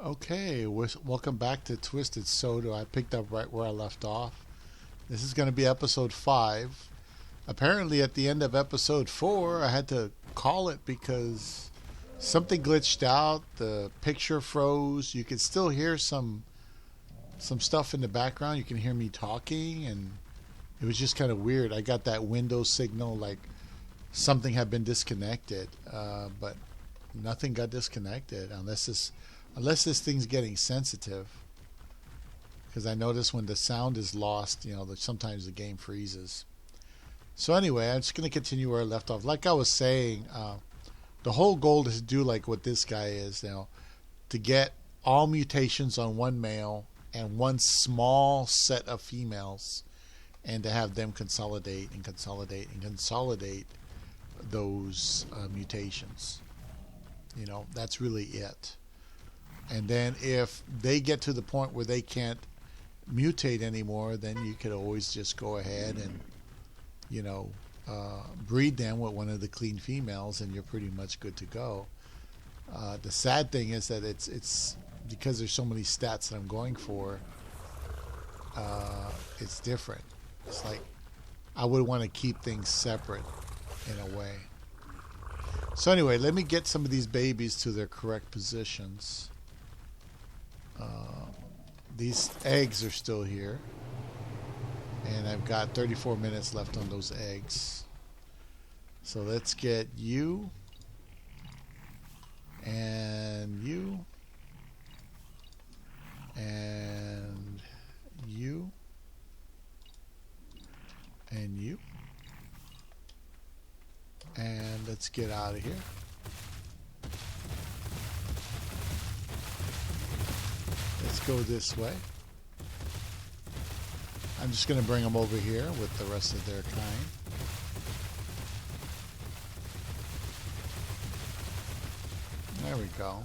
Okay, welcome back to Twisted Soda. I picked up right where I left off. This is going to be episode 5. Apparently, at the end of episode 4, I had to call it because something glitched out. The picture froze. You could still hear some stuff in the background. You can hear me talking, and it was just kind of weird. I got that Windows signal like something had been disconnected, but nothing got disconnected unless this thing's getting sensitive. Because I notice when the sound is lost, that sometimes the game freezes. So anyway, I'm just going to continue where I left off. Like I was saying, the whole goal is to do like what this guy is now, to get all mutations on one male and one small set of females, and to have them consolidate and consolidate and consolidate those mutations. That's really it. And then if they get to the point where they can't mutate anymore, then you could always just go ahead and, breed them with one of the clean females, and you're pretty much good to go. The sad thing is that it's because there's so many stats that I'm going for. It's different. It's like I would want to keep things separate in a way. So anyway, let me get some of these babies to their correct positions. These eggs are still here, and I've got 34 minutes left on those eggs. So let's get you and you and you and you, and let's get out of here. Let's go this way. I'm just going to bring them over here with the rest of their kind. There we go.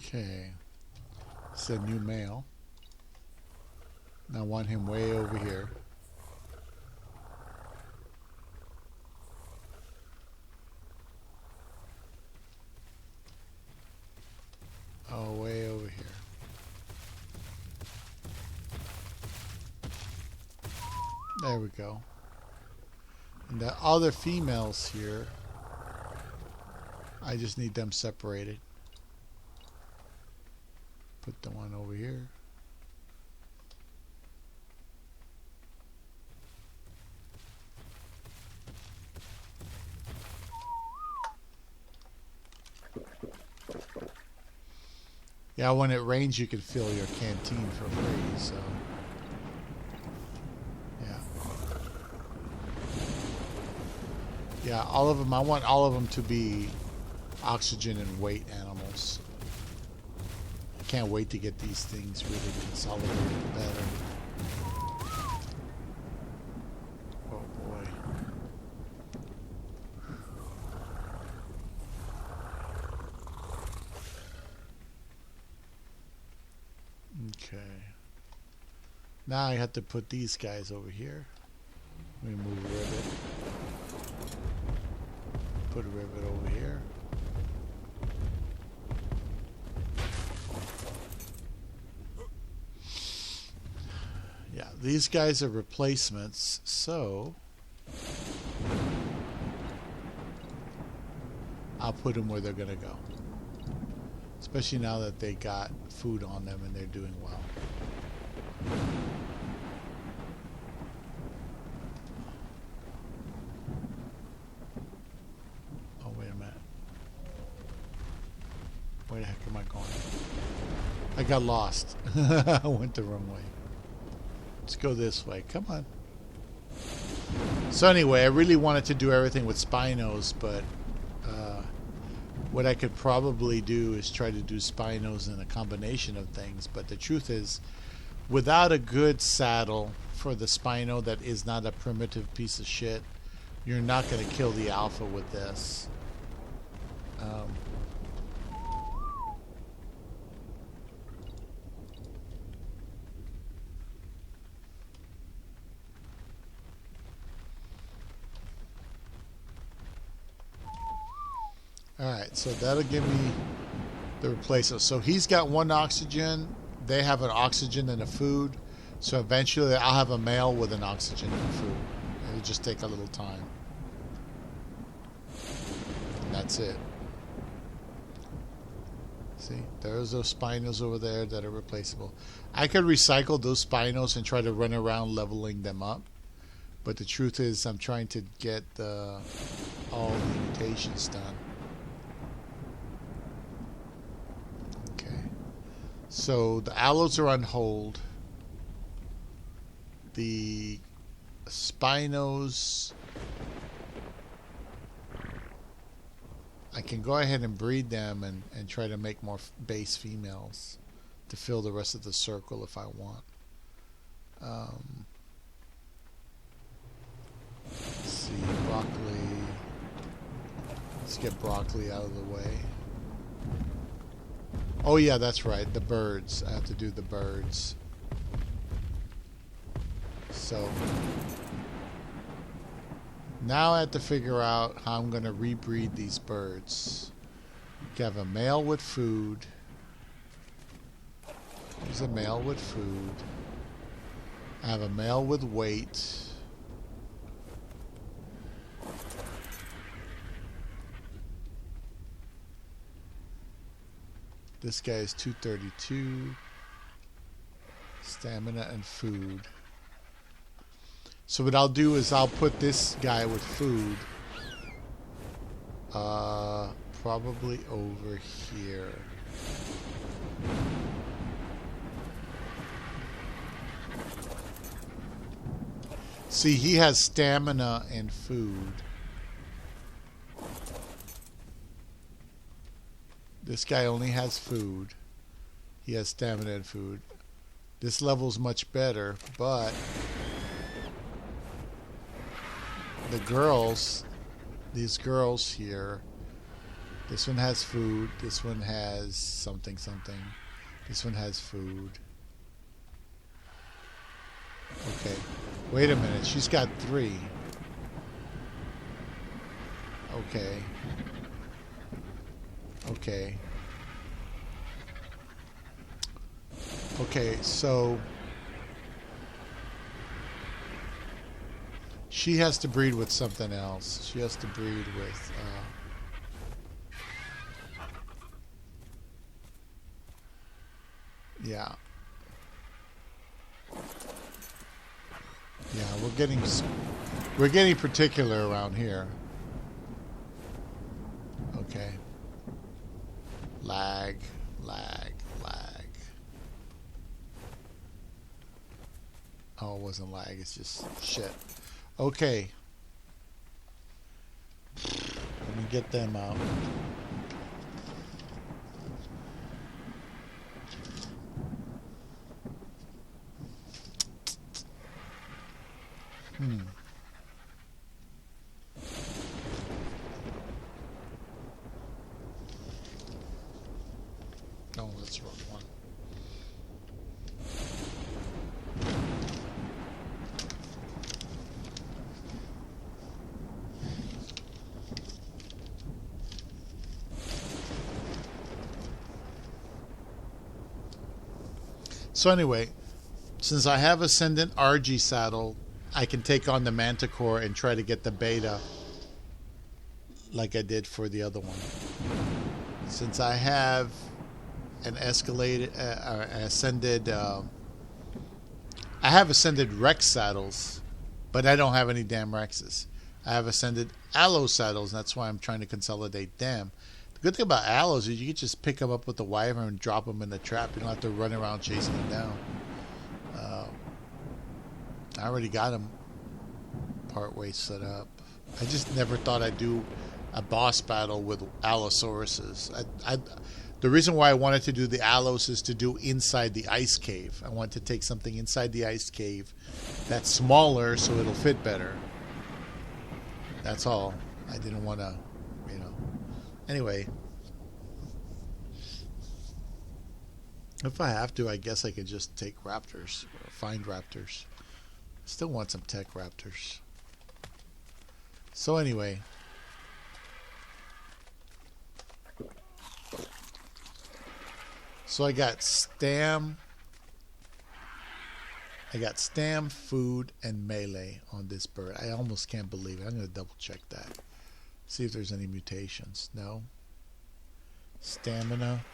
Okay. It's a new male. I want him way over here. Oh, way over here. There we go. And the other females here, I just need them separated. Put the one over here. Yeah, when it rains, you can fill your canteen for free, so yeah. Yeah, all of them, I want all of them to be oxygen and weight animals. I can't wait to get these things really consolidated better. Oh boy. Okay. Now I have to put these guys over here. Let me move a rivet. Put a rivet over here. Yeah, these guys are replacements, so I'll put them where they're going to go. Especially now that they got food on them and they're doing well. Oh, wait a minute. Where the heck am I going? I got lost. I went the wrong way. Let's go this way. Come on. So anyway, I really wanted to do everything with Spinos, but what I could probably do is try to do Spinos in a combination of things. But the truth is, without a good saddle for the Spino that is not a primitive piece of shit, you're not going to kill the alpha with this. Alright, so that'll give me the replacement. So he's got one oxygen. They have an oxygen and a food. So eventually I'll have a male with an oxygen and a food. It'll just take a little time. And that's it. See, there's those spinos over there that are replaceable. I could recycle those spinos and try to run around leveling them up. But the truth is I'm trying to get all the mutations done. Okay. So the aloes are on hold. The spinos, I can go ahead and breed them and try to make more base females to fill the rest of the circle if I want. Let's see, broccoli. Let's get broccoli out of the way. Oh yeah, that's right, the birds. I have to do the birds. So now I have to figure out how I'm going to rebreed these birds. You have a male with food. There's a male with food. I have a male with weight. This guy is 232. Stamina and food. So what I'll do is I'll put this guy with food probably over here. See, he has stamina and food. This guy only has food. He has stamina and food. This level's much better, but the girls, these girls here, this one has food, this one has something, this one has food. Okay, wait a minute, she's got 3. Okay. Okay. Okay, so she has to breed with something else. She has to breed with yeah. Yeah, we're getting particular around here. Okay. Lag. Oh, it wasn't lag, it's just shit. Okay. Let me get them out. Oh, that's the wrong one. So anyway, since I have Ascendant RG saddle, I can take on the Manticore and try to get the beta like I did for the other one. Since I have an ascended, I have Ascended Rex saddles, but I don't have any damn Rexes. I have Ascended Aloe saddles, and that's why I'm trying to consolidate them. The good thing about aloes is you can just pick them up with the wyvern and drop them in the trap. You don't have to run around chasing them down. I already got them partway set up. I just never thought I'd do a boss battle with Allosauruses. The reason why I wanted to do the Allos is to do inside the ice cave. I want to take something inside the ice cave that's smaller so it'll fit better. That's all. I didn't want to, Anyway. If I have to, I guess I could just take raptors. Or find raptors. Still want some tech raptors. So anyway. So I got stam, food, and melee on this bird. I almost can't believe it. I'm going to double check that. See if there's any mutations. No. Stamina,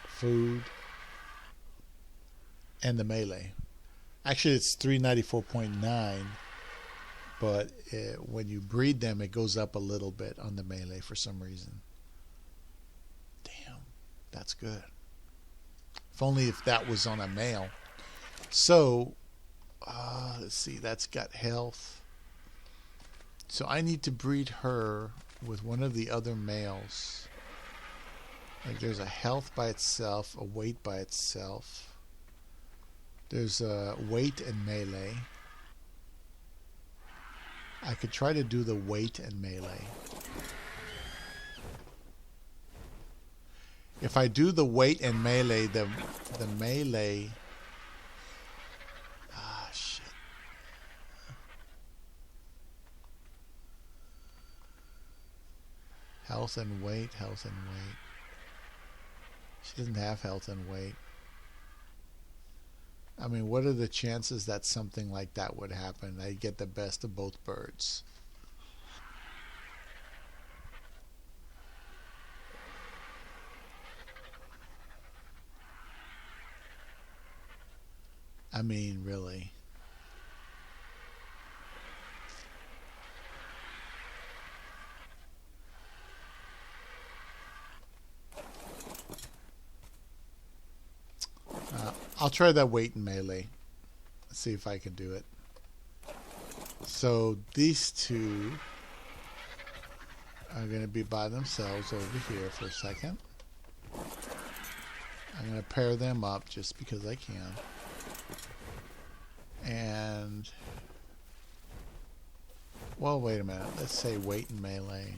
food, and the melee. Actually, it's 394.9, but when you breed them, it goes up a little bit on the melee for some reason. Damn, that's good. If only if that was on a male. So, let's see, that's got health. So I need to breed her with one of the other males. Like there's a health by itself, a weight by itself. There's a weight and melee. I could try to do the weight and melee. If I do the weight and melee, the melee... Ah, shit. Health and weight, health and weight. She doesn't have health and weight. I mean, what are the chances that something like that would happen? I get the best of both birds. I mean, really. I'll try that weight and melee. Let's see if I can do it. So these two are going to be by themselves over here for a second. I'm going to pair them up just because I can. And, well, wait a minute. Let's say weight and melee.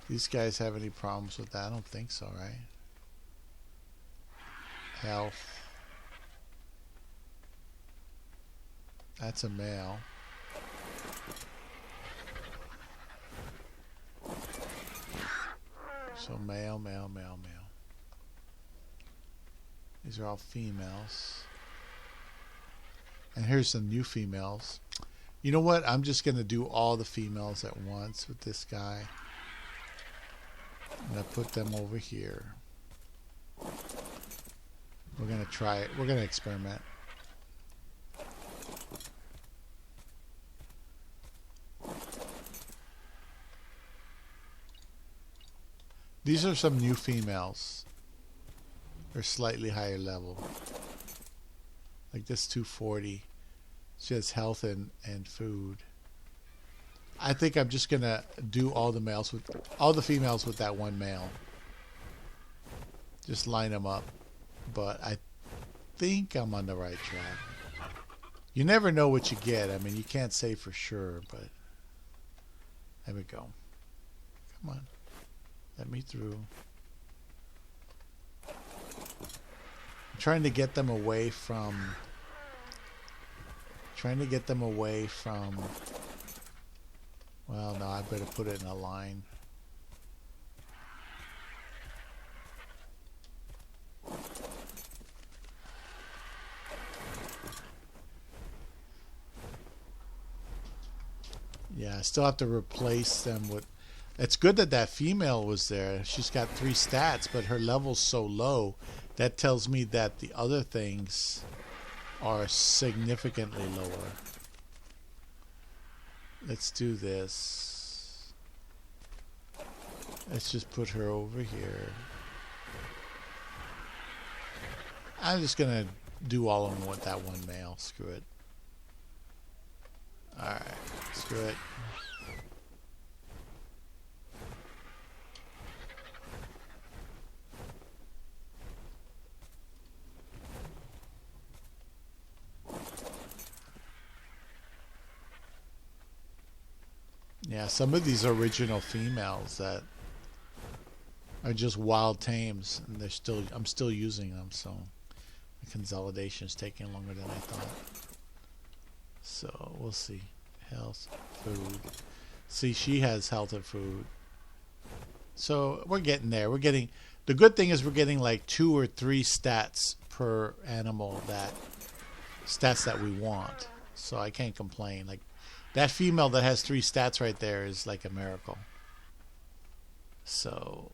These guys have any problems with that? I don't think so, right? Health. That's a male. So male, male, male, male. These are all females. And here's some new females. You know what? I'm just going to do all the females at once with this guy. I'm going to put them over here. We're going to try it. We're going to experiment. These are some new females. They're slightly higher level. Like this 240. She has health and food. I think I'm just going to do all the males with all the females with that one male. Just line them up. But I think I'm on the right track. You never know what you get. I mean, you can't say for sure, but there we go. Come on. Let me through. I'm trying to get them away from... Well, no, I better put it in a line. Yeah, I still have to replace them with... It's good that that female was there. She's got 3 stats, but her level's so low. That tells me that the other things are significantly lower. Let's do this. Let's just put her over here. I'm just going to do all of them with that one male. Screw it. Alright, screw it. Yeah, some of these original females that are just wild tames, and I'm still using them, so the consolidation is taking longer than I thought. So we'll see. Health, food. See, she has health and food. So we're getting there. We're getting the good thing is we're getting like 2 or 3 stats per animal that we want. So I can't complain. Like that female that has 3 stats right there is like a miracle. So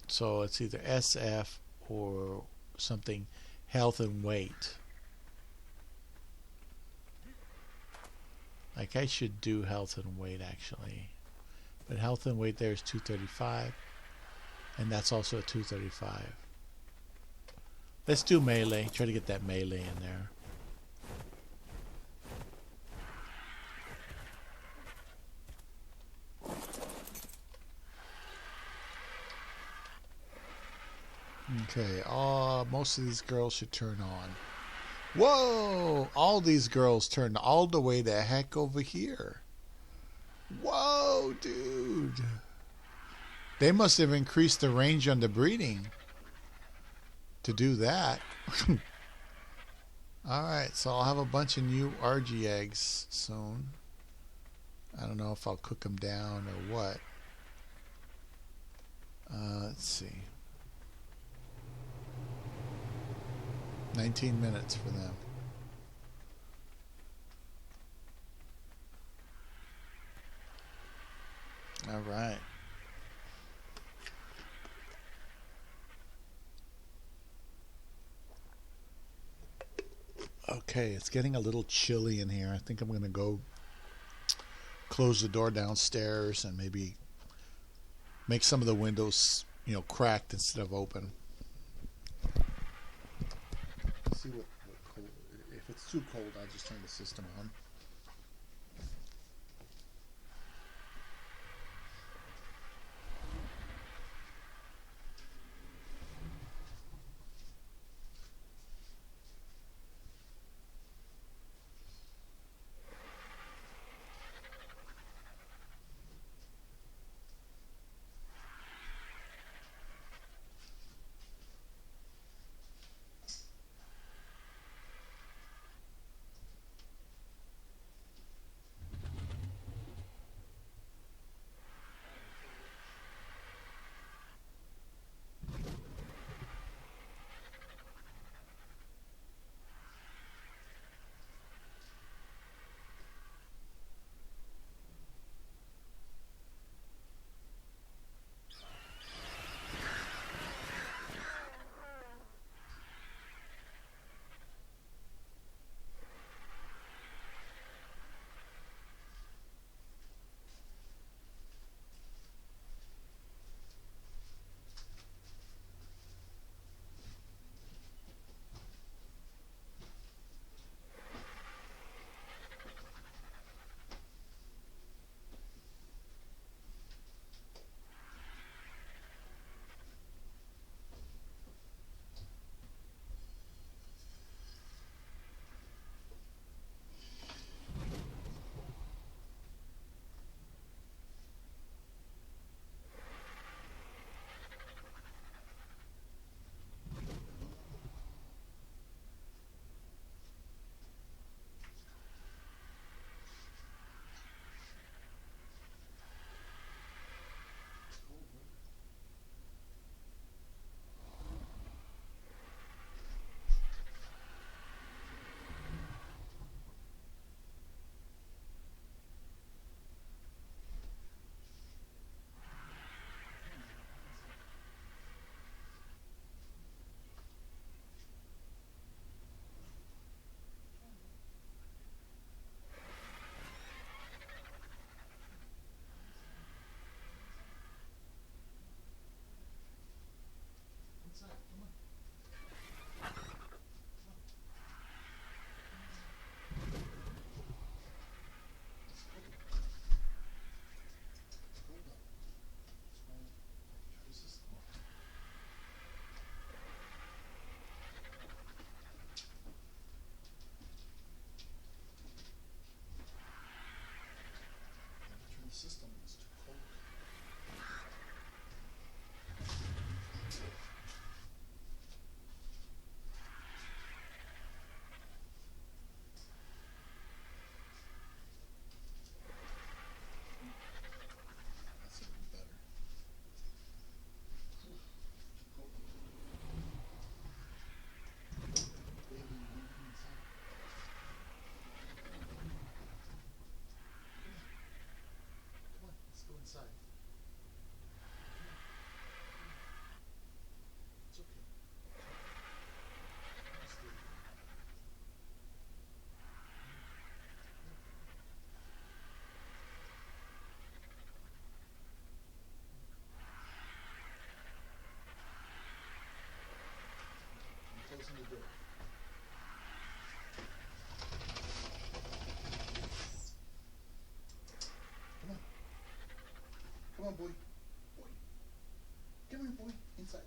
it's either SF or something health and weight. Like I should do health and weight actually. But health and weight there is 235. And that's also a 235. Let's do melee. Try to get that melee in there. Okay, most of these girls should turn on. Whoa! All these girls turned all the way the heck over here. Whoa, dude! They must have increased the range on the breeding to do that. Alright, so I'll have a bunch of new RG eggs soon. I don't know if I'll cook them down or what. Let's see. 19 minutes for them. All right. Okay, it's getting a little chilly in here. I think I'm going to go close the door downstairs and maybe make some of the windows, cracked instead of open. See what cold. If it's too cold, I'll just turn the system on. me to do. Come on. Come on, boy. Boy. Come here, boy. Inside.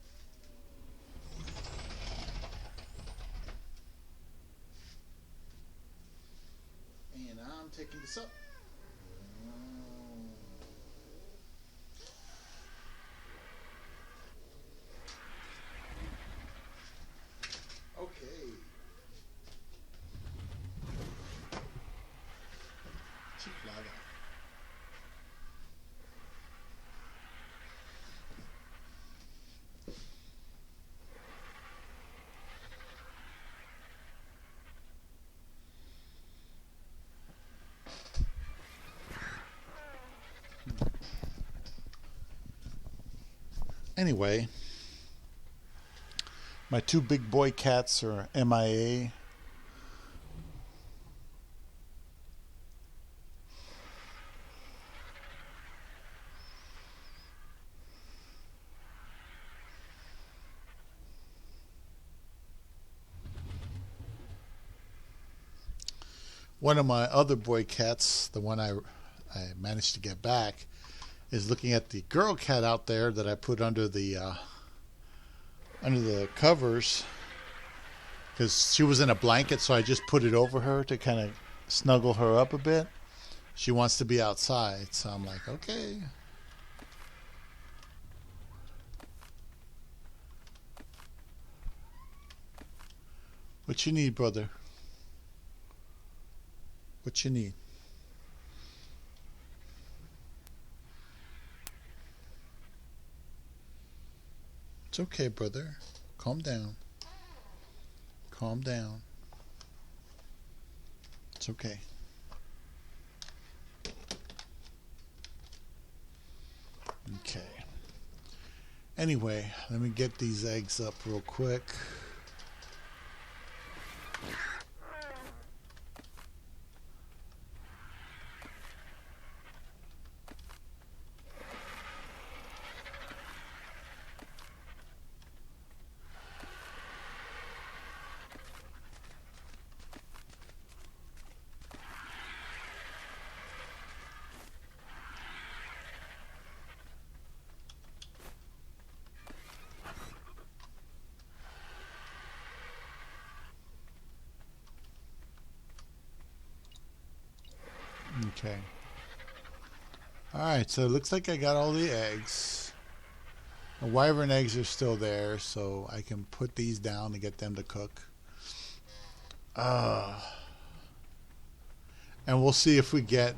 And I'm taking this up. Okay. Chiflada. Anyway, my two big boy cats are MIA. One of my other boy cats, the one I managed to get back, is looking at the girl cat out there that I put under the covers, because she was in a blanket, so I just put it over her to kind of snuggle her up a bit. She wants to be outside, so I'm like, okay. What you need, brother? What you need? It's okay, brother. Calm down. Calm down. It's okay. Okay. Anyway, let me get these eggs up real quick. Okay. Alright, so it looks like I got all the eggs. The wyvern eggs are still there, so I can put these down to get them to cook. And we'll see if we get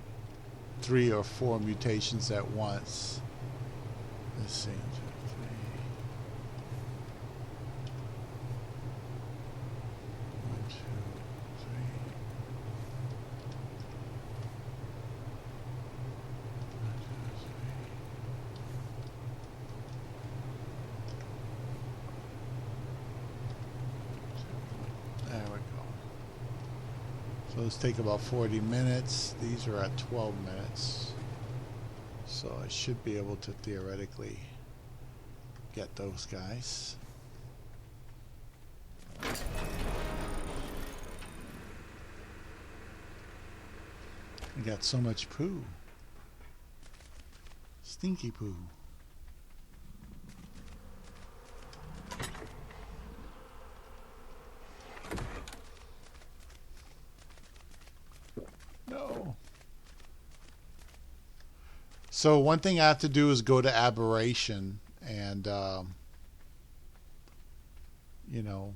3 or 4 mutations at once. Let's see. 2, 3. 1, 2, 3. There we go. So let's take about 40 minutes. These are at 12 minutes. So I should be able to theoretically get those guys. I got so much poo. Stinky poo. No. So one thing I have to do is go to aberration and, you know,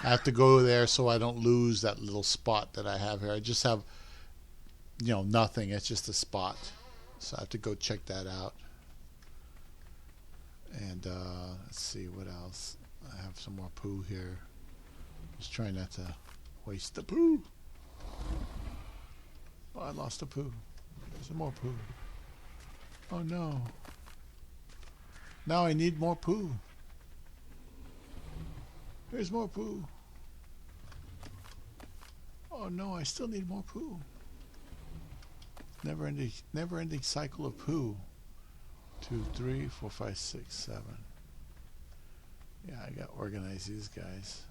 I have to go there so I don't lose that little spot that I have here. I just have, you know, nothing. It's just a spot. So I have to go check that out. And let's see what else. I have some more poo here. Just trying not to waste the poo. Oh, I lost the poo. There's some more poo. Oh no. Now I need more poo. There's more poo. Oh no, I still need more poo. Never ending cycle of poo. 2, 3, 4, 5, 6, 7. Yeah, I got to organize these guys.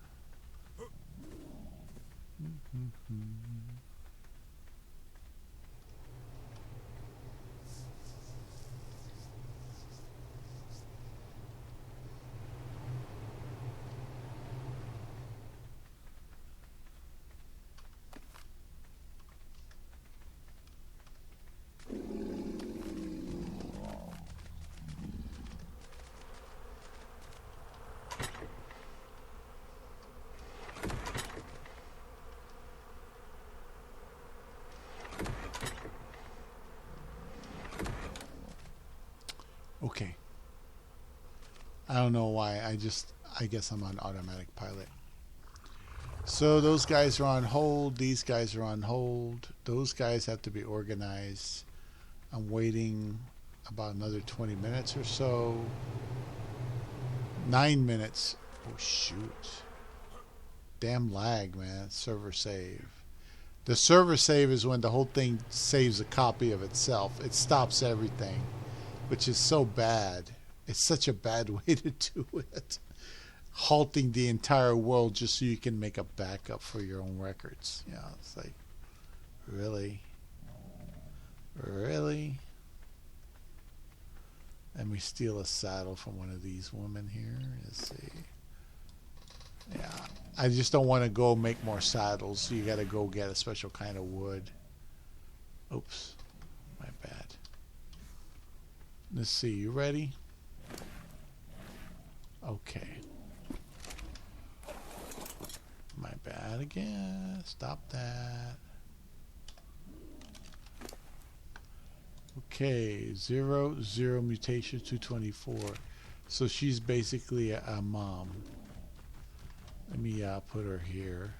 Okay. I don't know why. I guess I'm on automatic pilot. So those guys are on hold. These guys are on hold. Those guys have to be organized. I'm waiting about another 20 minutes or so. 9 minutes. Oh, shoot. Damn lag, man. Server save. The server save is when the whole thing saves a copy of itself. It stops everything, which is so bad. It's such a bad way to do it. Halting the entire world just so you can make a backup for your own records. Yeah, it's like, really? Really? Let me steal a saddle from one of these women here. Let's see. Yeah, I just don't want to go make more saddles, so you got to go get a special kind of wood. Oops, my bad. Let's see, you ready? Okay. My bad again. Stop that. Okay, 0 mutation 224. So she's basically a mom. Let me put her here.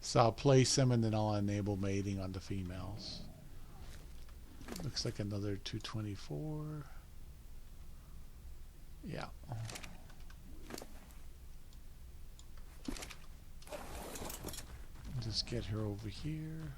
So I'll place them and then I'll enable mating on the females. Looks like another 224. Yeah. Just get her over here.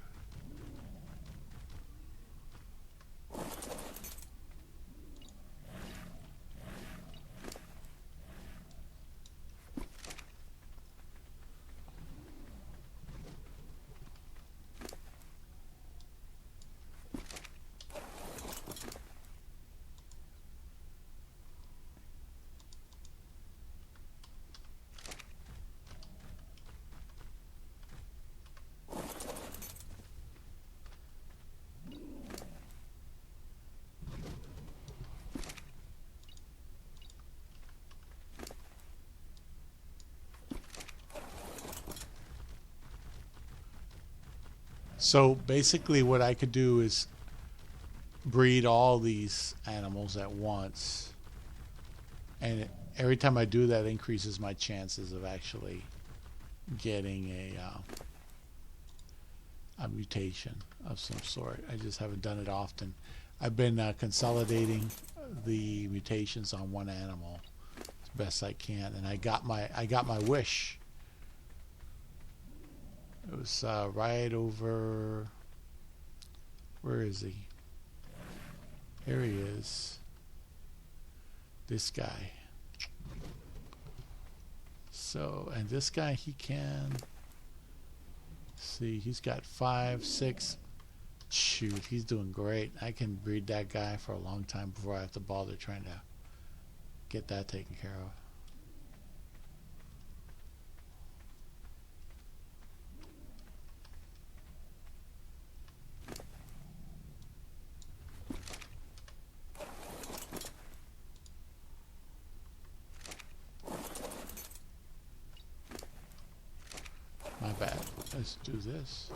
So basically what I could do is breed all these animals at once, and every time I do that, increases my chances of actually getting a mutation of some sort. I just haven't done it often. I've been consolidating the mutations on one animal as best I can, and I got my wish. It was right over. Where is he? Here he is. This guy. So, and this guy, he can. See, he's got 5, 6. Shoot, he's doing great. I can breed that guy for a long time before I have to bother trying to get that taken care of. My bad. Let's do this.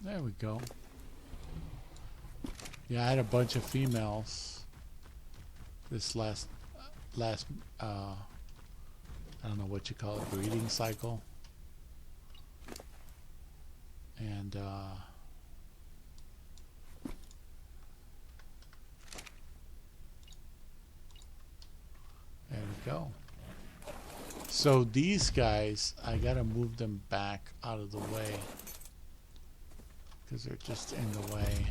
There we go. Yeah, I had a bunch of females. this last I don't know what you call it, breeding cycle. And there we go. So these guys, I gotta move them back out of the way because they're just in the way.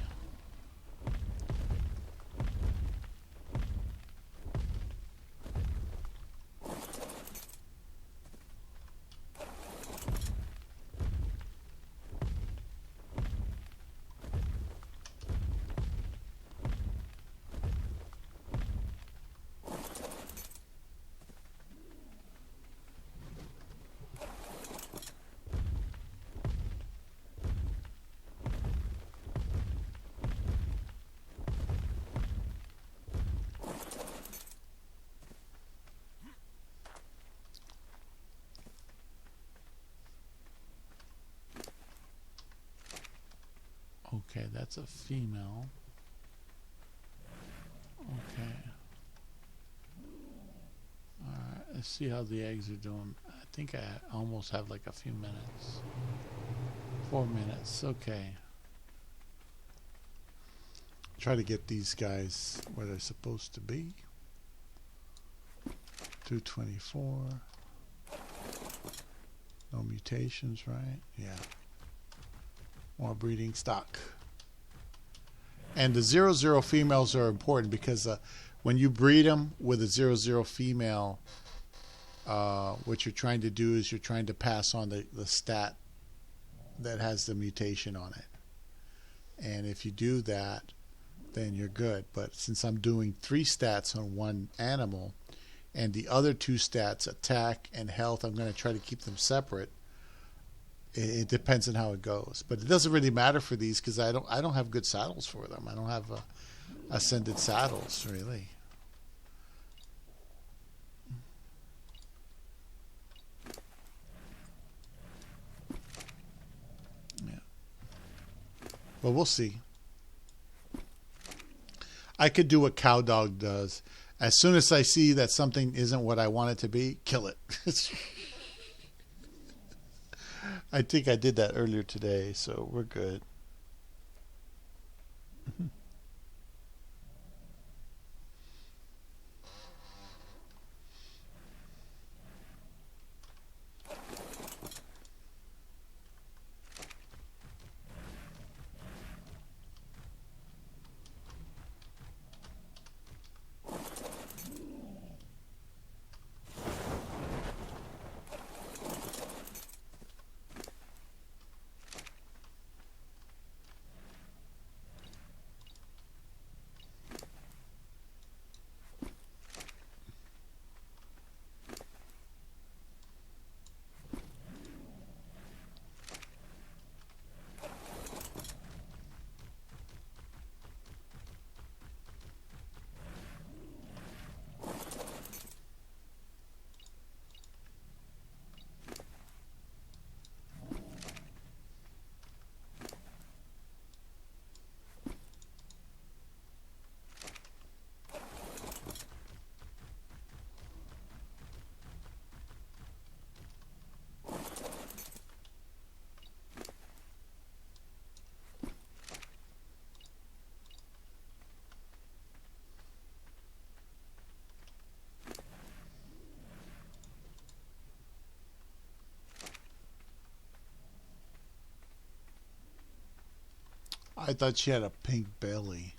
Okay, that's a female. Okay. Alright, let's see how the eggs are doing. I think I almost have like a few minutes. 4 minutes, okay. Try to get these guys where they're supposed to be. 224. No mutations, right? Yeah. More breeding stock. And the 00 females are important because when you breed them with a 00 female, what you're trying to do is you're trying to pass on the stat that has the mutation on it. And if you do that, then you're good. But since I'm doing 3 stats on one animal, and the other 2 stats, attack and health, I'm going to try to keep them separate. It depends on how it goes, but it doesn't really matter for these because I don't have good saddles for them. I don't have ascended saddles really. Yeah, but we'll see. I could do what Cow Dog does. As soon as I see that something isn't what I want it to be, kill it. I think I did that earlier today, so we're good. I thought she had a pink belly.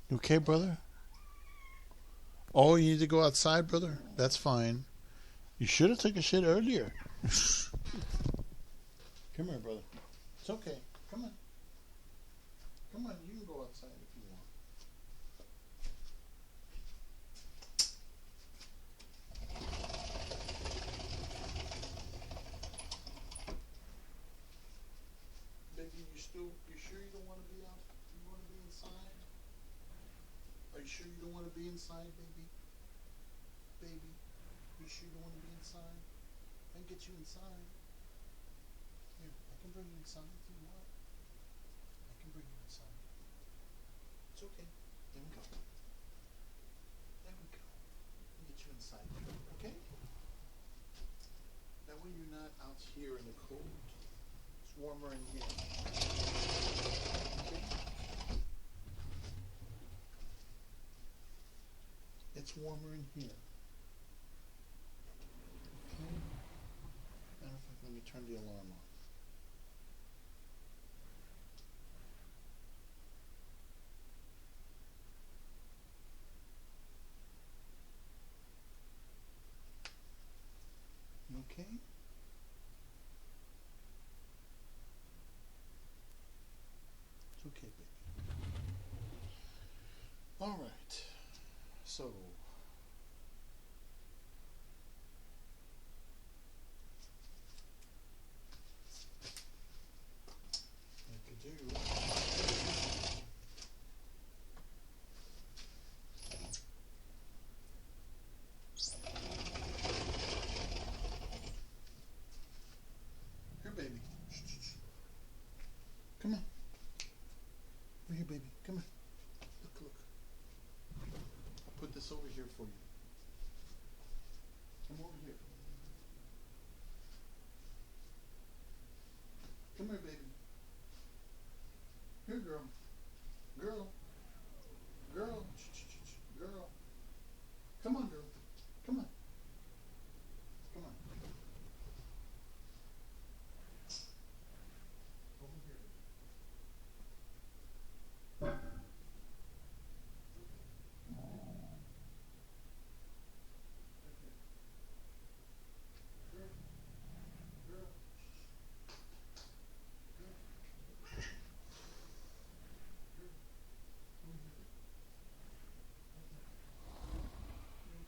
You okay, brother? Oh, you need to go outside, brother? That's fine. You should have took a shit earlier. Come here, brother. It's okay. Come on. Come on, you can go outside if you want. Baby, you sure you don't want to be out? You want to be inside? Are you sure you don't want to be inside, baby? Baby, you sure you don't want to be inside? I can get you inside. Here, I can bring you inside if you want. I can bring you inside. It's okay. There we go. There we go. I'll get you inside. Okay? That way you're not out here in the cold. It's warmer in here. Okay? It's warmer in here. Okay? Matter of fact, let me turn the alarm on. Okay? It's okay, baby. All right. So, I could do. Here, baby. Come on. Over here, baby. Come on. Look. I'll put this over here for you. Come over here. Come here, baby. Here, girl. Girl. Girl. Girl. Come on, girl. Come on. Come on. Over here.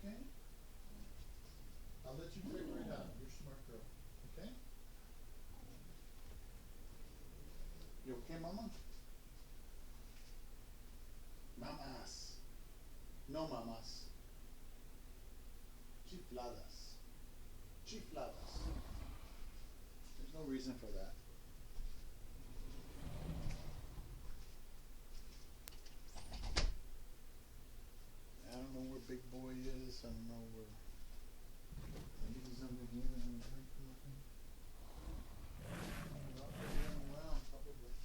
Okay? I'll let you figure it out. You're a smart girl. Okay? You okay, mama? Mamas. No mamas. Chifladas. Chifladas. There's no reason for that. I don't know where Big Boy is. I don't know where. Maybe he's under here and looking. Not running around, probably.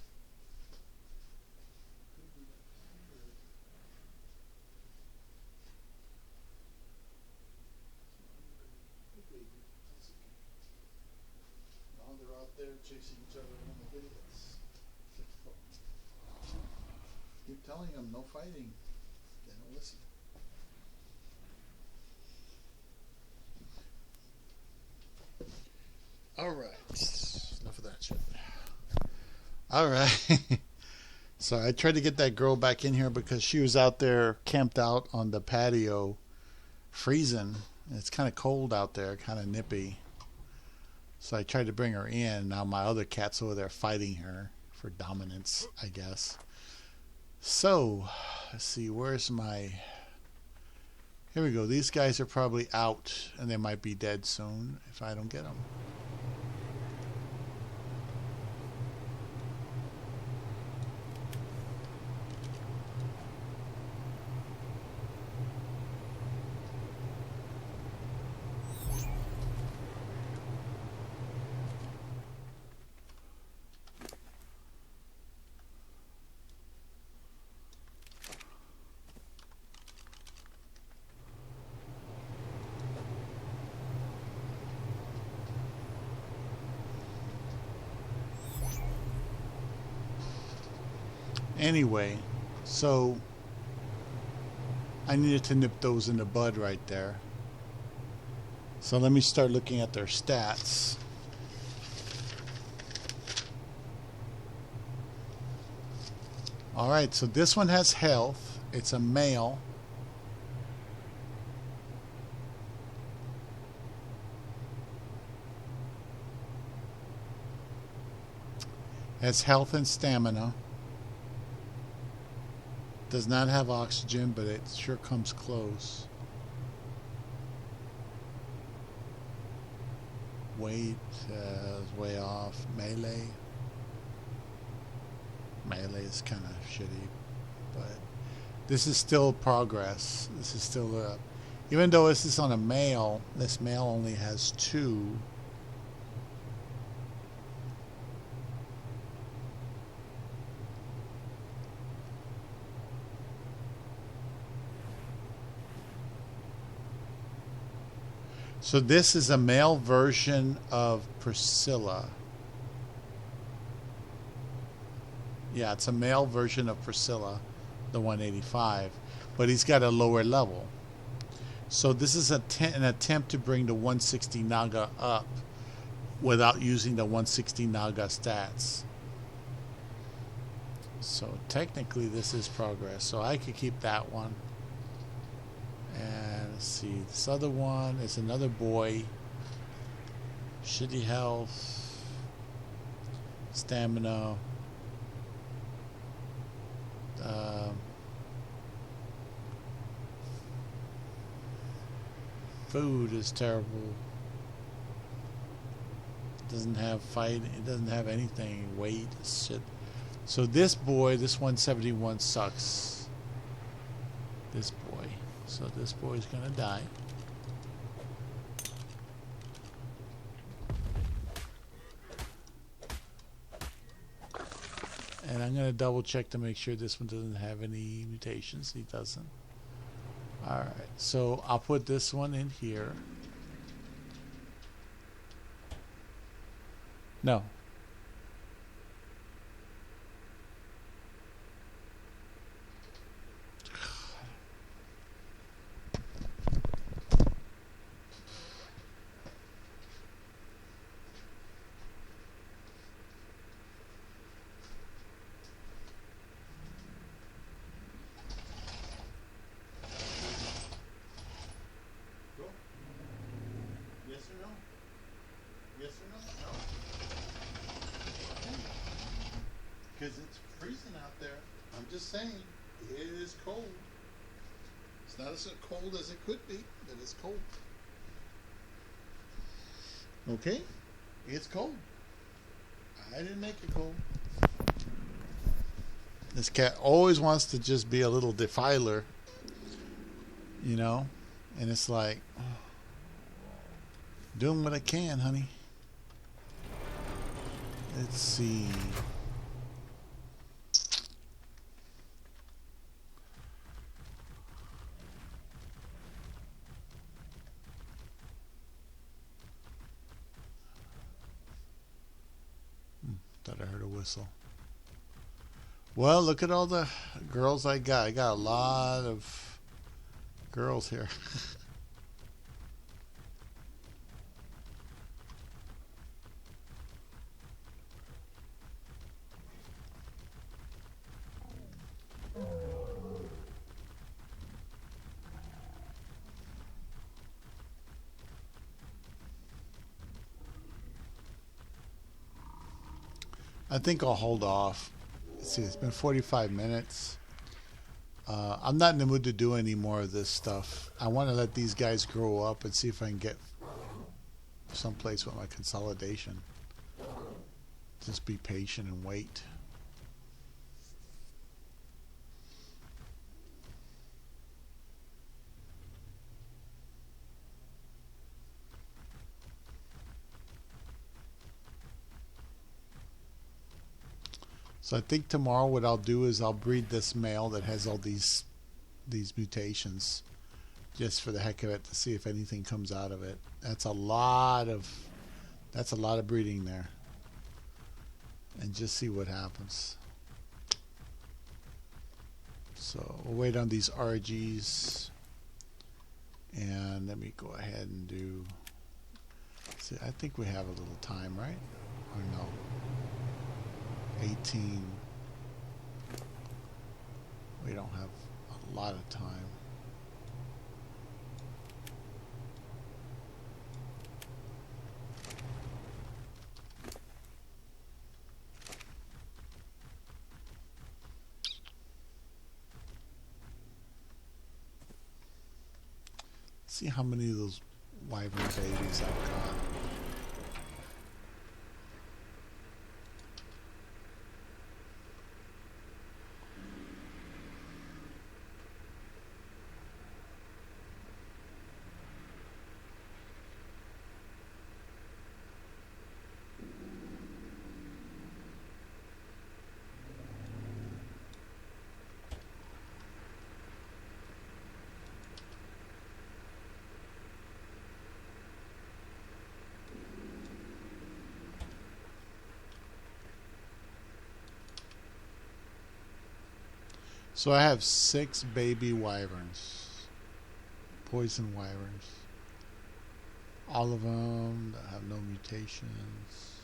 Could be up here. Hey, baby. That's okay. Now they're out there chasing each other around the idiots. Keep telling them no fighting. They don't listen. All right. Enough of that shit. All right. So I tried to get that girl back in here because she was out there camped out on the patio freezing. It's kind of cold out there, kind of nippy. So I tried to bring her in. Now my other cat's over there fighting her for dominance, I guess. So, let's see, where's my... Here we go. These guys are probably out, and they might be dead soon if I don't get them. Anyway, so I needed to nip those in the bud right there. So let me start looking at their stats. All right, so this one has health. It's a male. Has health and stamina. Does not have oxygen, but it sure comes close. Weight is way off. Melee. Melee is kind of shitty, but this is still progress. This is still even though this is on a male, this male only has 2. So this is a male version of Priscilla. Yeah, it's a male version of Priscilla, the 185, but he's got a lower level. So this is an attempt to bring the 160 Naga up without using the 160 Naga stats. So technically this is progress. So I could keep that one. And let's see, this other one is another boy. Shitty health, stamina. Food is terrible. Doesn't have fight. It doesn't have anything. Weight is shit. So this boy, this 171 sucks. This boy. So this boy's gonna die. And I'm gonna double check to make sure this one doesn't have any mutations. He doesn't. Alright, so I'll put this one in here. No. Because it's freezing out there. I'm just saying, it is cold. It's not as cold as it could be, but it's cold. Okay? It's cold. I didn't make it cold. This cat always wants to just be a little defiler, you know? And it's like, doing what I can, honey. Let's see. Thought I heard a whistle. Well, look at all the girls I got. I got a lot of girls here. I think I'll hold off. Let's see, it's been 45 minutes. I'm not in the mood to do any more of this stuff. I want to let these guys grow up and see if I can get someplace with my consolidation. Just be patient and wait. So I think tomorrow what I'll do is I'll breed this male that has all these mutations, just for the heck of it, to see if anything comes out of it. That's a lot of breeding there, and just see what happens. So we'll wait on these RGs, and let me go ahead and do. See, I think we have a little time, right? Or no? 18. We don't have a lot of time. See how many of those wyvern babies I've got. So I have 6 baby wyverns, poison wyverns. All of them that have no mutations.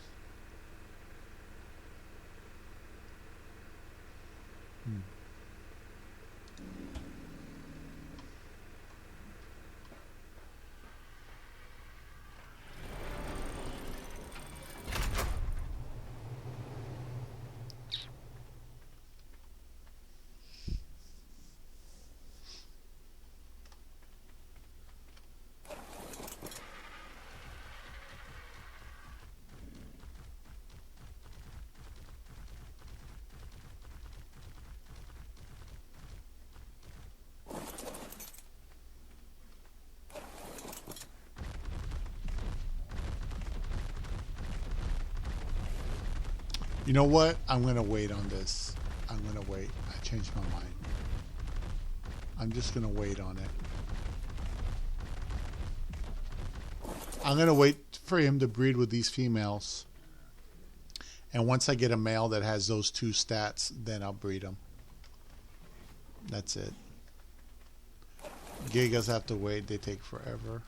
You know what? I'm going to wait on this. I'm going to wait. I changed my mind. I'm just going to wait on it. I'm going to wait for him to breed with these females. And once I get a male that has those 2 stats, then I'll breed them. That's it. Gigas have to wait. They take forever.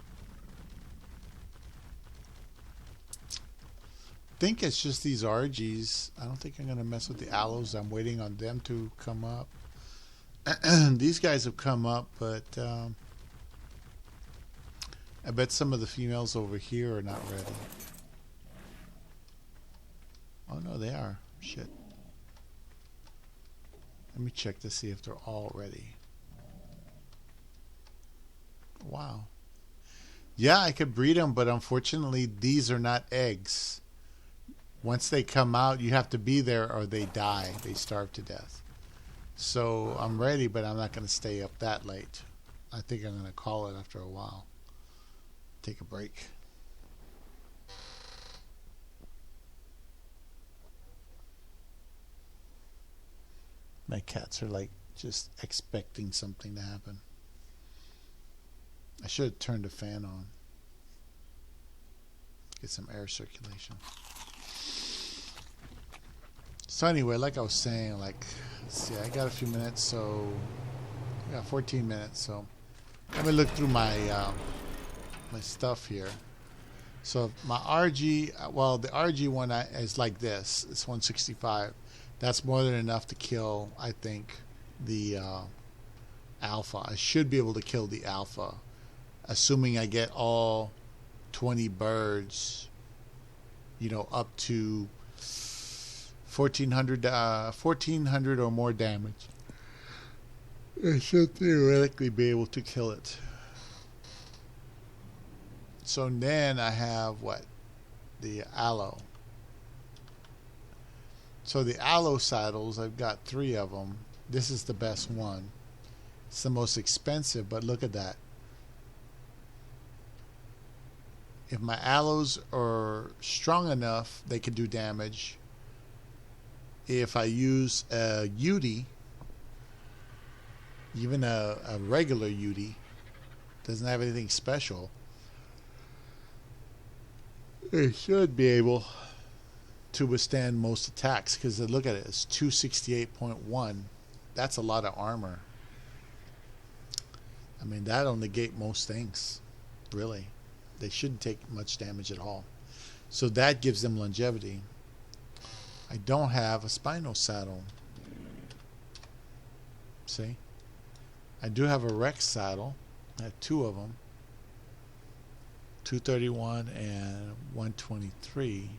I think it's just these RGs. I don't think I'm going to mess with the aloes. I'm waiting on them to come up. These guys have come up, but I bet some of the females over here are not ready. Oh no, they are. Shit. Let me check to see if they're all ready. Wow. Yeah, I could breed them, but unfortunately these are not eggs. Once they come out, you have to be there or they die. They starve to death. So I'm ready, but I'm not going to stay up that late. I think I'm going to call it after a while. Take a break. My cats are like just expecting something to happen. I should have turned the fan on. Get some air circulation. So anyway, like I was saying, like, let's see, I got a few minutes, so I got 14 minutes. So let me look through my my stuff here. So my RG, well, the RG one is like this. It's 165. That's more than enough to kill, I think, the alpha. I should be able to kill the alpha, assuming I get all 20 birds, you know, up to 1400 or more damage. I should theoretically be able to kill it. So then I have what? The aloe. So the aloe saddles, I've got 3 of them. This is the best one. It's the most expensive, but look at that. If my aloes are strong enough, they can do damage. If I use a UD, even a regular UD, doesn't have anything special, it should be able to withstand most attacks, because look at it, it's 268.1. That's a lot of armor. I mean, that'll negate most things, really. They shouldn't take much damage at all. So that gives them longevity. I don't have a spino saddle. See? I do have a Rex saddle. I have two of them. 231 and 123.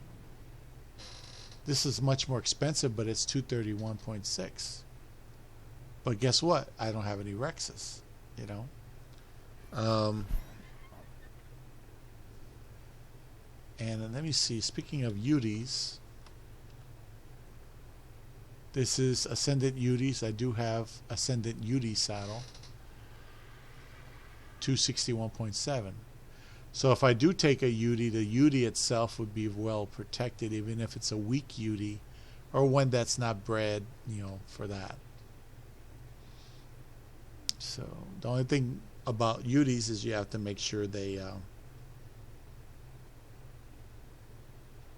This is much more expensive, but it's 231.6. But guess what? I don't have any Rexes, you know. And let me see. Speaking of Utis, this is Ascendant Utis. I do have Ascendant Uti saddle. 261.7. So if I do take a Uti, the Uti itself would be well protected, even if it's a weak Uti or one that's not bred, you know, for that. So the only thing about Utis is you have to make sure they,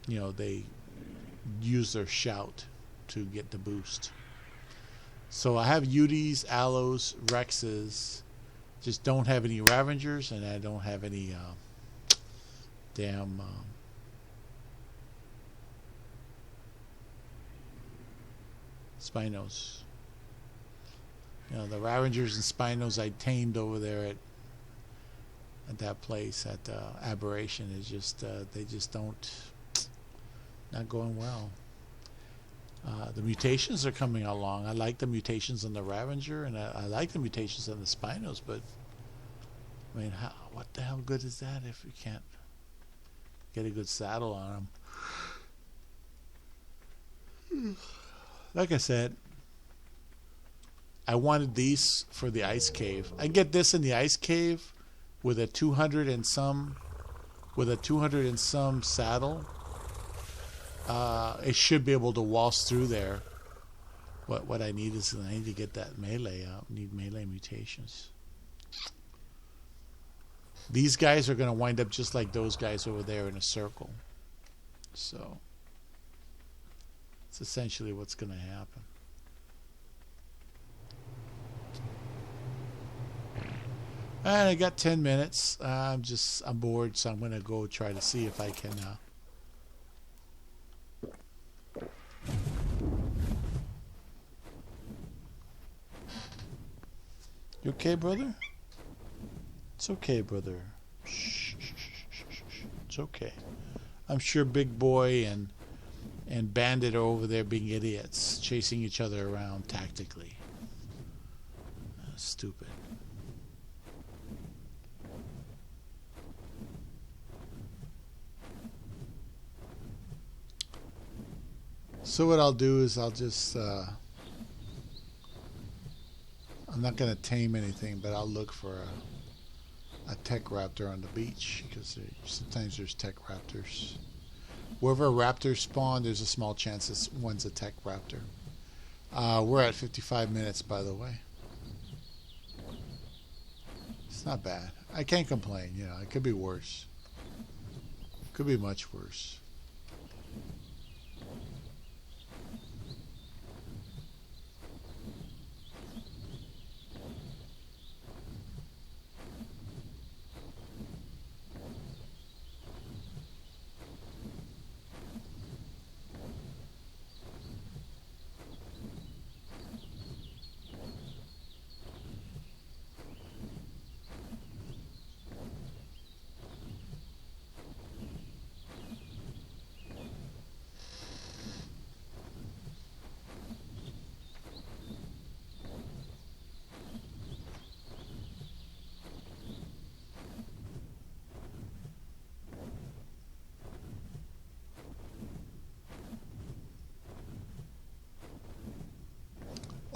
you know, they use their shout to get the boost. So I have Utis, Aloes, Rexes, just don't have any Ravengers, and I don't have any damn Spinos. You know, the Ravengers and Spinos I tamed over there at that place at Aberration is just they just not going well. The mutations are coming along. I like the mutations on the Ravenger, and I like the mutations on the Spinos, but I mean, what the hell good is that if you can't get a good saddle on them? Like I said, I wanted these for the Ice Cave. I get this in the Ice Cave with a 200 and some saddle. It should be able to waltz through there. What I need is I need to get that melee out. I need melee mutations. These guys are going to wind up just like those guys over there in a circle. So it's essentially what's going to happen. And I got 10 minutes. I'm bored, so I'm going to go try to see if I can You okay, brother? It's okay, brother. Shh, shh, shh, shh, shh. It's okay. I'm sure Big Boy and Bandit are over there being idiots, chasing each other around tactically. Stupid. So what I'll do is I'll just I'm not going to tame anything, but I'll look for a tech raptor on the beach, because sometimes there's tech raptors. Wherever a raptor spawn, there's a small chance this one's a tech raptor. We're at 55 minutes, by the way. It's not bad. I can't complain. You know, it could be worse. Could be much worse.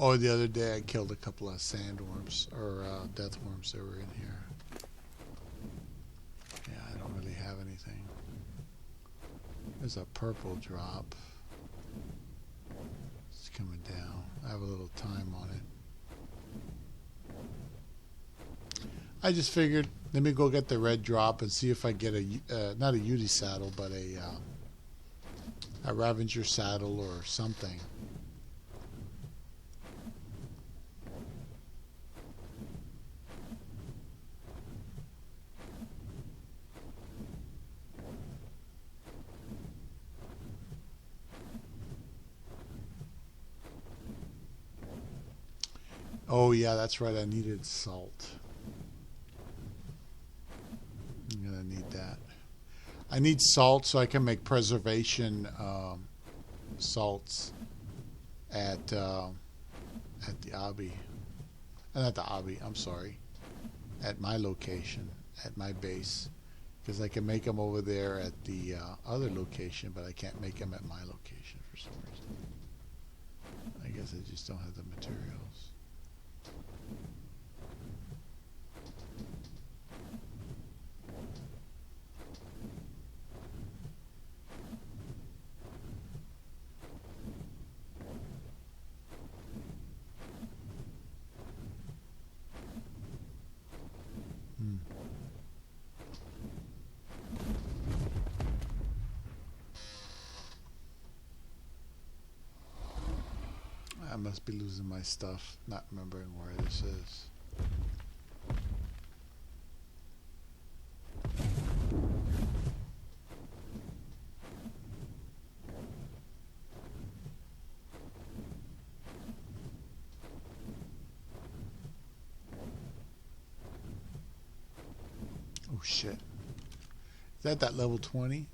Oh, the other day I killed a couple of sandworms, or deathworms that were in here. Yeah, I don't really have anything. There's a purple drop. It's coming down. I have a little time on it. I just figured, let me go get the red drop and see if I get a, not a Uti saddle, but a Ravenger saddle or something. Oh yeah, that's right. I needed salt. I'm gonna need that. I need salt so I can make preservation salts at the Abbey. Not the Abbey. I'm sorry. At my location, at my base, because I can make them over there at the other location, but I can't make them at my location for some reason. I guess I just don't have the materials. Hmm. I must be losing my stuff, not remembering where this is. Oh shit. Is that level 20?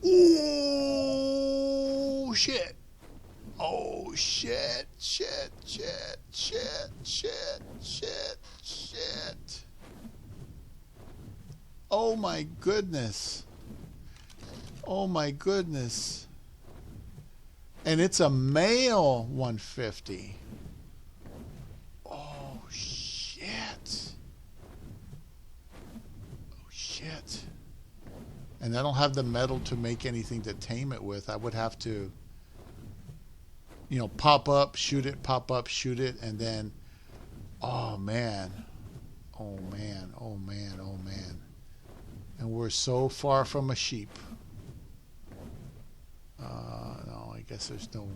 Oh shit. Oh shit, shit, shit, shit, shit, shit, shit. Oh my goodness. Oh my goodness. And it's a male 150. Oh shit. Oh shit. And I don't have the metal to make anything to tame it with. I would have to, you know, pop up, shoot it, pop up, shoot it, and then, oh man, oh man, oh man, oh man. And we're so far from a sheep. No, I guess there's no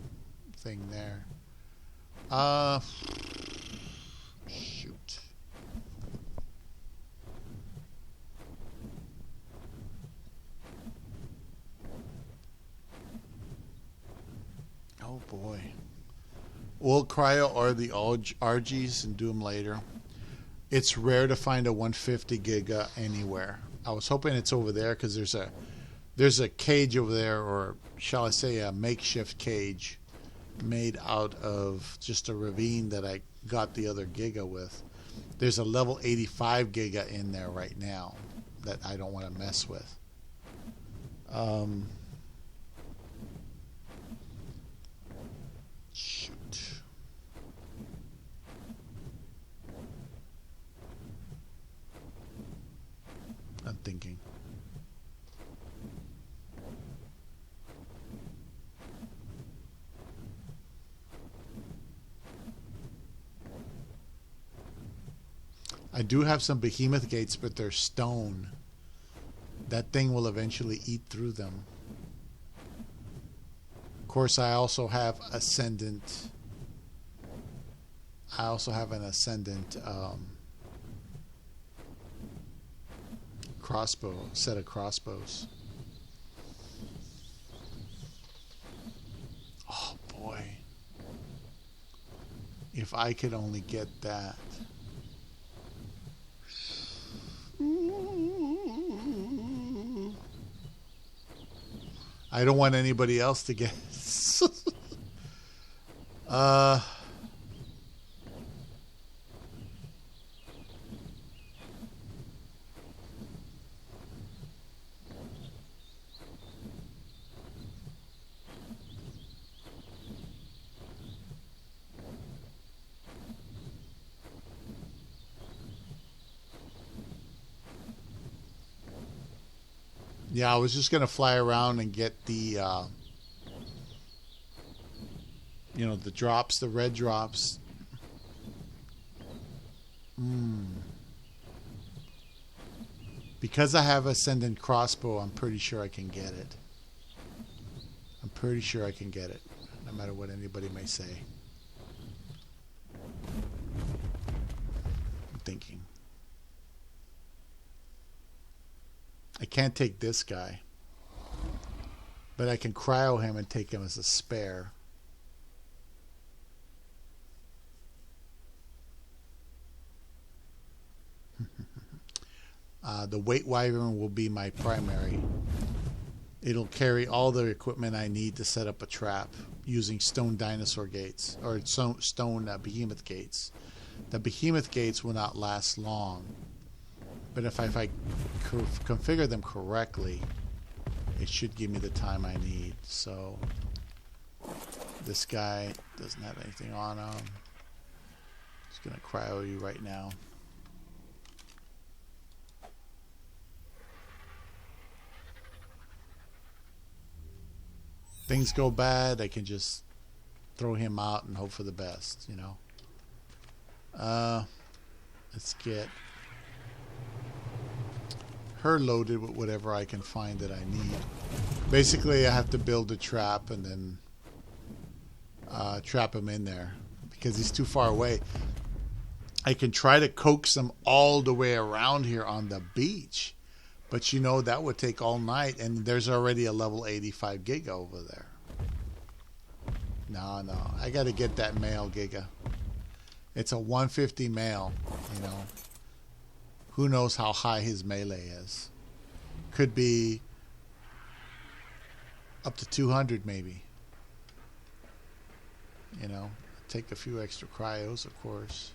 thing there. Shoot. Oh boy. We'll cryo or the RGs and do them later. It's rare to find a 150 giga anywhere. I was hoping it's over there because there's a cage over there, or shall I say a makeshift cage made out of just a ravine that I got the other giga with. There's a level 85 giga in there right now that I don't want to mess with. Shoot. I'm thinking. I do have some behemoth gates, but they're stone. That thing will eventually eat through them. Of course, I also have ascendant. I also have an ascendant crossbow, set of crossbows. Oh boy. If I could only get that. I don't want anybody else to get yeah, I was just gonna fly around and get the you know, the drops, the red drops. Because I have ascendant crossbow, I'm pretty sure I can get it. I'm pretty sure I can get it, no matter what anybody may say. I'm thinking. I can't take this guy, but I can cryo him and take him as a spare. The weight wyvern will be my primary. It'll carry all the equipment I need to set up a trap using stone dinosaur gates or stone behemoth gates. The behemoth gates will not last long, but if I configure them correctly, it should give me the time I need. So this guy doesn't have anything on him. Just gonna cryo you right now. Things go bad, I can just throw him out and hope for the best, you know. Let's get her loaded with whatever I can find that I need. Basically, I have to build a trap and then trap him in there because he's too far away. I can try to coax him all the way around here on the beach, but you know that would take all night, and there's already a level 85 Giga over there. No, I got to get that male Giga. It's a 150 male, you know. Who knows how high his melee is? Could be up to 200 maybe. You know, take a few extra cryos, of course.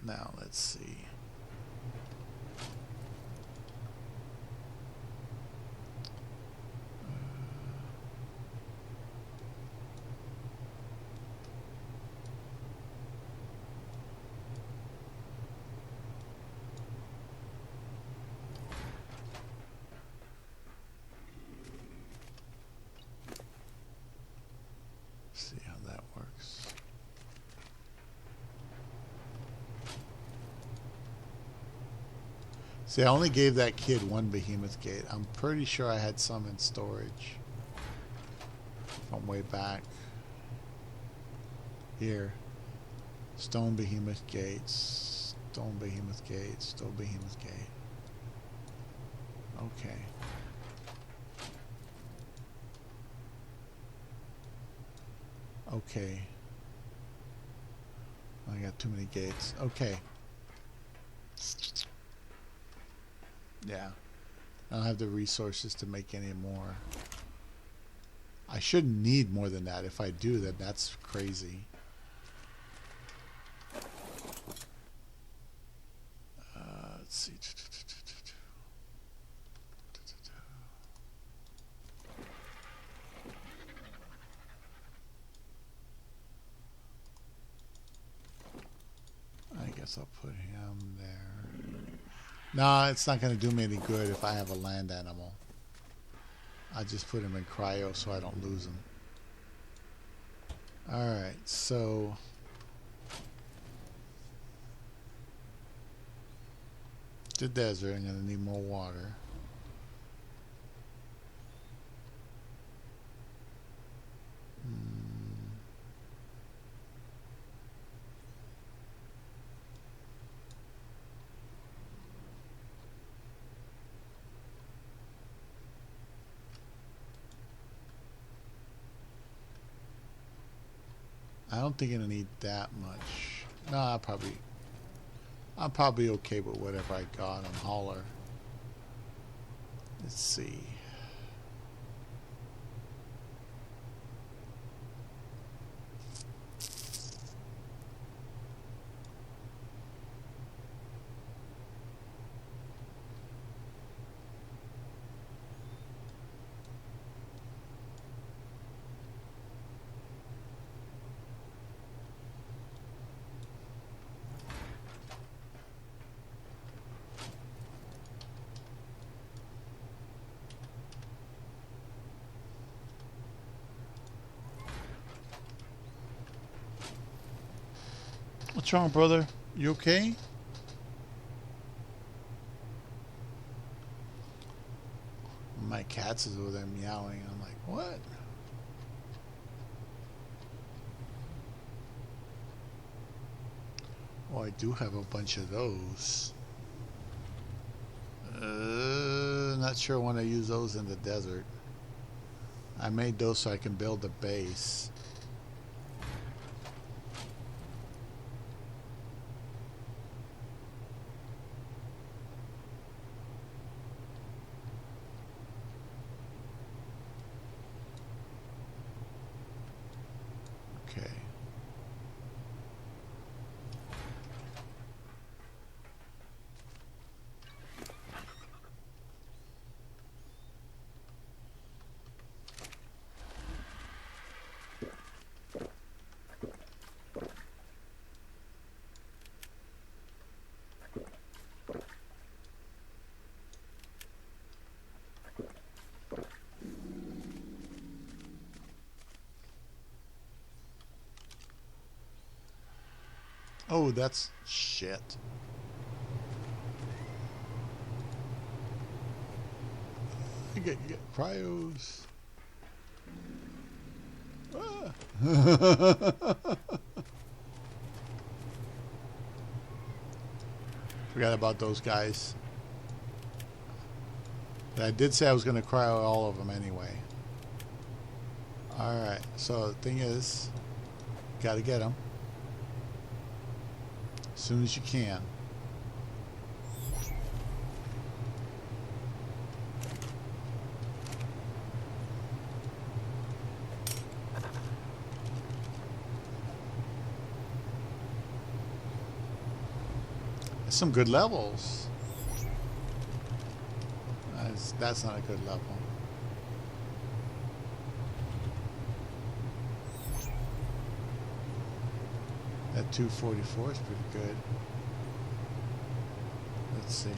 Now, let's see. See how that works. See, I only gave that kid one behemoth gate. I'm pretty sure I had some in storage from way back. Here. Stone behemoth gates. Stone behemoth gate. Stone behemoth gate. Okay. Okay. I got too many gates. Okay. Yeah. I don't have the resources to make any more. I shouldn't need more than that. If I do, then that's crazy. Let's see. I guess I'll put him there. No, it's not going to do me any good if I have a land animal. I just put him in cryo so I don't lose him. Alright, so the desert, I'm going to need more water. I don't think it'll need that much. No, I'm probably okay with whatever I got on hauler. Let's see. What's wrong, brother? You okay? My cat's is over there meowing. I'm like, what? Oh, I do have a bunch of those. Not sure when I use those in the desert. I made those so I can build a base. Oh, that's shit. Get cryos. Ah. Forgot about those guys. But I did say I was going to cryo all of them anyway. Alright, so the thing is, got to get them as soon as you can. Some good levels. That's not a good level. That 244 is pretty good. Let's see.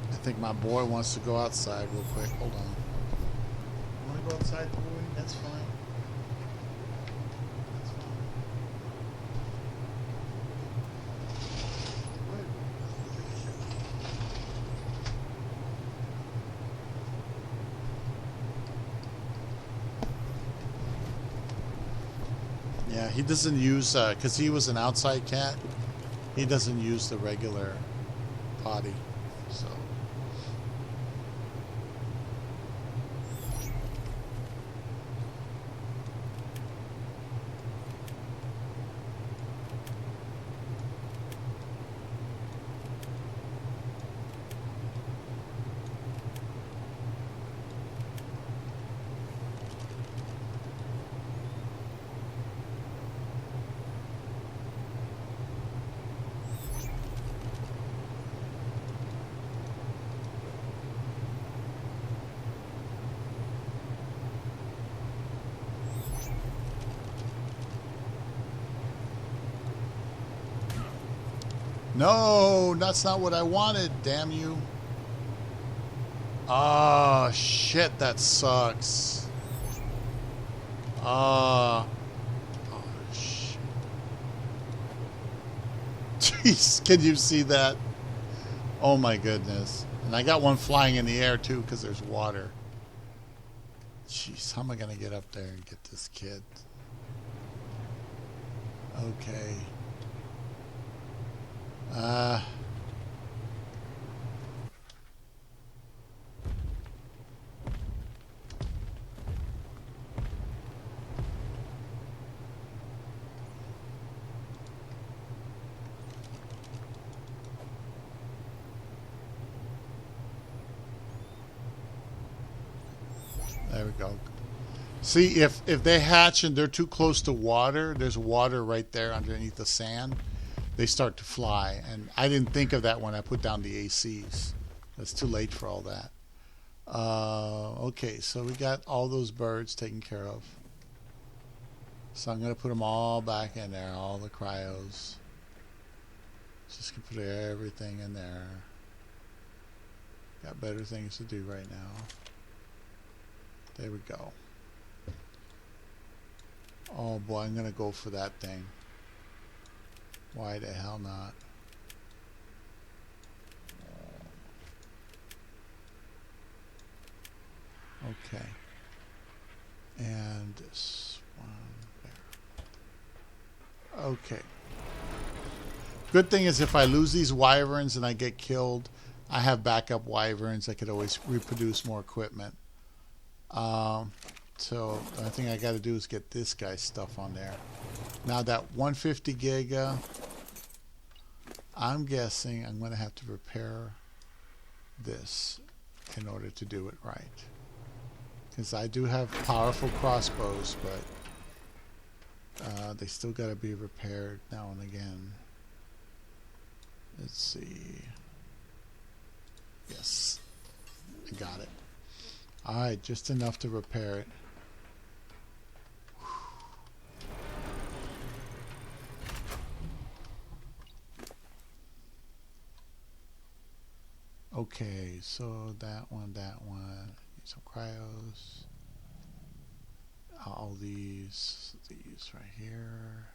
I think my boy wants to go outside real quick. Hold on. You want to go outside, boy? That's fine. That's fine. Yeah, he doesn't use, because he was an outside cat, he doesn't use the regular potty, so. No, that's not what I wanted, damn you. Oh, shit, that sucks. Oh, shit. Jeez, can you see that? Oh, my goodness. And I got one flying in the air, too, because there's water. Jeez, how am I going to get up there and get this kid? Okay. There we go. See, if they hatch and they're too close to water, there's water right there underneath the sand, they start to fly. And I didn't think of that when I put down the ACs. It's too late for all that. Okay, so we got all those birds taken care of. So I'm going to put them all back in there, all the cryos. Just going to put everything in there. Got better things to do right now. There we go. Oh boy, I'm going to go for that thing. Why the hell not? Okay. And this one there. Okay. Good thing is if I lose these wyverns and I get killed, I have backup wyverns. I could always reproduce more equipment. So the only thing I got to do is get this guy's stuff on there. Now that 150 giga, I'm guessing I'm going to have to repair this in order to do it right. Because I do have powerful crossbows, but they still got to be repaired now and again. Let's see. Yes, I got it. Alright, just enough to repair it. Okay, so that one, need some cryos. All these right here.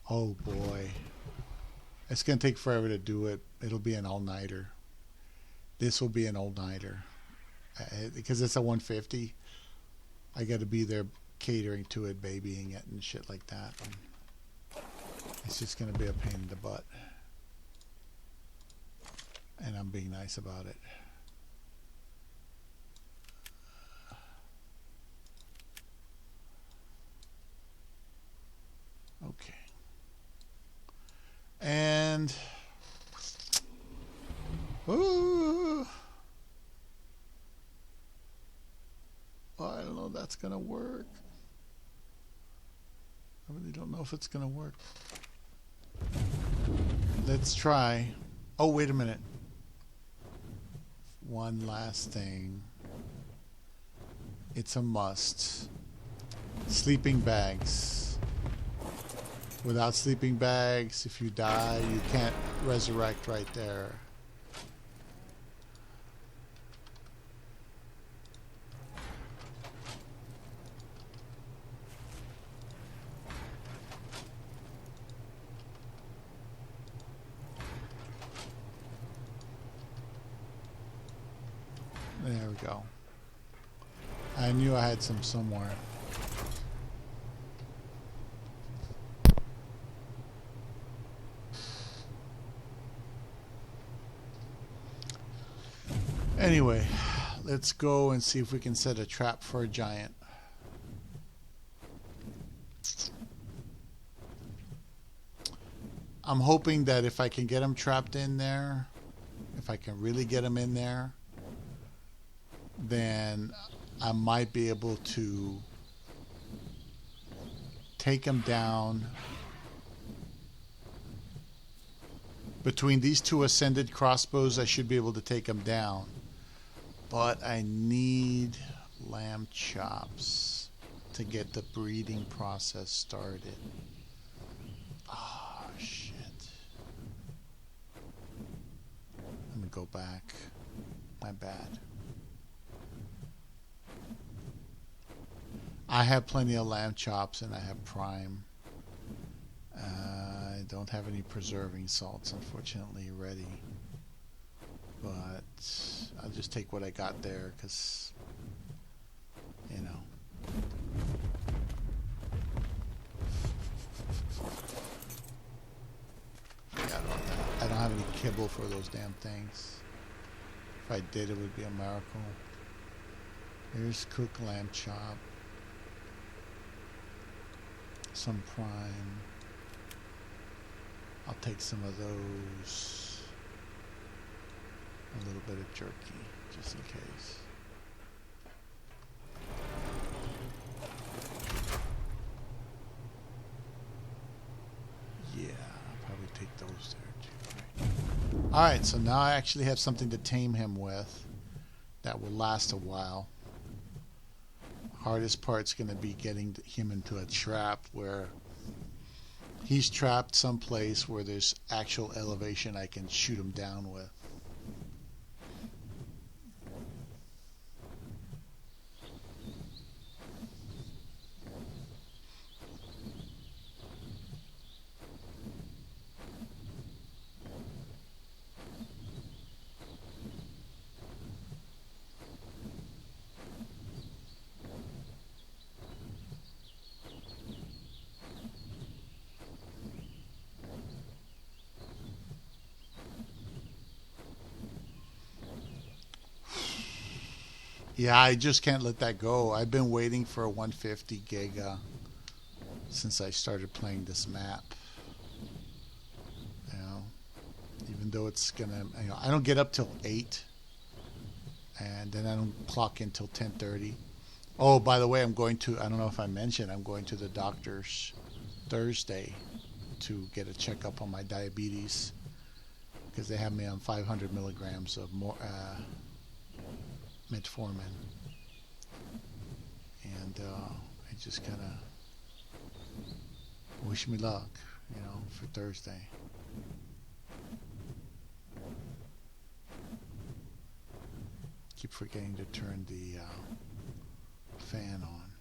Oh boy. It's going to take forever to do it. It'll be an all-nighter. This will be an all-nighter. Because it's a 150. I got to be there catering to it, babying it, and shit like that. And it's just going to be a pain in the butt. And I'm being nice about it. Okay. And ooh, well, I don't know if that's gonna work. I really don't know if it's gonna work. Let's try. Oh, wait a minute. One last thing. It's a must. Sleeping bags. Without sleeping bags, if you die, you can't resurrect right there. There we go. I knew I had some somewhere. Anyway, let's go and see if we can set a trap for a giant. I'm hoping that if I can get him trapped in there, if I can really get him in there, then I might be able to take him down. Between these two ascended crossbows, I should be able to take him down. But I need lamb chops to get the breeding process started. Oh, shit. Let me go back. My bad. I have plenty of lamb chops and I have prime. I don't have any preserving salts, unfortunately, ready. But I'll just take what I got there, because, you know. Forgot about that. I don't have any kibble for those damn things. If I did, it would be a miracle. Here's cooked lamb chop. Some prime. I'll take some of those. A little bit of jerky, just in case. Yeah, I'll probably take those there too. Right. Alright, so now I actually have something to tame him with that will last a while. Hardest part's going to be getting him into a trap where he's trapped someplace where there's actual elevation I can shoot him down with. Yeah, I just can't let that go. I've been waiting for a 150 giga since I started playing this map. You know, even though it's gonna, you know, I don't get up till 8, and then I don't clock in till 10:30. Oh, by the way, I'm going to, I don't know if I mentioned, I'm going to the doctor's Thursday to get a checkup on my diabetes because they have me on 500 milligrams of metformin, and I just kind of wish me luck, for Thursday. Keep forgetting to turn the fan on.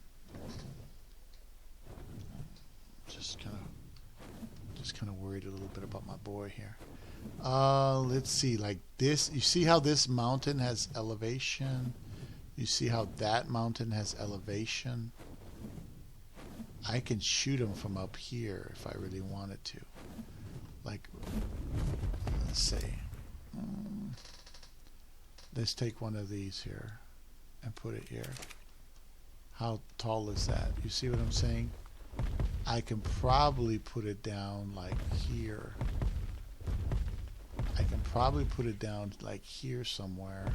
Just kind of worried a little bit about my boy here. Let's see, like this. You see how this mountain has elevation? You see how that mountain has elevation? I can shoot him from up here if I really wanted to. Like, let's see. Let's take one of these here and put it here. How tall is that? You see what I'm saying? I can probably put it down like here. I can probably put it down like here somewhere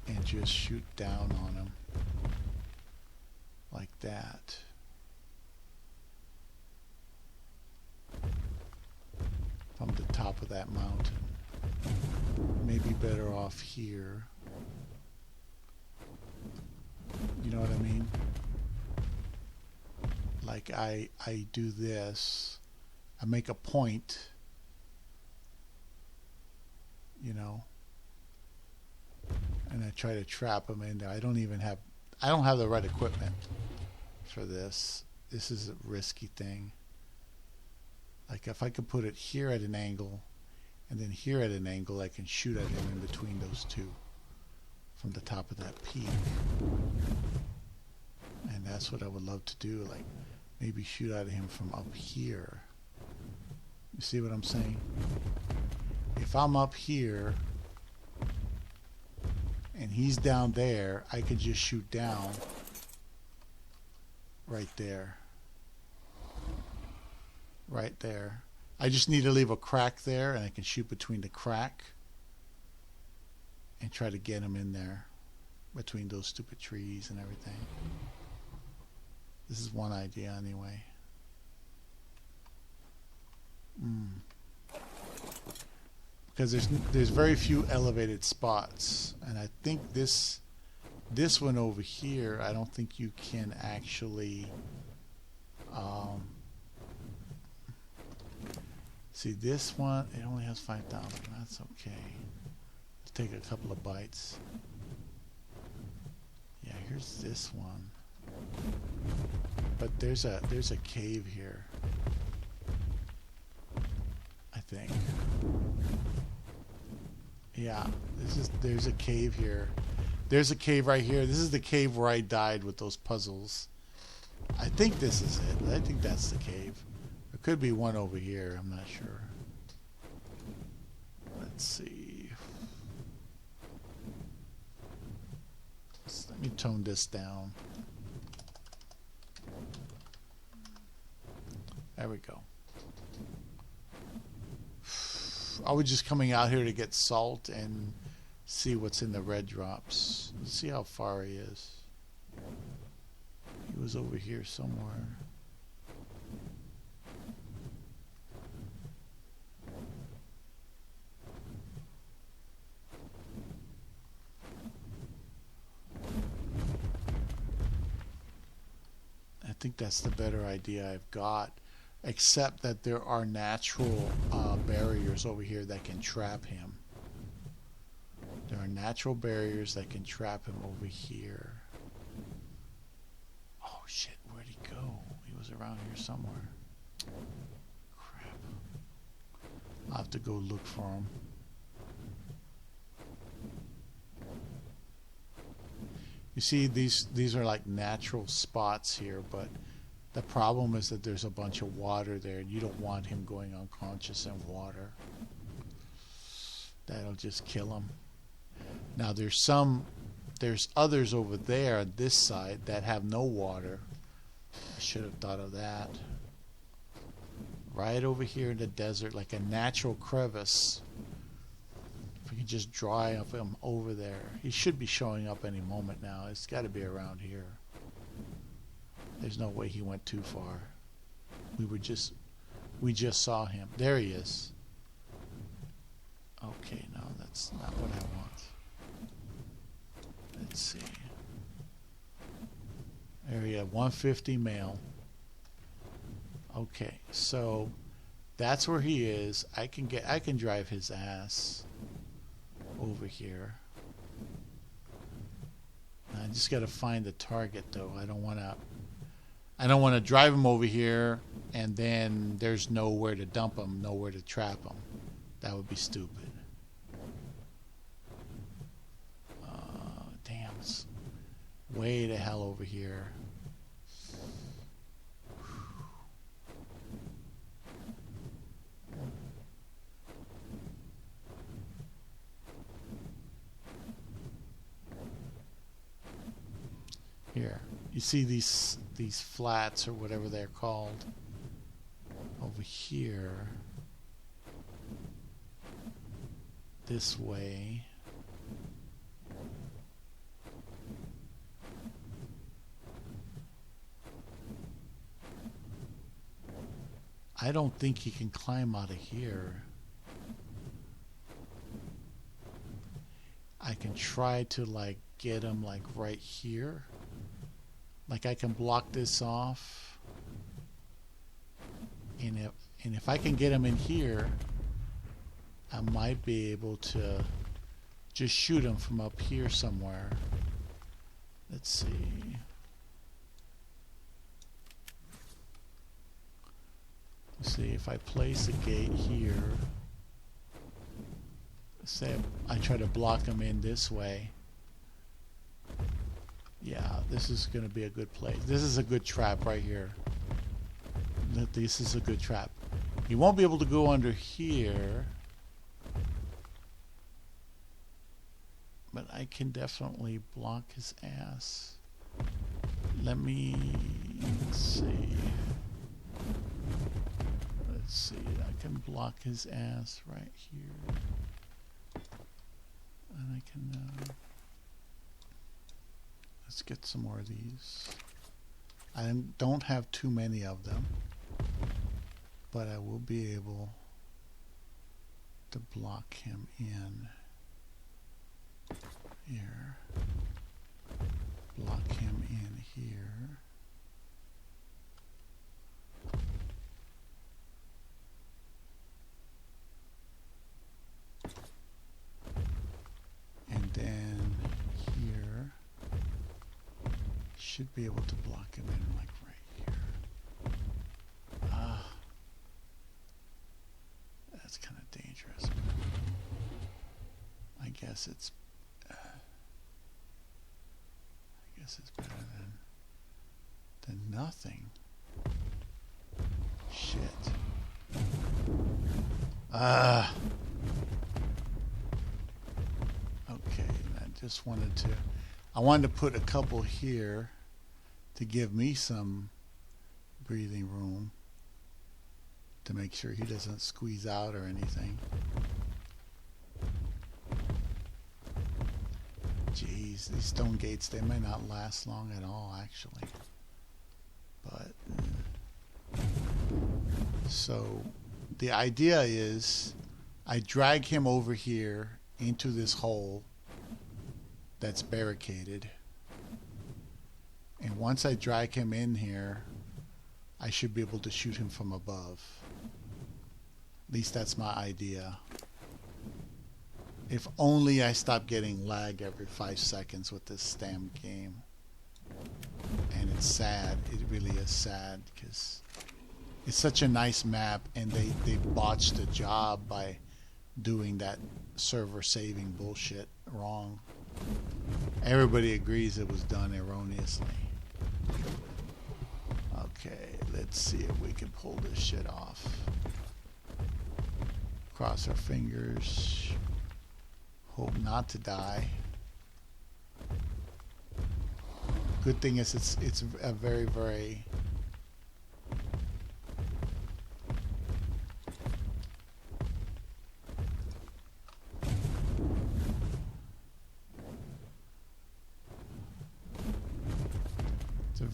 and just shoot down on him like that. From the top of that mountain. Maybe better off here. You know what I mean? Like I do this. I make a point. And I try to trap him in there. I don't have the right equipment for this. This is a risky thing. Like if I could put it here at an angle and then here at an angle, I can shoot at him in between those two from the top of that peak. And that's what I would love to do, like maybe shoot at him from up here. You see what I'm saying? If I'm up here and he's down there, I could just shoot down right there. Right there. I just need to leave a crack there, and I can shoot between the crack and try to get him in there between those stupid trees and everything. This is one idea anyway. Because there's very few elevated spots, and I think this one over here, I don't think you can actually see this one. It only has 5,000. That's okay. Let's take a couple of bites. Yeah, here's this one. But there's a cave here, I think. Yeah, there's a cave here. There's a cave right here. This is the cave where I died with those puzzles. I think this is it. I think that's the cave. There could be one over here. I'm not sure. Let's see. Let me tone this down. There we go. I was just coming out here to get salt and see what's in the red drops. Let's see how far he is. He was over here somewhere. I think that's the better idea I've got. Except that there are natural barriers over here that can trap him. There are natural barriers that can trap him over here. Oh shit, where'd he go? He was around here somewhere. Crap. I'll have to go look for him. You see, these are like natural spots here, but the problem is that there's a bunch of water there, and you don't want him going unconscious in water. That'll just kill him. Now there's others over there on this side that have no water. I should have thought of that. Right over here in the desert, like a natural crevice. If we can just dry up him over there. He should be showing up any moment now. It's got to be around here. There's no way he went too far. We just saw him. There he is. Okay, no, that's not what I want. Let's see. Area 150 male. Okay, so that's where he is. I can drive his ass over here. I just got to find the target though. I don't want to drive him over here and then there's nowhere to dump him, nowhere to trap him. That would be stupid. Damn, it's way the hell over here. Here, you see these flats or whatever they're called over here. This way. I don't think he can climb out of here. I can try to like get him like right here. Like I can block this off. And if I can get him in here, I might be able to just shoot him from up here somewhere. Let's see. Let's see if I place a gate here. Say I try to block him in this way. Yeah, this is going to be a good place. This is a good trap right here. This is a good trap. He won't be able to go under here. But I can definitely block his ass. Let's see. Let's see. I can block his ass right here. And I can... let's get some more of these. I don't have too many of them. But I will be able to block him in. Here. Block him in here. And then here. Should be able to block him in like right here. Ah. That's kind of dangerous. I guess it's better than nothing. Shit. Okay, I wanted to put a couple here to give me some breathing room to make sure he doesn't squeeze out or anything. Jeez, these stone gates, they may not last long at all, actually. But, so, the idea is I drag him over here into this hole that's barricaded. And once I drag him in here, I should be able to shoot him from above. At least that's my idea. If only I stop getting lag every 5 seconds with this damn game. And it's sad. It really is sad because it's such a nice map and they botched the job by doing that server saving bullshit wrong. Everybody agrees it was done erroneously. Okay, let's see if we can pull this shit off. Cross our fingers. Hope not to die. Good thing is it's a very, very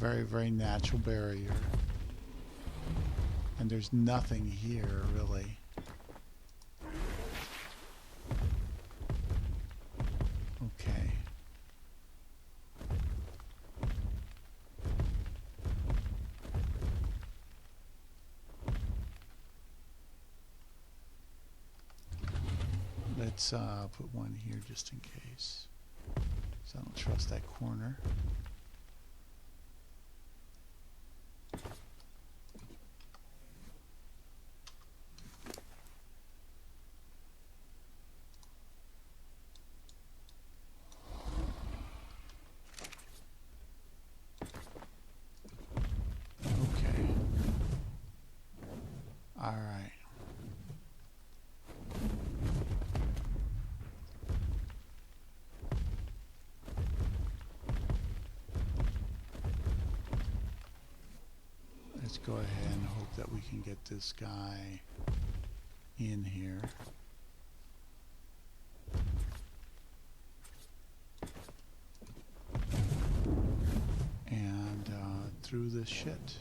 very, very natural barrier. And there's nothing here, really. Okay. Let's put one here just in case. So I don't trust that corner. Okay. All right. Let's go ahead and hope that we can get this guy in here. And through this shit.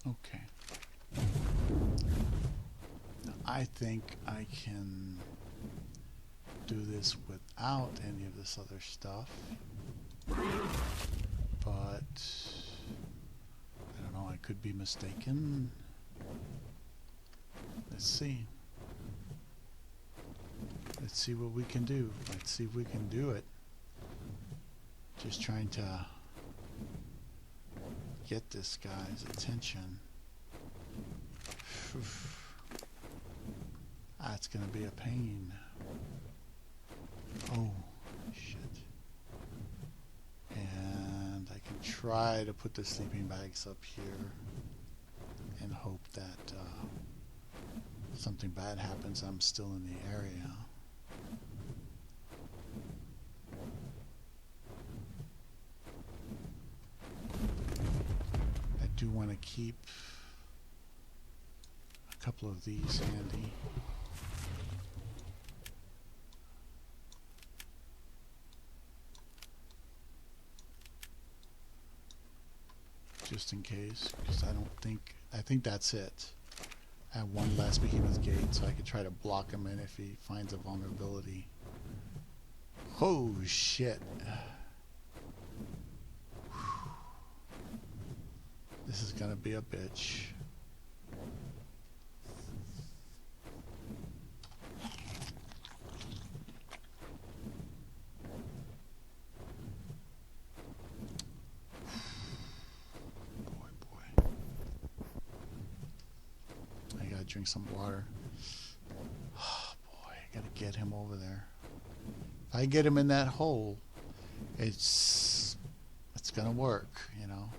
Okay. I think I can do this without any of this other stuff. But I don't know, I could be mistaken. Let's see. Let's see what we can do. Let's see if we can do it. Just trying to get this guy's attention. That's gonna be a pain. Oh, shit. And I can try to put the sleeping bags up here and hope that something bad happens. I'm still in the area. I do want to keep a couple of these handy. Just in case, because I think that's it. I have one last behemoth gate, so I could try to block him in if he finds a vulnerability. Oh shit. This is gonna be a bitch. Drink some water. Oh boy, I gotta get him over there. If I get him in that hole, it's gonna work, you know.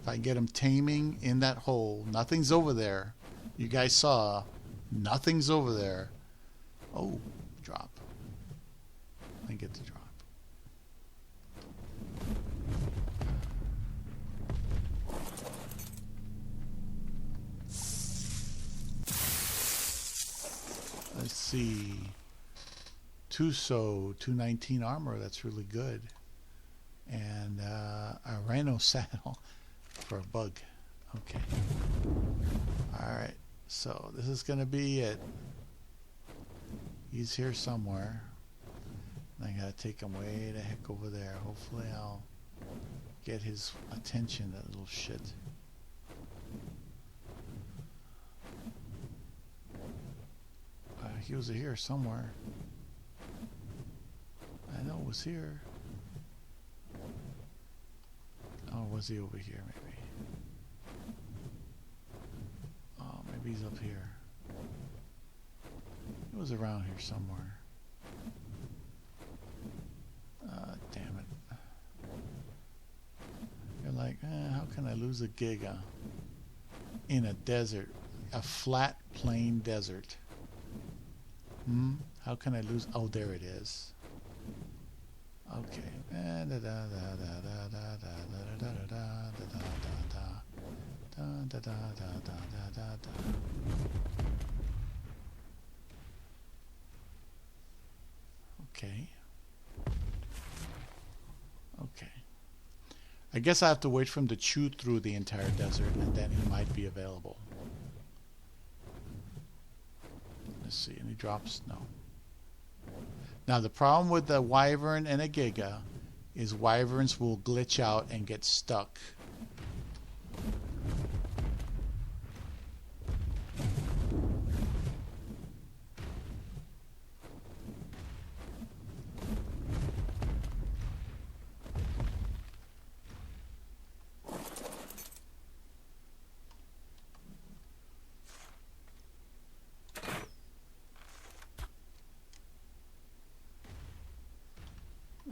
If I get him taming in that hole, nothing's over there. You guys saw, nothing's over there. Oh, drop. I get the drop. Let's see. Psoto 219 armor, that's really good. And a rhino saddle for a bug. Okay. Alright, so this is going to be it. He's here somewhere. I gotta take him way the heck over there. Hopefully I'll get his attention, that little shit. He was here somewhere. I know it was here. Oh, was he over here maybe? Oh, maybe he's up here. He was around here somewhere. Damn it. can I lose a giga in a desert? A flat, plain desert. How can I lose? Oh, there it is. Okay. Okay. Okay. I guess I have to wait for him to chew through the entire desert, and then he might be available. Let's see, any drops? No. Now the problem with the wyvern and a giga is wyverns will glitch out and get stuck.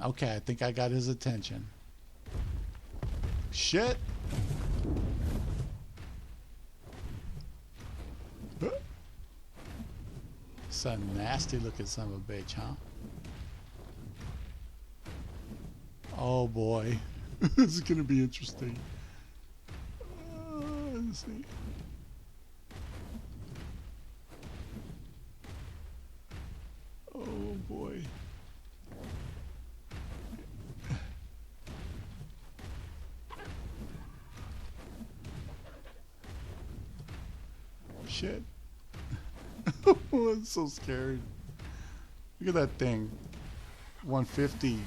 Okay, I think I got his attention. Shit. It's a nasty looking son of a bitch, huh? Oh boy. This is gonna be interesting. Let's see. Oh boy. Shit. I'm so scared. Look at that thing. 150.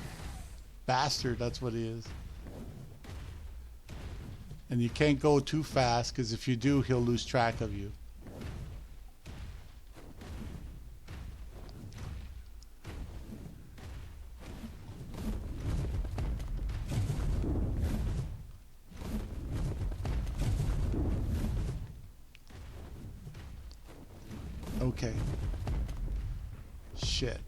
Bastard, that's what he is. And you can't go too fast, because if you do, he'll lose track of you. Okay. Shit.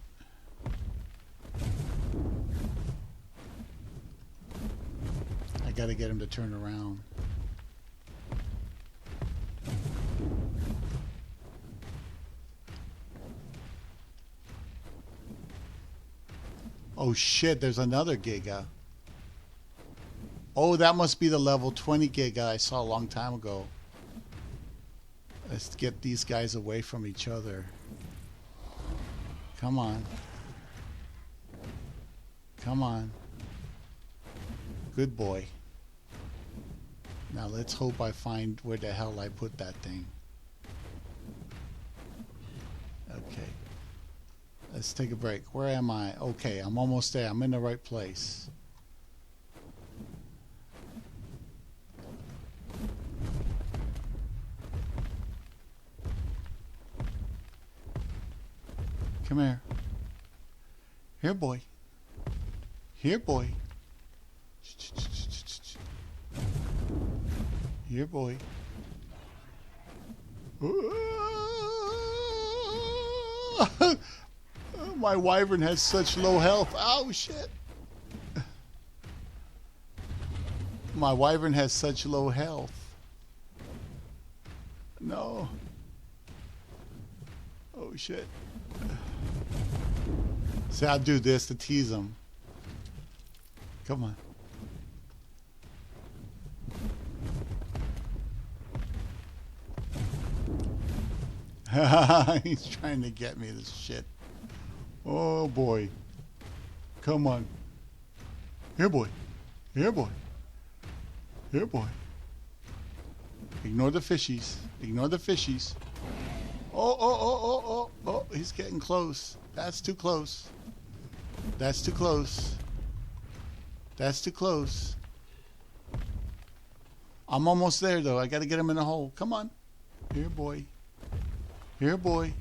I gotta get him to turn around. Oh shit, there's another giga. Oh, that must be the level 20 giga I saw a long time ago. Let's get these guys away from each other. Come on. Come on. Good boy. Now let's hope I find where the hell I put that thing. Okay. Let's take a break. Where am I? Okay, I'm almost there. I'm in the right place. Come here. Here, boy. Here, boy. Here, boy. My wyvern has such low health. Oh, shit. My wyvern has such low health. No. Oh, shit. See, I'll do this to tease him. Come on. He's trying to get me this shit. Oh boy. Come on. Here, boy. Here, boy. Here, boy. Ignore the fishies. Ignore the fishies. Oh, he's getting close. That's too close. That's too close. That's too close. I'm almost there, though. I got to get him in the hole. Come on. Here, boy. Here, boy.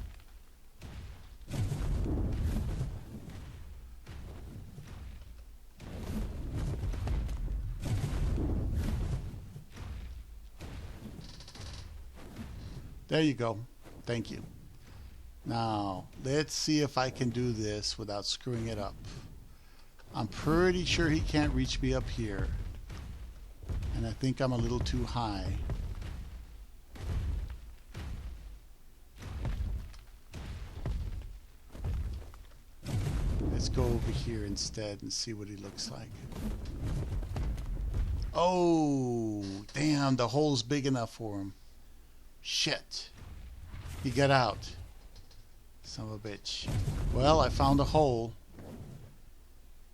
There you go. Thank you. Now, let's see if I can do this without screwing it up. I'm pretty sure he can't reach me up here. And I think I'm a little too high. Let's go over here instead and see what he looks like. Oh, damn, the hole's big enough for him. Shit. He got out. Son of a bitch. Well, I found a hole.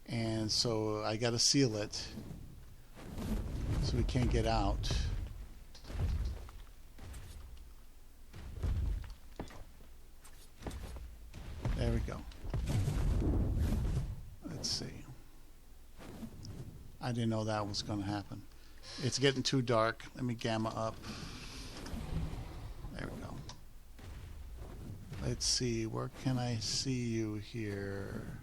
And so I gotta seal it. So we can't get out. There we go. Let's see. I didn't know that was going to happen. It's getting too dark. Let me gamma up. There we go. Let's see. Where can I see you here?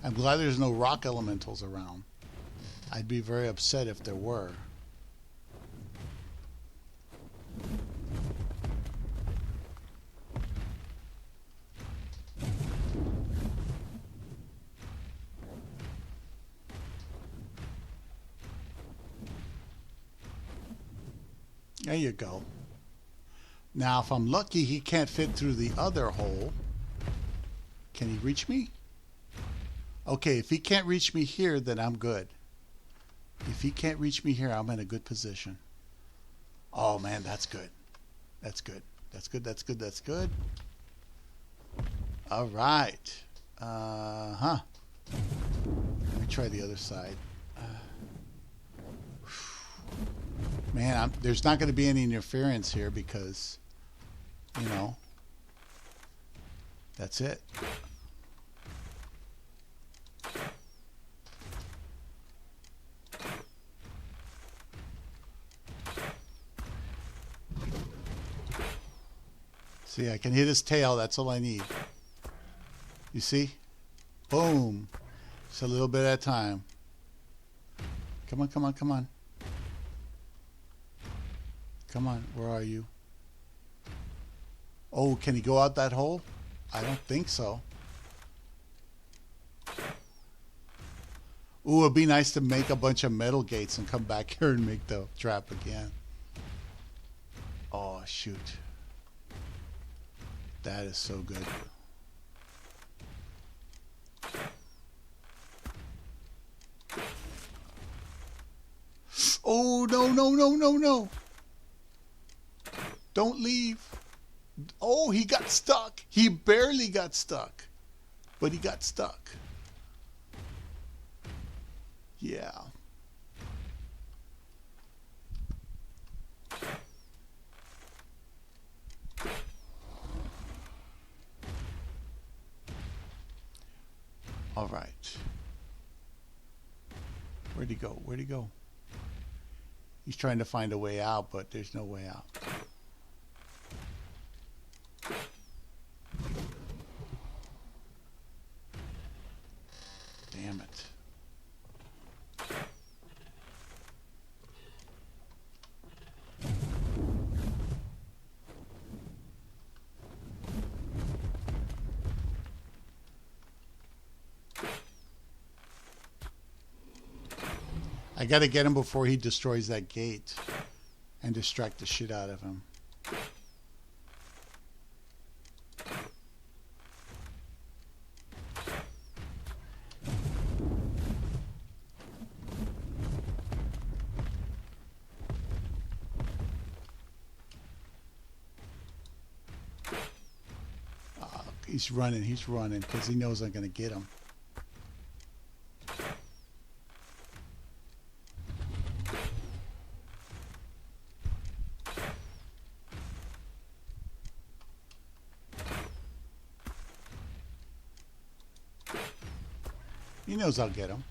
I'm glad there's no rock elementals around. I'd be very upset if there were. There you go. Now, if I'm lucky, he can't fit through the other hole. Can he reach me? Okay, if he can't reach me here, then I'm good. If he can't reach me here, I'm in a good position. Oh, man, that's good. That's good. That's good, that's good, that's good. All right. Let me try the other side. Man, there's not going to be any interference here because, you know, that's it. See, I can hit his tail. That's all I need. You see? Boom. Just a little bit at a time. Come on, come on, come on. Come on, where are you? Oh, can he go out that hole? I don't think so. Ooh, it'd be nice to make a bunch of metal gates and come back here and make the trap again. Oh, shoot. That is so good. Oh, no, no, no, no, no. Don't leave. Oh, he got stuck. He barely got stuck, but he got stuck. Yeah. All right. Where'd he go? Where'd he go? He's trying to find a way out, but there's no way out. Damn it. I gotta get him before he destroys that gate and distract the shit out of him. He's running because he knows I'm gonna get him. He knows I'll get him.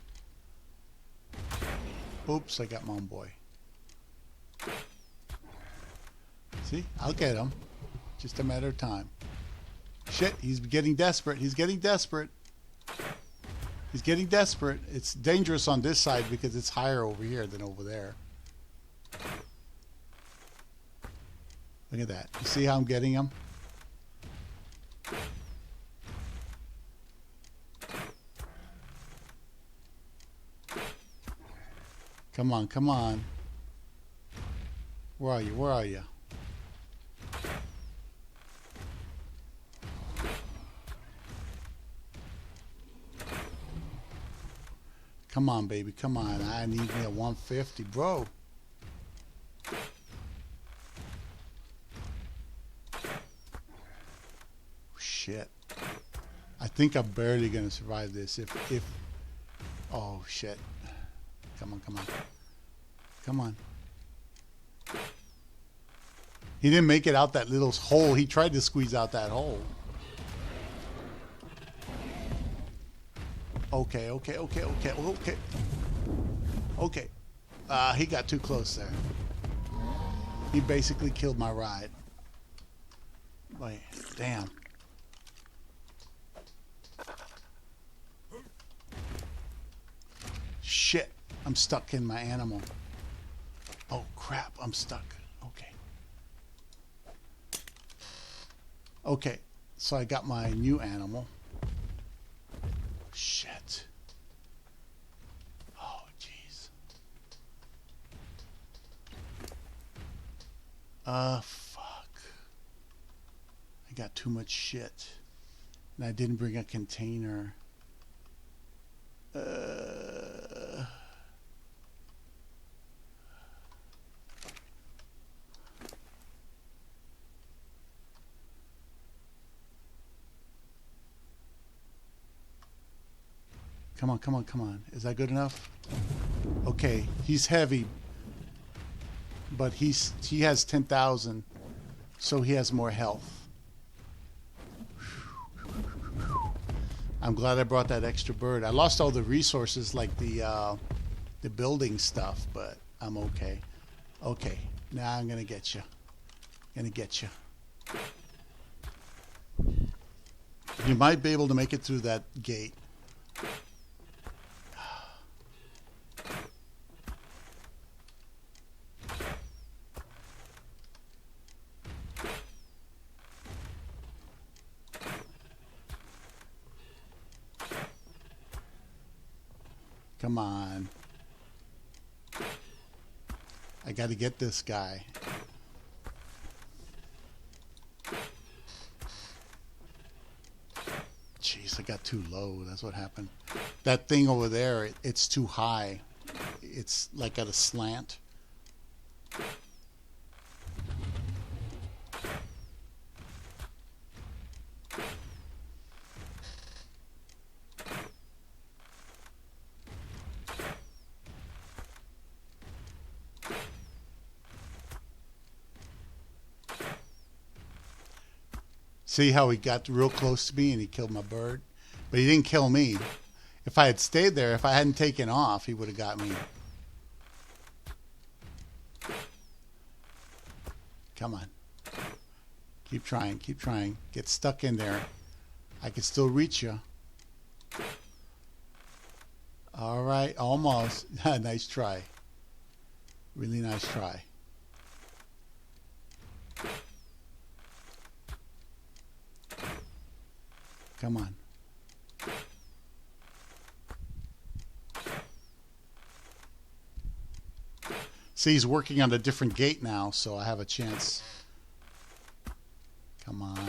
Oops, I got my own boy. See, I'll get him. Just a matter of time. Shit, he's getting desperate. He's getting desperate. He's getting desperate. It's dangerous on this side because it's higher over here than over there. Look at that. You see how I'm getting him? Come on, come on. Where are you? Where are you? Come on, baby. Come on. I need me a 150, bro. Shit. I think I'm barely gonna survive this. If oh shit. Come on, come on. Come on. He didn't make it out that little hole. He tried to squeeze out that hole. Okay, okay, okay, okay, okay. Okay. He got too close there. He basically killed my ride. Like, damn. Shit. I'm stuck in my animal. Oh, crap. I'm stuck. Okay. Okay. So I got my new animal. Shit. Oh, jeez. Fuck. I got too much shit. And I didn't bring a container. Come on, come on, come on. Is that good enough? Okay, he's heavy, but he has 10,000, so he has more health. I'm glad I brought that extra bird. I lost all the resources like the building stuff, but I'm okay. Okay, now I'm gonna get you. Gonna get you. You might be able to make it through that gate. Come on. I got to get this guy. Jeez, I got too low. That's what happened. That thing over there, it's too high. It's like at a slant. See how he got real close to me and he killed my bird? But he didn't kill me. If I had stayed there, if I hadn't taken off, he would have got me. Come on. Keep trying, keep trying. Get stuck in there. I can still reach you. All right, almost. Nice try. Really nice try. Come on. See, he's working on a different gate now, so I have a chance. Come on.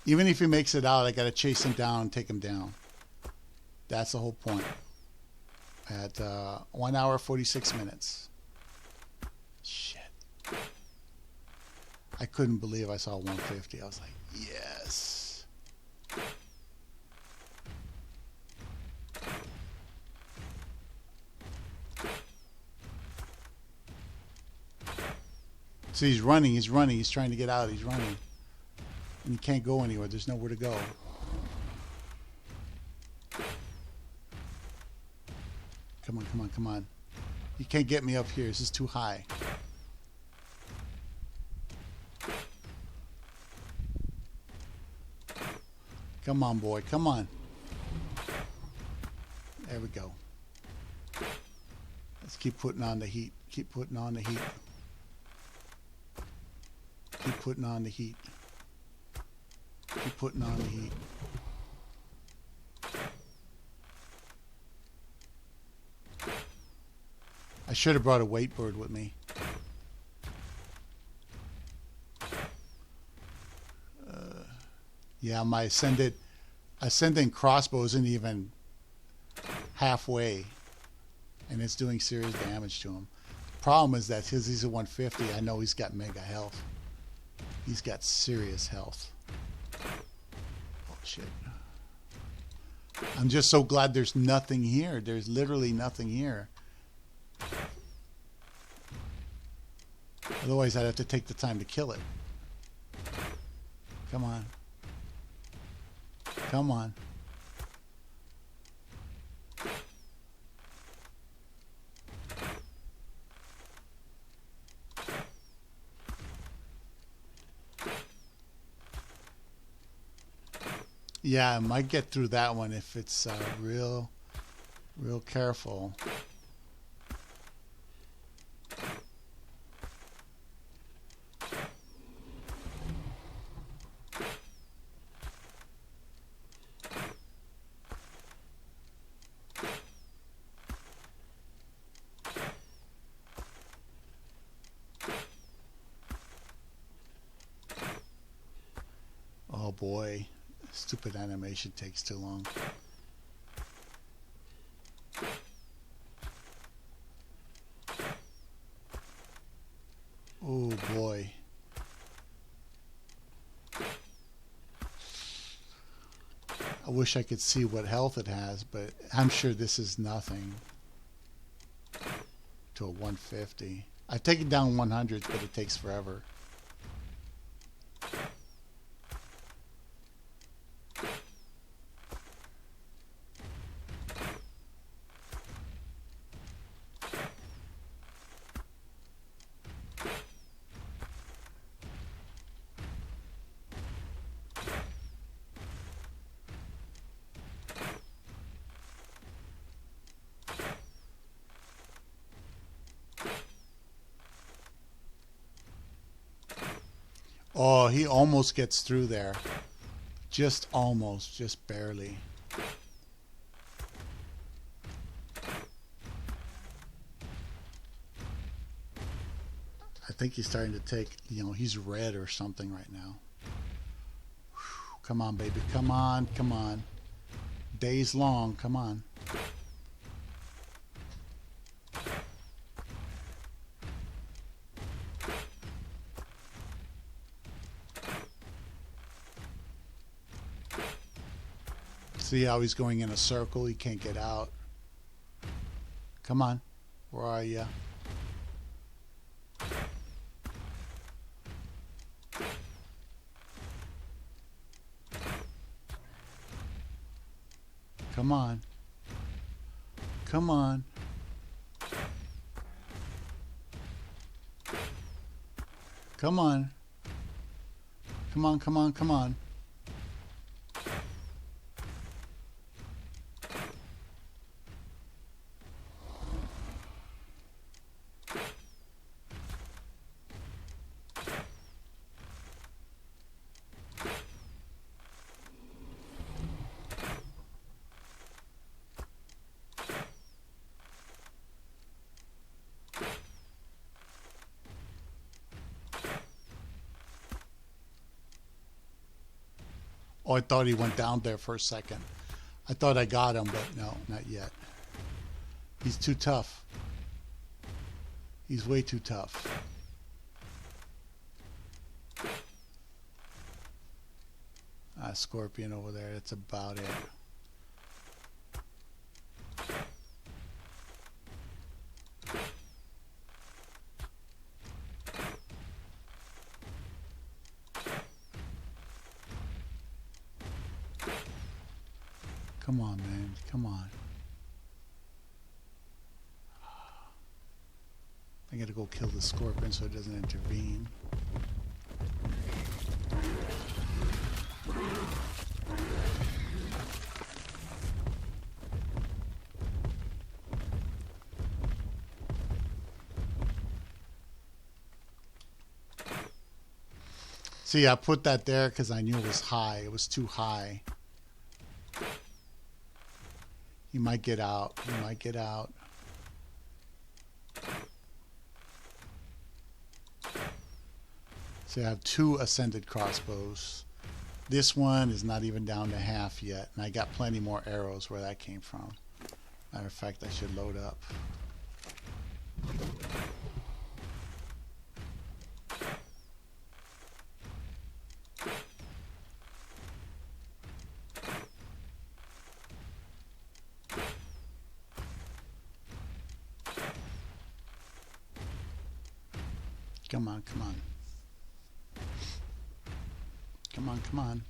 Even if he makes it out, I got to chase him down and take him down. That's the whole point. At 1 hour, 46 minutes. Shit. I couldn't believe I saw 150. I was like, yes. See, he's running, he's running, he's trying to get out, he's running. And he can't go anywhere, there's nowhere to go. Come on, come on, come on. You can't get me up here, this is too high. Come on, boy, come on. There we go. Let's keep putting on the heat, keep putting on the heat. Keep putting on the heat. Keep putting on the heat. I should have brought a weight board with me. Yeah, my ascending crossbow isn't even halfway, and it's doing serious damage to him. Problem is that he's a 150. I know he's got mega health. He's got serious health. Oh shit! I'm just so glad there's nothing here. There's literally nothing here. Otherwise, I'd have to take the time to kill it. Come on. Come on. Yeah, I might get through that one if it's real careful. Oh boy, stupid animation takes too long. Oh boy. I wish I could see what health it has, but I'm sure this is nothing to a 150. I've taken down 100s, but it takes forever. Oh, he almost gets through there. Just almost, just barely. I think he's starting to take, he's red or something right now. Whew, come on, baby. Come on, come on. Days long, come on. See how he's going in a circle? He can't get out. Come on. Where are you? Come on. Come on. Come on. Come on, come on, come on. Oh, I thought he went down there for a second. I thought I got him, but no, not yet. He's too tough. He's way too tough. Scorpion over there, that's about it. Come on, man. Come on. I gotta go kill the scorpion so it doesn't intervene. See, I put that there because I knew it was high. It was too high. He might get out. He might get out. So I have 2 ascended crossbows. This one is not even down to half yet. And I got plenty more arrows where that came from. Matter of fact, I should load up. Come on, come on. Come on, come on.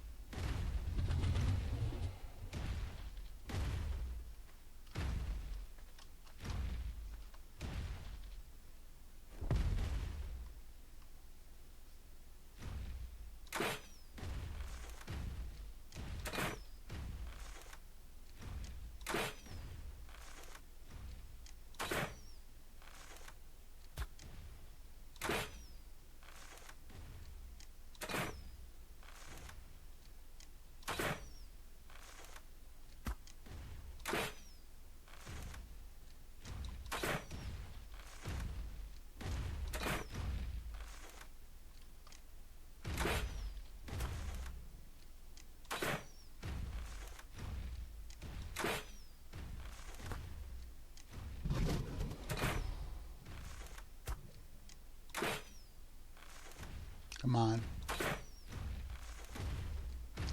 Come on.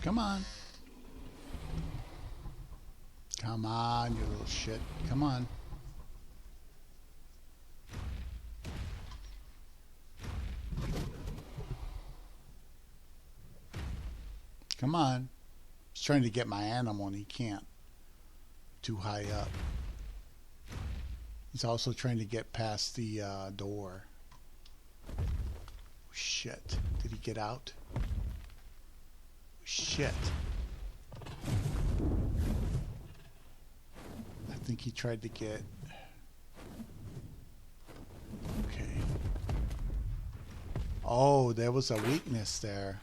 Come on. Come on, you little shit. Come on. Come on. He's trying to get my animal and he can't. Too high up. He's also trying to get past the door. Shit. Did he get out? Shit. I think he tried to get... Okay. Oh, there was a weakness there.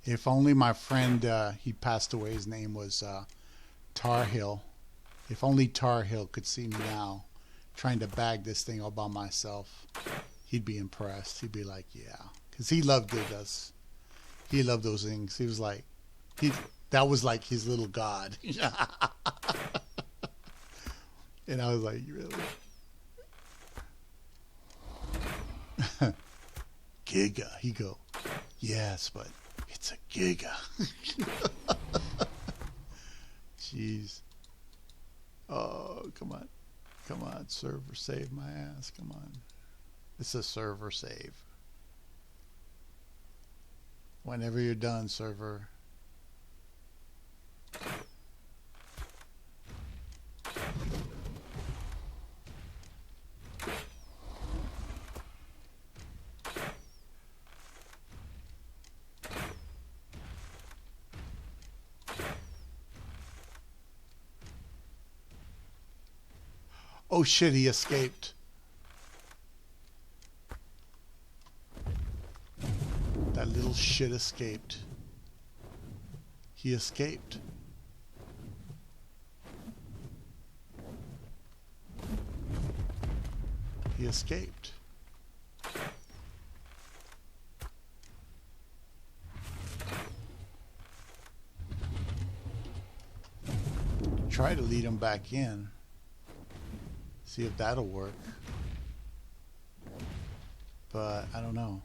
If only my friend, he passed away, his name was Tar Heel. If only Tar Heel could see me now trying to bag this thing all by myself, he'd be impressed. He'd be like, yeah. Because he loved gigas. He loved those things. He was like, that was like his little god. And I was like, really? Giga. He go, yes, but it's a giga. Jeez. Oh, come on. Come on, server, save my ass. Come on. It's a server save. Whenever you're done, server. Oh shit, he escaped. That little shit escaped. He escaped. He escaped. Try to lead him back in. See if that'll work. but I don't know.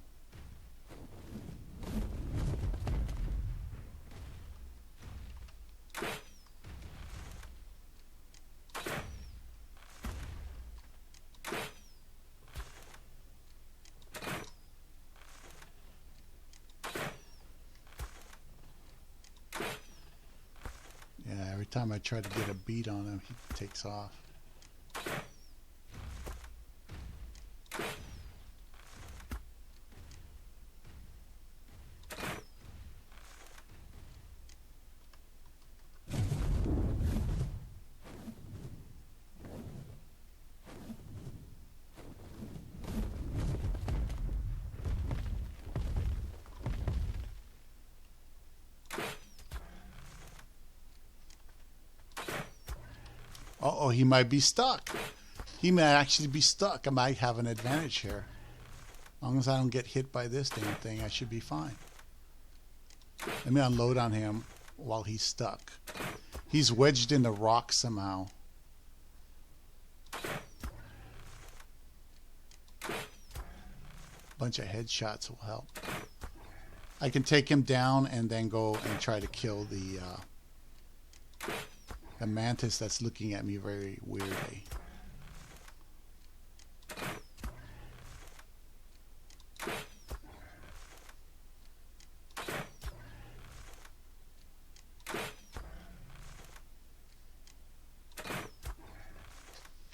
Yeah, every time I try to get a beat on him, he takes off. Uh-oh, he might be stuck. He might actually be stuck. I might have an advantage here. As long as I don't get hit by this damn thing, I should be fine. Let me unload on him while he's stuck. He's wedged in the rock somehow. Bunch of headshots will help. I can take him down and then go and try to kill the mantis that's looking at me very weirdly.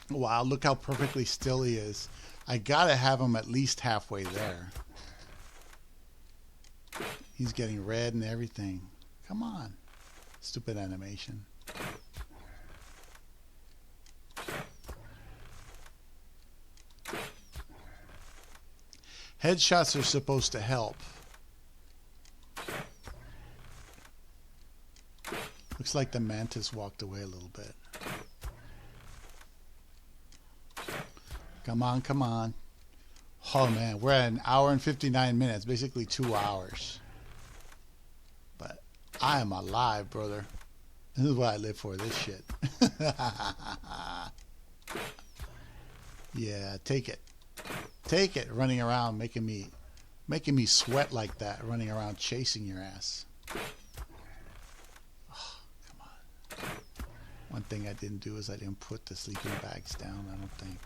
Wow, look how perfectly still he is. I gotta have him at least halfway there. He's getting red and everything. Come on. Stupid animation. Headshots are supposed to help. Looks like the mantis walked away a little bit. Come on, come on. Oh man, we're at 1 hour and 59 minutes, basically 2 hours. But I am alive, brother. This is what I live for, this shit. Yeah, take it. Take it, running around making me sweat like that, running around chasing your ass. Oh, come on. One thing I didn't do is I didn't put the sleeping bags down, I don't think.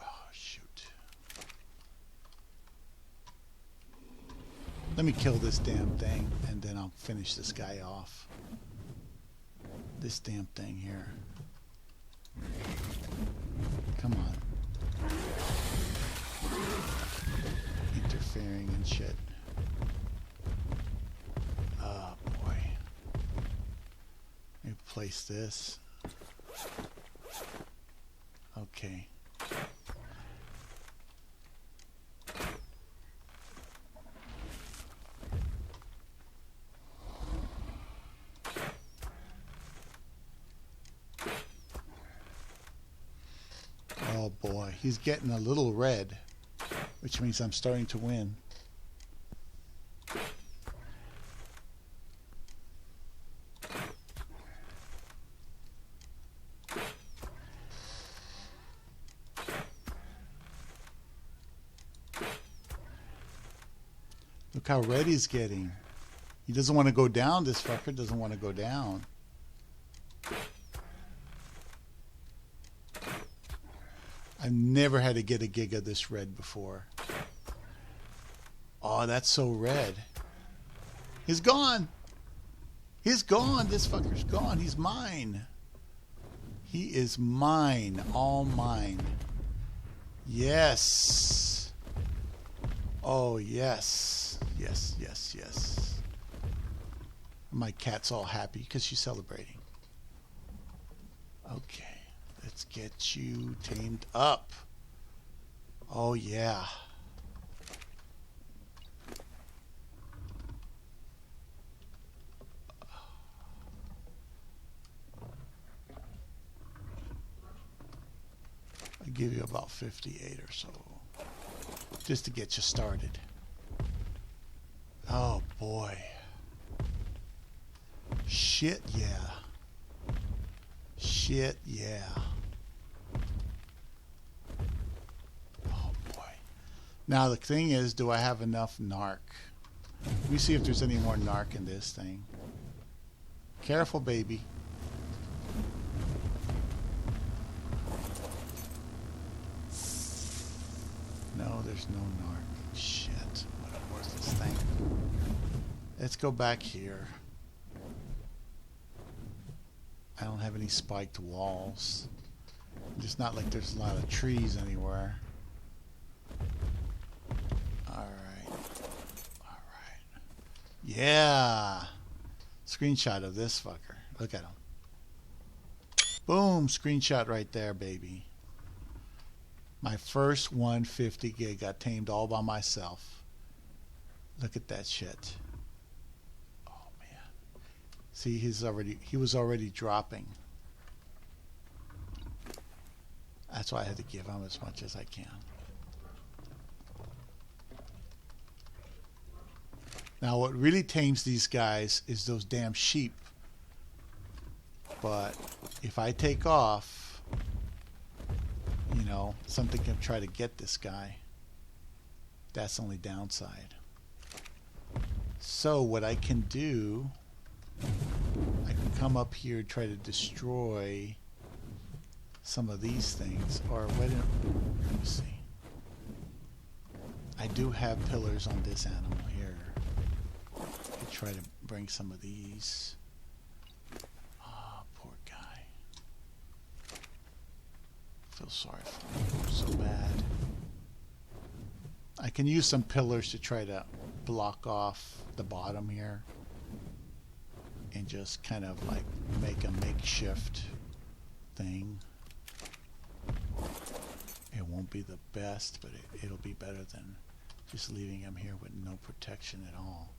Oh, shoot. Let me kill this damn thing, and then I'll finish this guy off. This damn thing here. Come on. Interfering and shit. Oh boy. Let me place this. Okay. Oh boy, he's getting a little red, which means I'm starting to win. Look how red he's getting. He doesn't want to go down, this fucker doesn't want to go down. I've never had to get a gig of this red before. Oh, that's so red. He's gone. He's gone. This fucker's gone. He's mine. He is mine. All mine. Yes. Oh, yes. Yes, yes, yes. My cat's all happy because she's celebrating. Okay. Let's get you tamed up. Oh, yeah. I'll give you about 58 or so, just to get you started. Oh, boy. Shit, yeah. Shit, yeah. Oh boy. Now the thing is, do I have enough narc? Let me see if there's any more narc in this thing. Careful, baby. No, there's no narc. Shit. What a worthless thing. Let's go back here. I don't have any spiked walls. It's not like there's a lot of trees anywhere. Alright. Alright. Yeah! Screenshot of this fucker. Look at him. Boom! Screenshot right there, baby. My first 150 gig got tamed all by myself. Look at that shit. See, he was already dropping. That's why I had to give him as much as I can. Now what really tames these guys is those damn sheep. But if I take off, you know, something can try to get this guy. That's the only downside. So what I can do, I can come up here and try to destroy some of these things. Or let me see. I do have pillars on this animal here. I try to bring some of these. Oh, poor guy. I feel sorry for him so bad. I can use some pillars to try to block off the bottom here. And just kind of like make a makeshift thing. It won't be the best, but it'll be better than just leaving him here with no protection at all.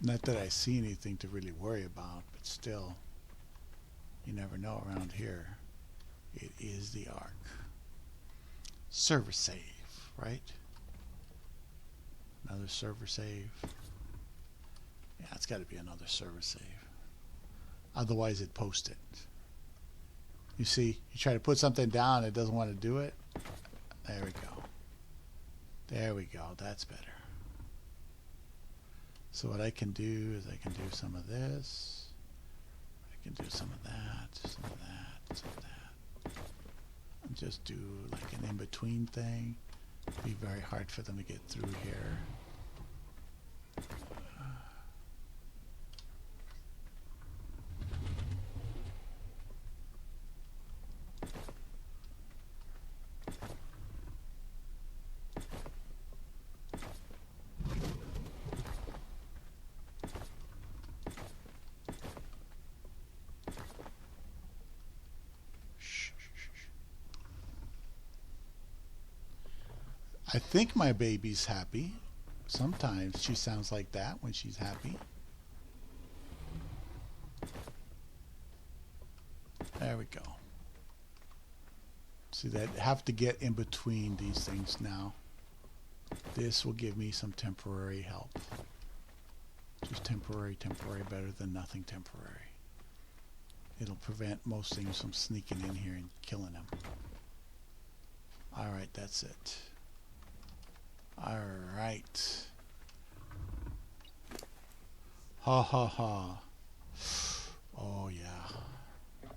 Not that I see anything to really worry about, but still, you never know around here. It is the Ark. Server save, right? Another server save. Yeah, it's got to be another server save. Otherwise, it'd post it. You see, you try to put something down, it doesn't want to do it. There we go. There we go. That's better. So what I can do is I can do some of this. I can do some of that, some of that, some of that. And just do like an in-between thing. It'd be very hard for them to get through here. I think my baby's happy. Sometimes she sounds like that when she's happy. There we go. See, that have to get in between these things now. This will give me some temporary help. Just temporary, better than nothing temporary. It'll prevent most things from sneaking in here and killing them. Alright, that's it. Alright. Ha ha ha. Oh yeah.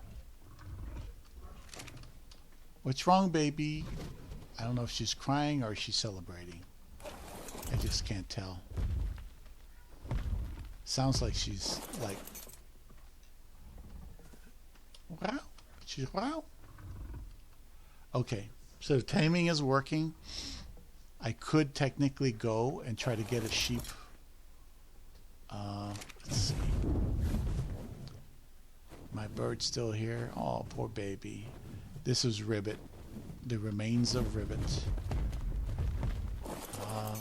What's wrong, baby? I don't know if she's crying or she's celebrating. I just can't tell. Sounds like she's like, wow. She's wow. Okay, so the taming is working. I could technically go and try to get a sheep. Let's see. My bird's still here. Oh, poor baby. This is Ribbit. The remains of Ribbit.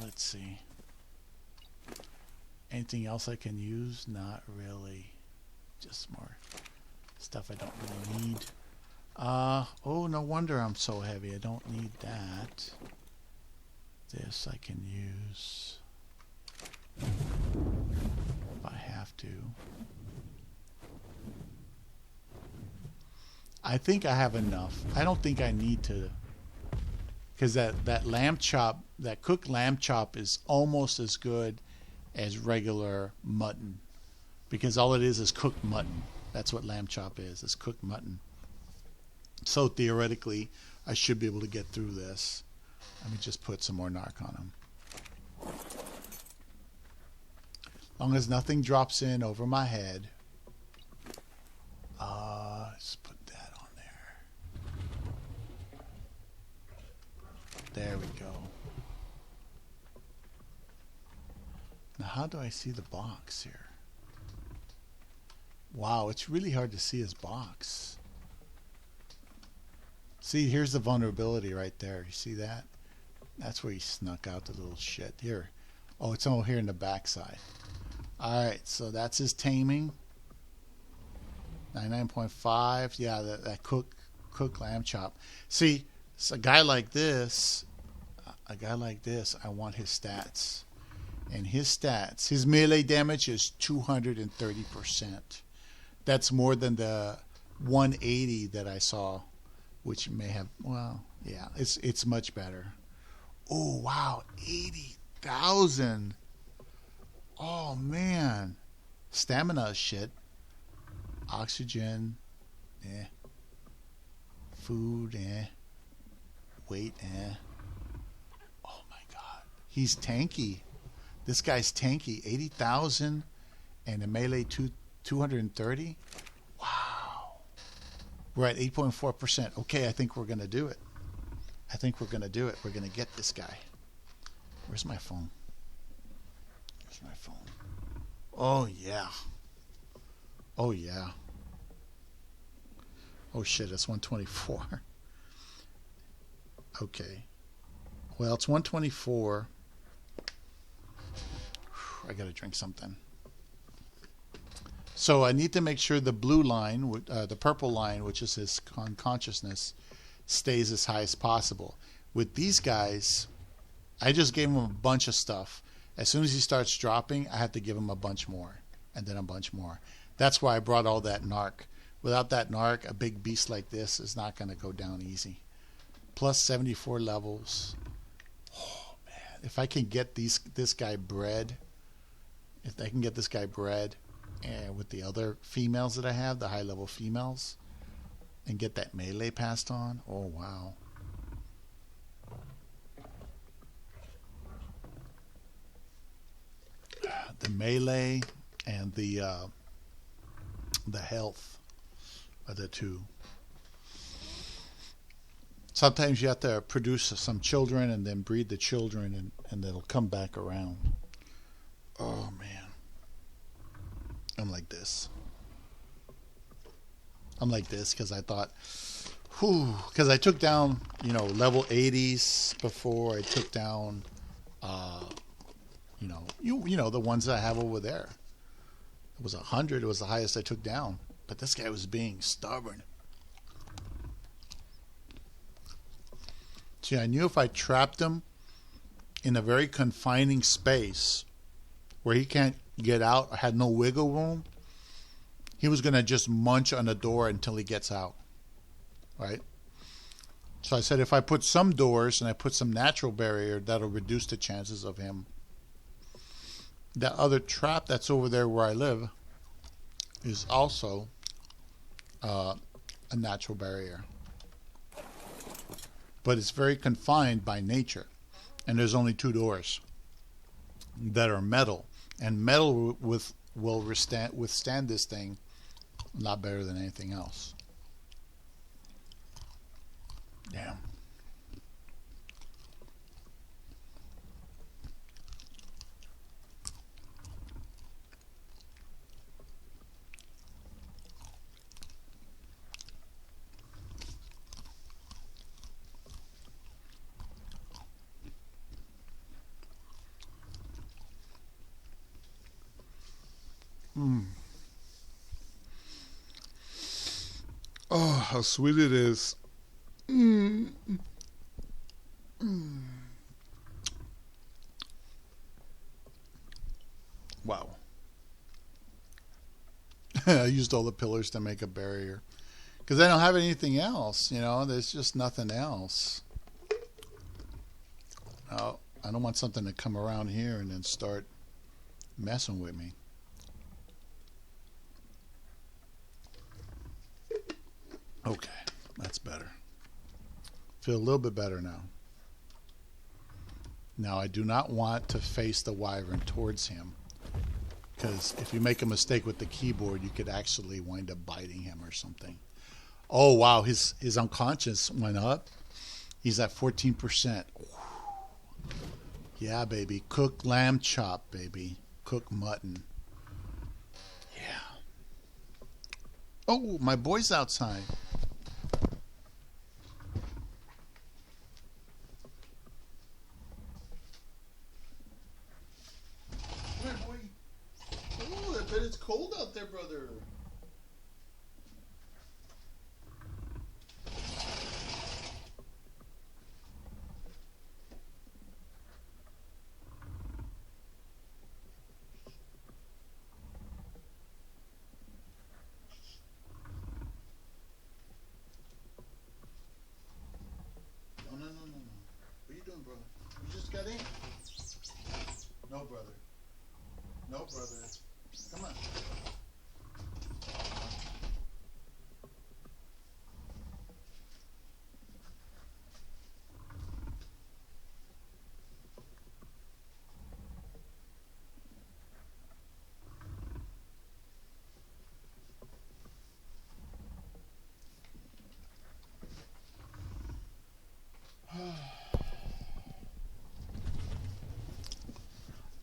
Let's see. Anything else I can use? Not really. Just more stuff I don't really need. Oh, no wonder I'm so heavy. I don't need that. This I can use if I have to. I think I have enough. I don't think I need to, because that lamb chop, that cooked lamb chop is almost as good as regular mutton, because all it is cooked mutton. That's what lamb chop is. It's cooked mutton. So theoretically, I should be able to get through this. Let me just put some more narc on them. As long as nothing drops in over my head. Let's put that on there. There we go. Now, how do I see the box here? Wow, it's really hard to see his box. See, here's the vulnerability right there. You see that? That's where he snuck out the little shit. Here. Oh, it's over here in the backside. Alright, so that's his taming. 99.5. Yeah, that cook lamb chop. See, a guy like this, I want his stats. And his stats, his melee damage is 230%. That's more than the 180 that I saw, which may have, well, yeah, it's much better. Oh, wow, 80,000. Oh, man. Stamina is shit. Oxygen, eh. Food, eh. Weight, eh. Oh, my God. He's tanky. This guy's tanky. 80,000 and a melee 230. Wow. We're at 8.4%. Okay, I think we're going to do it. We're going to get this guy. Where's my phone? Oh, yeah. Oh, yeah. Oh, shit, it's 124. Okay. Well, it's 124. I got to drink something. So I need to make sure the blue line, the purple line, which is his consciousness, stays as high as possible. With these guys, I just gave him a bunch of stuff. As soon as he starts dropping, I have to give him a bunch more, and then a bunch more. That's why I brought all that narc. Without that narc, a big beast like this is not going to go down easy. Plus 74 levels. Oh, man. If I can get this guy bred, and with the other females that I have, the high-level females, and get that melee passed on, oh, wow. The melee and the health are the two. Sometimes you have to produce some children and then breed the children, and they'll come back around. Oh, man. I'm like this because I thought, because I took down, level 80s before. I took down, the ones that I have over there. It was 100. It was the highest I took down. But this guy was being stubborn. See, I knew if I trapped him in a very confining space where he can't get out, or had no wiggle room, he was going to just munch on the door until he gets out. Right? So I said, if I put some doors and I put some natural barrier, that'll reduce the chances of him. That other trap that's over there where I live is also a natural barrier. But it's very confined by nature. And there's only 2 doors that are metal. And metal will withstand this thing a lot better than anything else. Damn. Mm. Oh, how sweet it is. Mm. Mm. Wow. I used all the pillars to make a barrier because I don't have anything else. There's just nothing else. Oh, I don't want something to come around here and then start messing with me. Okay, that's better. Feel a little bit better now. Now, I do not want to face the wyvern towards him because if you make a mistake with the keyboard, you could actually wind up biting him or something. Oh, wow, his unconscious went up. He's at 14%. Yeah, baby. Cook lamb chop, baby. Cook mutton. Yeah. Oh, my boy's outside. Come here, boy. Oh, I bet it's cold out there, brother. No, no, no, no, no. What are you doing, brother? You just got in. No, brother. No, brother. Come on.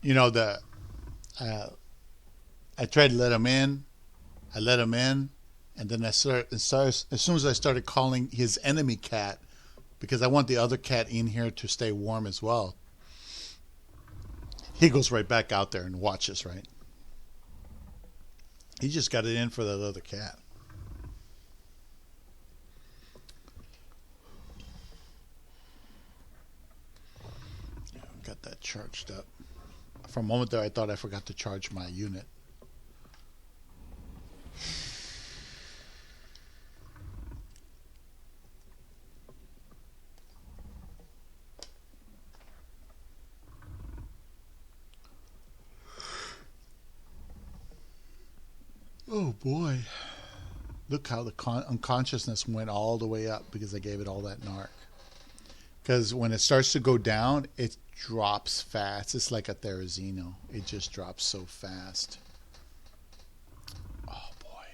You know the uh, I tried to let him in. I let him in, and then as soon as I started calling his enemy cat, because I want the other cat in here to stay warm as well, he goes right back out there and watches. Right, he just got it in for that other cat. Yeah, got that charged up. For a moment there, I thought I forgot to charge my unit. Oh boy. Look how the unconsciousness went all the way up because I gave it all that narc. Because when it starts to go down, it drops fast. It's like a Therizino. It just drops so fast. Oh boy.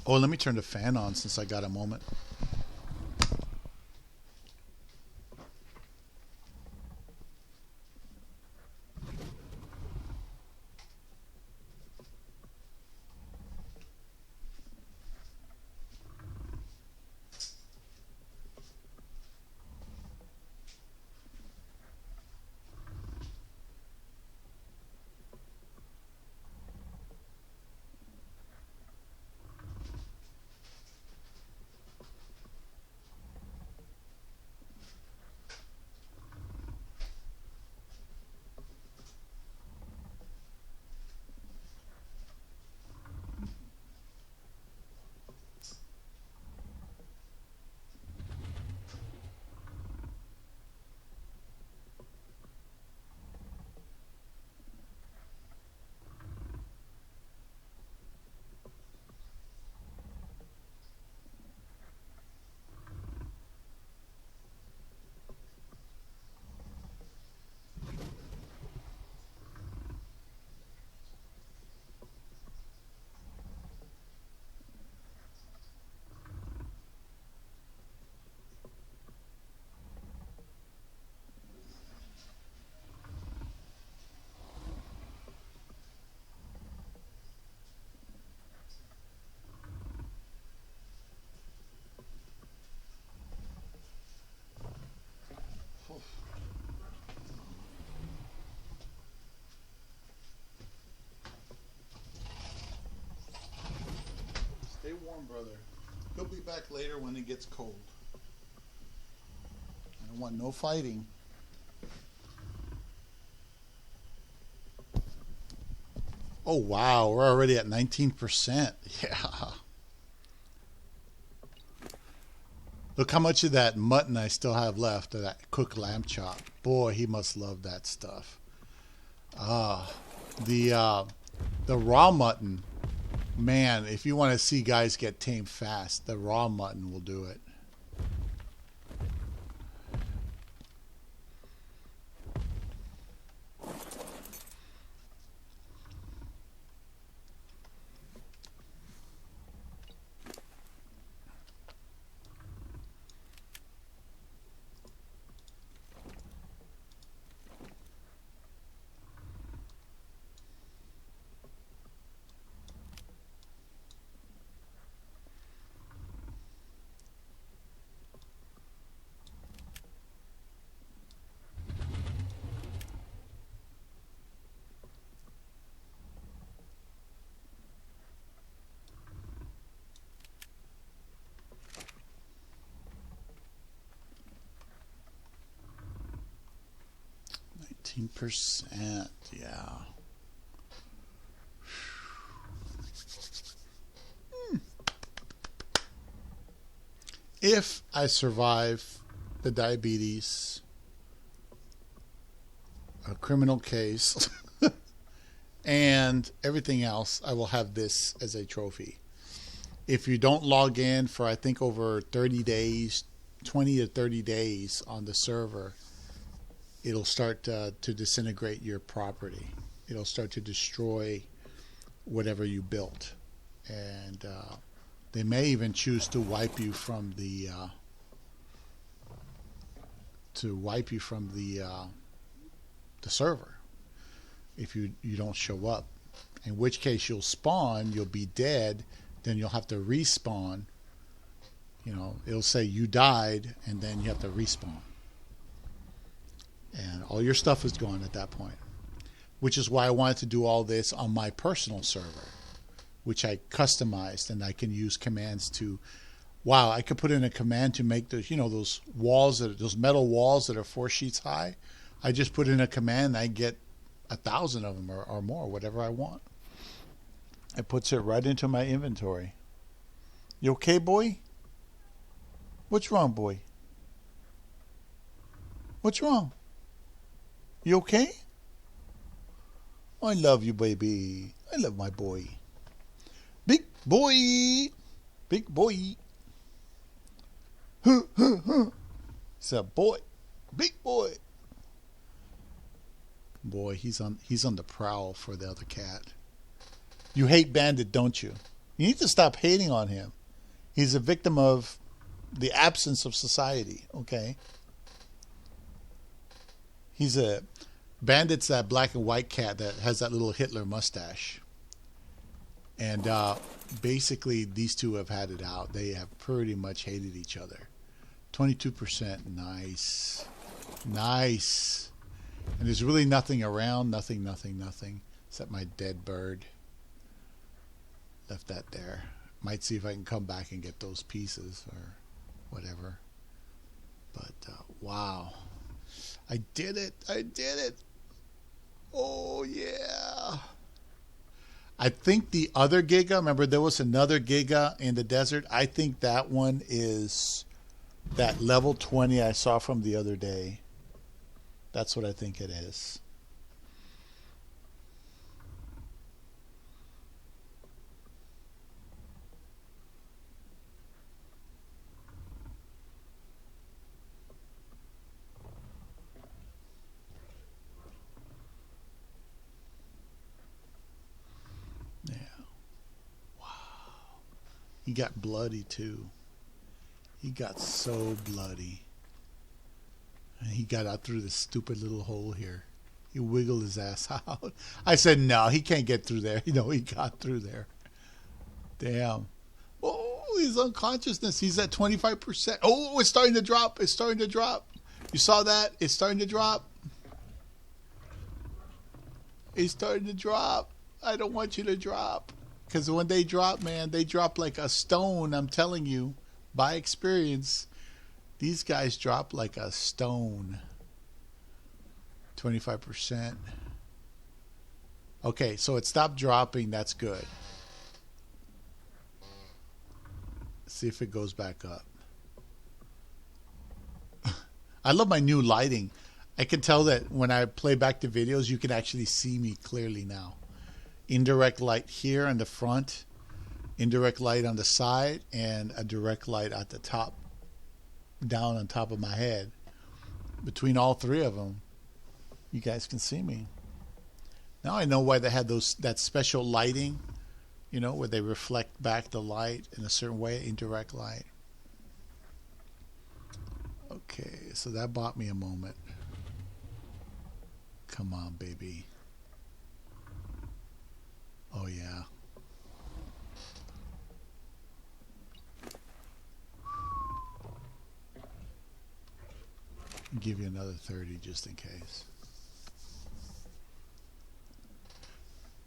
Oh, let me turn the fan on since I got a moment. brother. He'll be back later when it gets cold. I don't want no fighting. Oh, wow. We're already at 19%. Yeah. Look how much of that mutton I still have left of that cooked lamb chop. Boy, he must love that stuff. The raw mutton, man, if you want to see guys get tamed fast, the raw mutton will do it. %, yeah. If I survive the diabetes, a criminal case, and everything else, I will have this as a trophy. If you don't log in for, I think, over 30 days, 20 to 30 days on the server, it'll start to disintegrate your property. It'll start to destroy whatever you built. And they may even choose to wipe you from the server if you don't show up. In which case you'll spawn, you'll be dead, then you'll have to respawn. You know, it'll say you died, and then you have to respawn. And all your stuff is gone at that point. Which is why I wanted to do all this on my personal server, which I customized, and I can use commands to, wow, I could put in a command to make those, you know, those walls, those metal walls that are 4 sheets high. I just put in a command, and I get 1,000 of them or more, whatever I want. It puts it right into my inventory. You okay, boy? What's wrong, boy? What's wrong? You okay? I love you, baby. I love my boy. Big boy. Big boy. It's a boy. Big boy. Boy, he's on the prowl for the other cat. You hate Bandit, don't you? You need to stop hating on him. He's a victim of the absence of society, okay? Bandit's that black and white cat that has that little Hitler mustache. And basically, these two have had it out. They have pretty much hated each other. 22%, nice. Nice. And there's really nothing around, nothing, except my dead bird. Left that there. Might see if I can come back and get those pieces or whatever. But, wow. I did it. I did it. Oh, yeah. I think the other Giga, remember there was another Giga in the desert? I think that one is that level 20 I saw from the other day. That's what I think it is. Yeah. Wow. He got bloody too. He got so bloody. And he got out through this stupid little hole here. He wiggled his ass out. I said, no, he can't get through there. You know, he got through there. Damn. Oh, he's unconsciousness. He's at 25%. Oh, it's starting to drop. It's starting to drop. You saw that? It's starting to drop. It's starting to drop. I don't want you to drop. Because when they drop, man, they drop like a stone. I'm telling you, by experience, these guys drop like a stone. 25%. Okay, so it stopped dropping. That's good. See if it goes back up. I love my new lighting. I can tell that when I play back the videos, you can actually see me clearly now. Indirect light here on the front, indirect light on the side, and a direct light at the top, down on top of my head. Between all three of them, you guys can see me. Now I know why they had that special lighting, you know, where they reflect back the light in a certain way, indirect light. Okay, so that bought me a moment. Come on, baby. Oh, yeah. I'll give you another 30 just in case.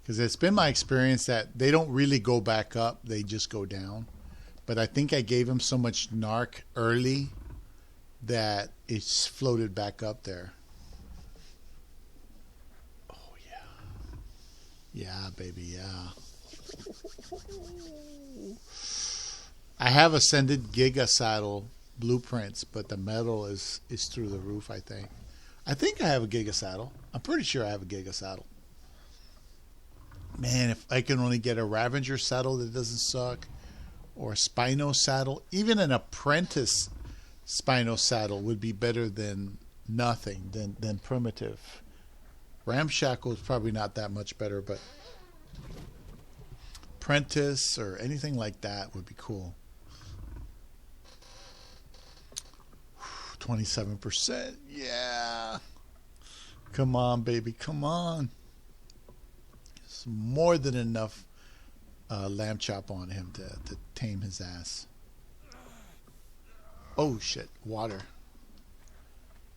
Because it's been my experience that they don't really go back up, they just go down. But I think I gave him so much narc early that it's floated back up there. Oh, yeah. Yeah, baby, yeah. I have ascended Giga Saddle blueprints, but the metal is through the roof, I think. I think I have a Giga Saddle. I'm pretty sure I have a Giga Saddle. Man, if I can only get a Ravager saddle that doesn't suck, or a Spino saddle, even an apprentice Spino saddle would be better than nothing, than primitive. Ramshackle is probably not that much better, but apprentice or anything like that would be cool. 27%, yeah. Come on, baby, come on. It's more than enough lamb chop on him to tame his ass. Oh shit, water.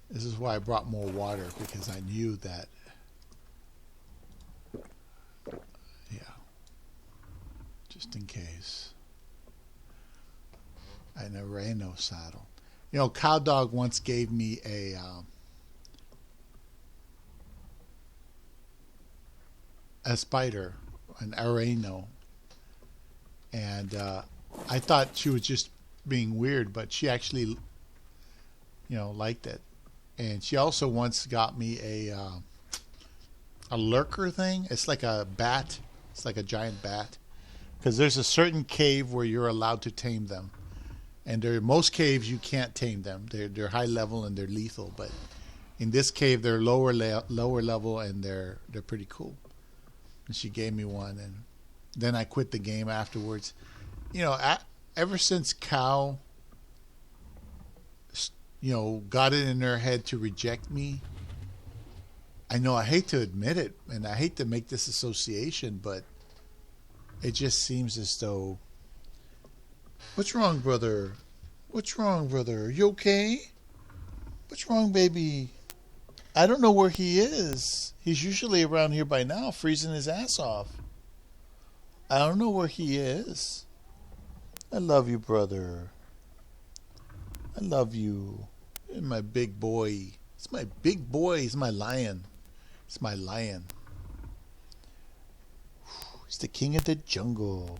This is why I brought more water, because I knew that. Yeah. Just in case. An Areno saddle. You know, Cow Dog once gave me a spider, an Areno, and I thought she was just being weird, but she actually, you know, liked it. And she also once got me a lurker thing. It's like a bat. It's like a giant bat. Because there's a certain cave where you're allowed to tame them. And there, most caves you can't tame them. They're high level and they're lethal. But in this cave they're lower level and they're pretty cool. And she gave me one, and then I quit the game afterwards. You know, ever since Cow, you know, got it in her head to reject me. I know I hate to admit it, and I hate to make this association, but it just seems as though. What's wrong, brother? What's wrong, brother? You okay? What's wrong, baby? I don't know where he is. He's usually around here by now, freezing his ass off. I don't know where he is. I love you, brother. I love you. You're my big boy. It's my big boy. He's my lion. It's my lion. He's the king of the jungle.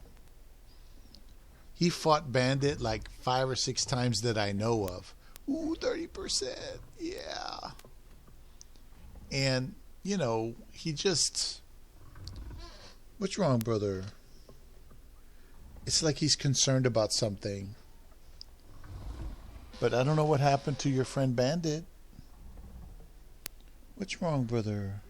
He fought Bandit like 5 or 6 times that I know of. Ooh, 30%. Yeah. And, you know, he just... What's wrong, brother? It's like he's concerned about something. But I don't know what happened to your friend Bandit. What's wrong, brother?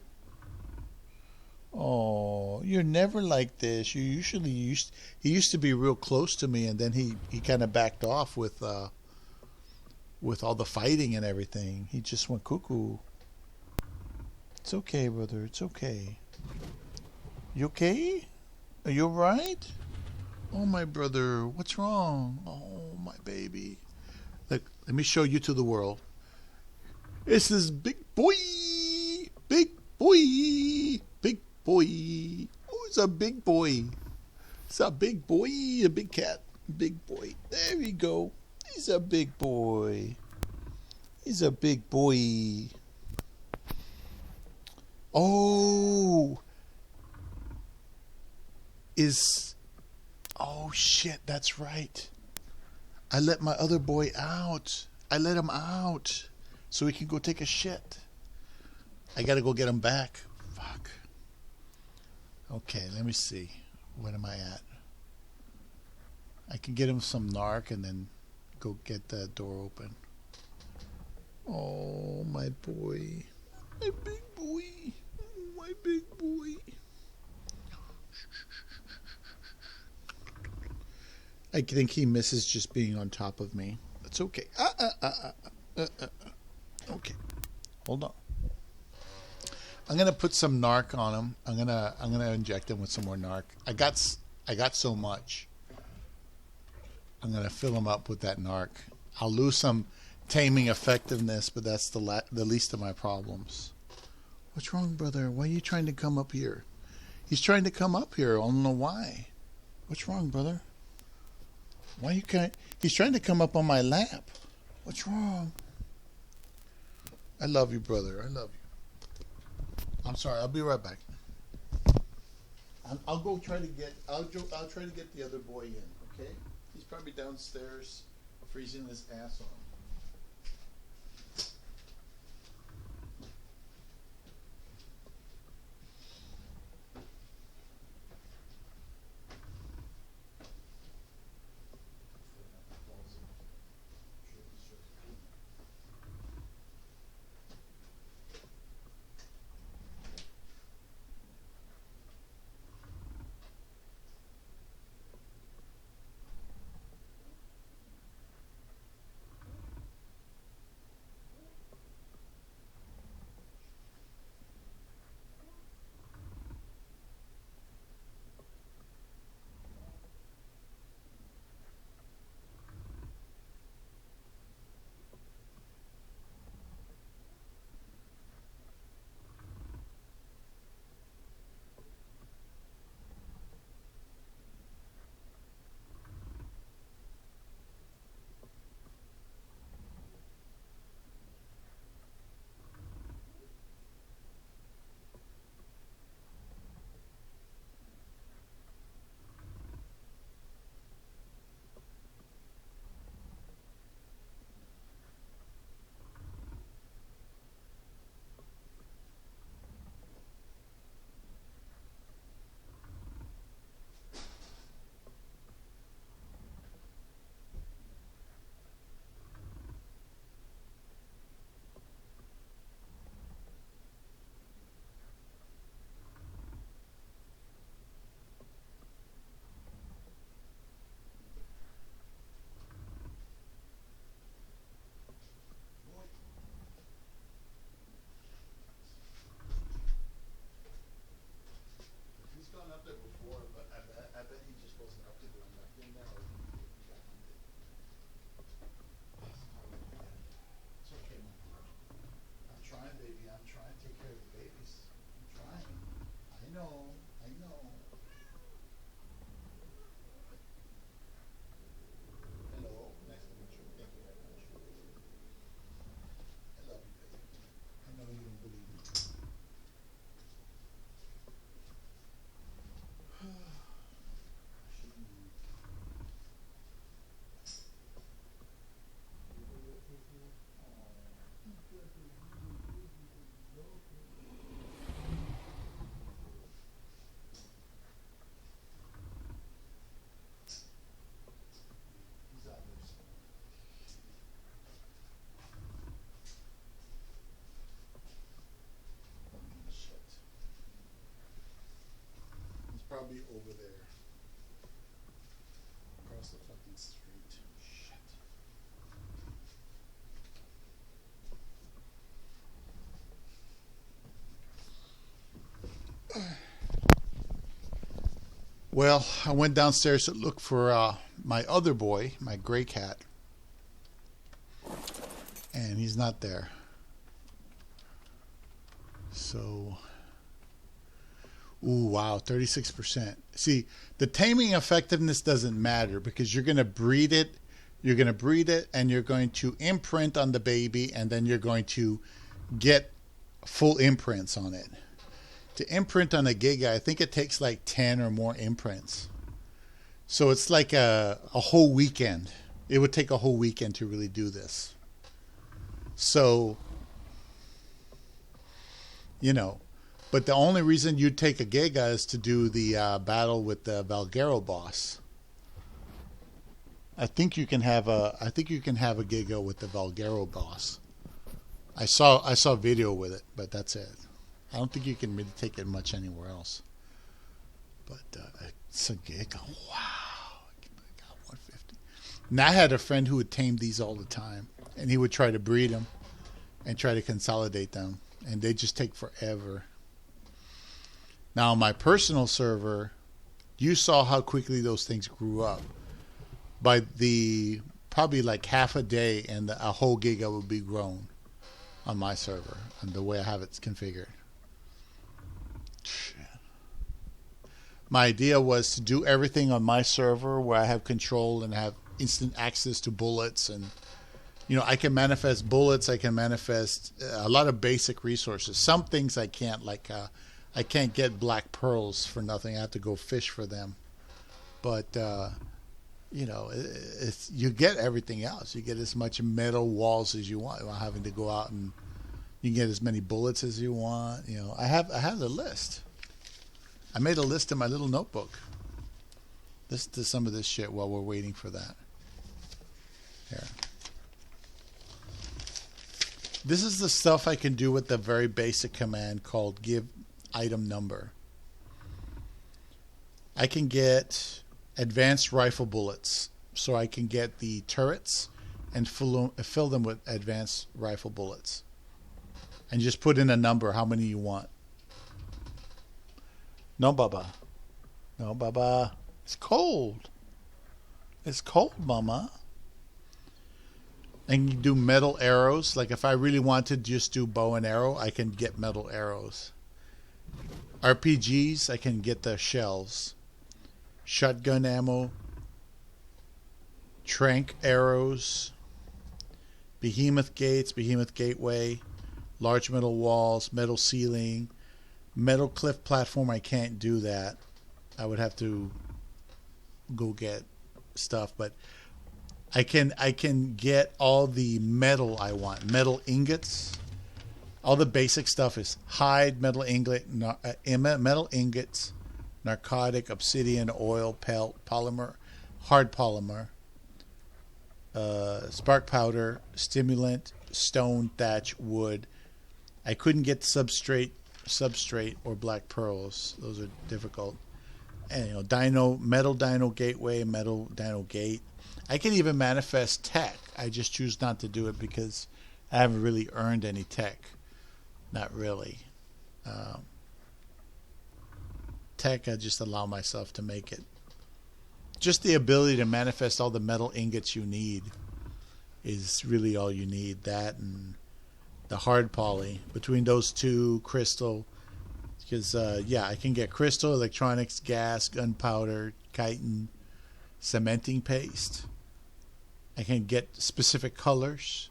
Oh, you're never like this. You usually he used to be real close to me, and then he kind of backed off with all the fighting and everything. He just went cuckoo. It's okay, brother. It's okay. You okay? Are you all right? Oh, my brother. What's wrong? Oh, my baby. Look, let me show you to the world. This is big boy. Big boy. Big boy. Oh, it's a big boy. It's a big boy, a big cat, big boy. There we go. He's a big boy. He's a big boy. Oh, oh shit, that's right. I let my other boy out. I let him out so he can go take a shit. I gotta go get him back. Fuck. Okay, let me see. What am I at? I can get him some narc and then go get the door open. Oh, my boy. My big boy. My big boy. I think he misses just being on top of me. It's okay. Okay. Hold on. I'm gonna put some narc on him. I'm gonna inject him with some more narc. I got so much. I'm gonna fill him up with that narc. I'll lose some taming effectiveness, but that's the least of my problems. What's wrong, brother? Why are you trying to come up here? He's trying to come up here. I don't know why. What's wrong, brother? Why you can't? He's trying to come up on my lap. What's wrong? I love you, brother. I love you. I'm sorry. I'll be right back. I'll go try to get. I'll try to get the other boy in. Okay? He's probably downstairs, freezing his ass off. Probably over there, across the fucking street. Shit. Well, I went downstairs to look for my other boy, my gray cat, and he's not there. So Ooh, wow, 36%. See, the taming effectiveness doesn't matter because you're going to breed it. You're going to breed it and you're going to imprint on the baby, and then you're going to get full imprints on it. To imprint on a giga, I think it takes like 10 or more imprints. So it's like a whole weekend. It would take a whole weekend to really do this. So, but the only reason you'd take a giga is to do the battle with the Valguero boss. I think you can have a giga with the Valguero boss. I saw video with it, but that's it. I don't think you can really take it much anywhere else. But it's a giga. Wow. I got 150. And I had a friend who would tame these all the time, and he would try to breed them and try to consolidate them, and they just take forever. Now, on my personal server, you saw how quickly those things grew up. By the probably like half a day, and a whole giga would be grown on my server, and the way I have it configured. Shit. My idea was to do everything on my server where I have control and have instant access to bullets, and I can manifest bullets. I can manifest a lot of basic resources. Some things I can't, like I can't get black pearls for nothing. I have to go fish for them. But you get everything else. You get as much metal walls as you want without having to go out, and you can get as many bullets as you want. I have a list. I made a list in my little notebook. Listen to some of this shit while we're waiting for that. Here. This is the stuff I can do with the very basic command called give item number. I can get advanced rifle bullets, so I can get the turrets and fill them with advanced rifle bullets, and just put in a number, how many you want. No, Baba. No, Baba. It's cold. It's cold, Mama. And you do metal arrows. Like if I really want to just do bow and arrow, I can get metal arrows. RPGs, I can get the shells. Shotgun ammo. Trank arrows. Behemoth gates, behemoth gateway. Large metal walls, metal ceiling. Metal cliff platform, I can't do that. I would have to go get stuff, but I can get all the metal I want. Metal ingots. All the basic stuff is hide, metal ingots, narcotic, obsidian, oil, pelt, polymer, hard polymer, spark powder, stimulant, stone, thatch, wood. I couldn't get substrate or black pearls. Those are difficult. And metal dino gateway, metal dino gate. I can even manifest tech. I just choose not to do it because I haven't really earned any tech. Not really. Tech, I just allow myself to make it. Just the ability to manifest all the metal ingots you need is really all you need. That and the hard poly. Between those two, crystal. Because, I can get crystal, electronics, gas, gunpowder, chitin, cementing paste. I can get specific colors.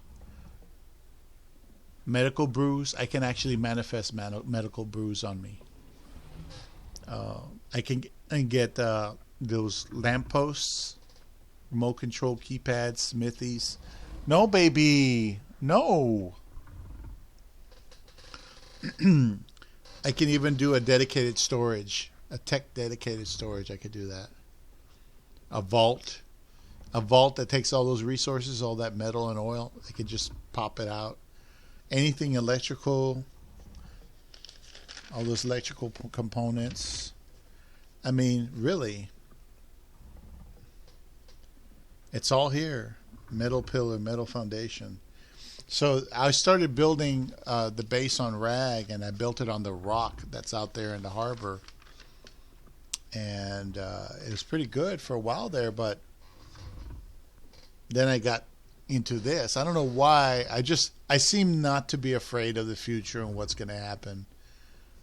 Medical brews. I can actually manifest medical brews on me. I can get those lampposts, remote control keypads, smithies. No, baby. No. I can even do a dedicated storage, a tech dedicated storage. I could do that. A vault that takes all those resources, all that metal and oil. I could just pop it out. Anything electrical, all those electrical components. I mean, really, it's all here. Metal pillar, metal foundation. So I started building the base on rag, and I built it on the rock that's out there in the harbor. And it was pretty good for a while there, but then I got into this. I don't know why. I seem not to be afraid of the future and what's going to happen.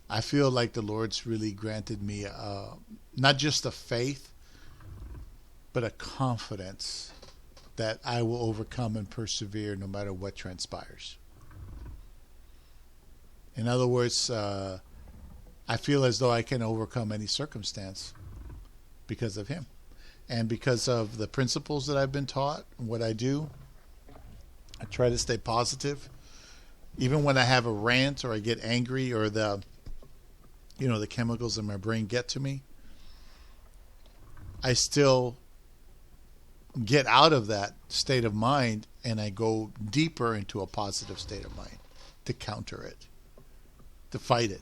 I feel like the Lord's really granted me not just a faith, but a confidence that I will overcome and persevere no matter what transpires. In other words, I feel as though I can overcome any circumstance because of Him. And because of the principles that I've been taught and what I do, I try to stay positive. Even when I have a rant or I get angry or the chemicals in my brain get to me, I still get out of that state of mind and I go deeper into a positive state of mind to counter it, to fight it.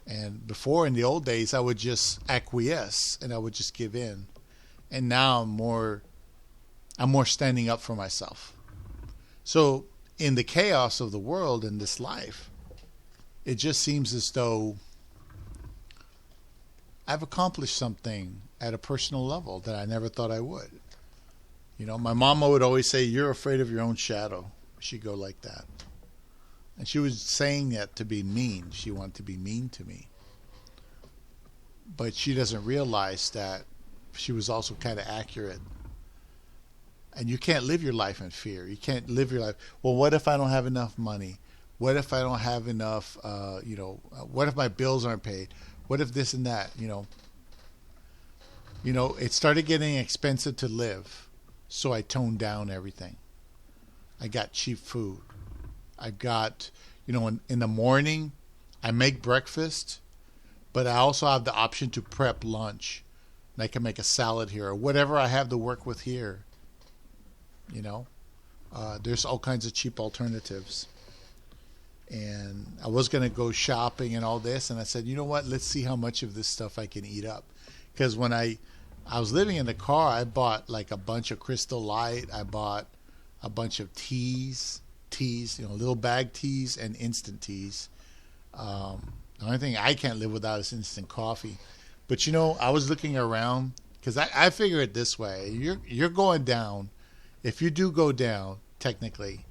And before, in the old days, I would just acquiesce and I would just give in. And now I'm more standing up for myself. So in the chaos of the world in this life, it just seems as though I've accomplished something at a personal level that I never thought I would. My mama would always say, "You're afraid of your own shadow." She'd go like that. And she was saying that to be mean. She wanted to be mean to me. But she doesn't realize that she was also kind of accurate. And you can't live your life in fear. You can't live your life, well, what if I don't have enough money? What if I don't have enough, what if my bills aren't paid? What if this and that, it started getting expensive to live. So I toned down everything. I got cheap food. I got, in the morning, I make breakfast, but I also have the option to prep lunch. And I can make a salad here or whatever I have to work with here. There's all kinds of cheap alternatives. And I was going to go shopping and all this. And I said, you know what? Let's see how much of this stuff I can eat up. Because when I was living in the car, I bought like a bunch of Crystal Light. I bought a bunch of teas, little bag teas and instant teas. The only thing I can't live without is instant coffee. But I was looking around because I figure it this way: you're going down. If you do go down, technically,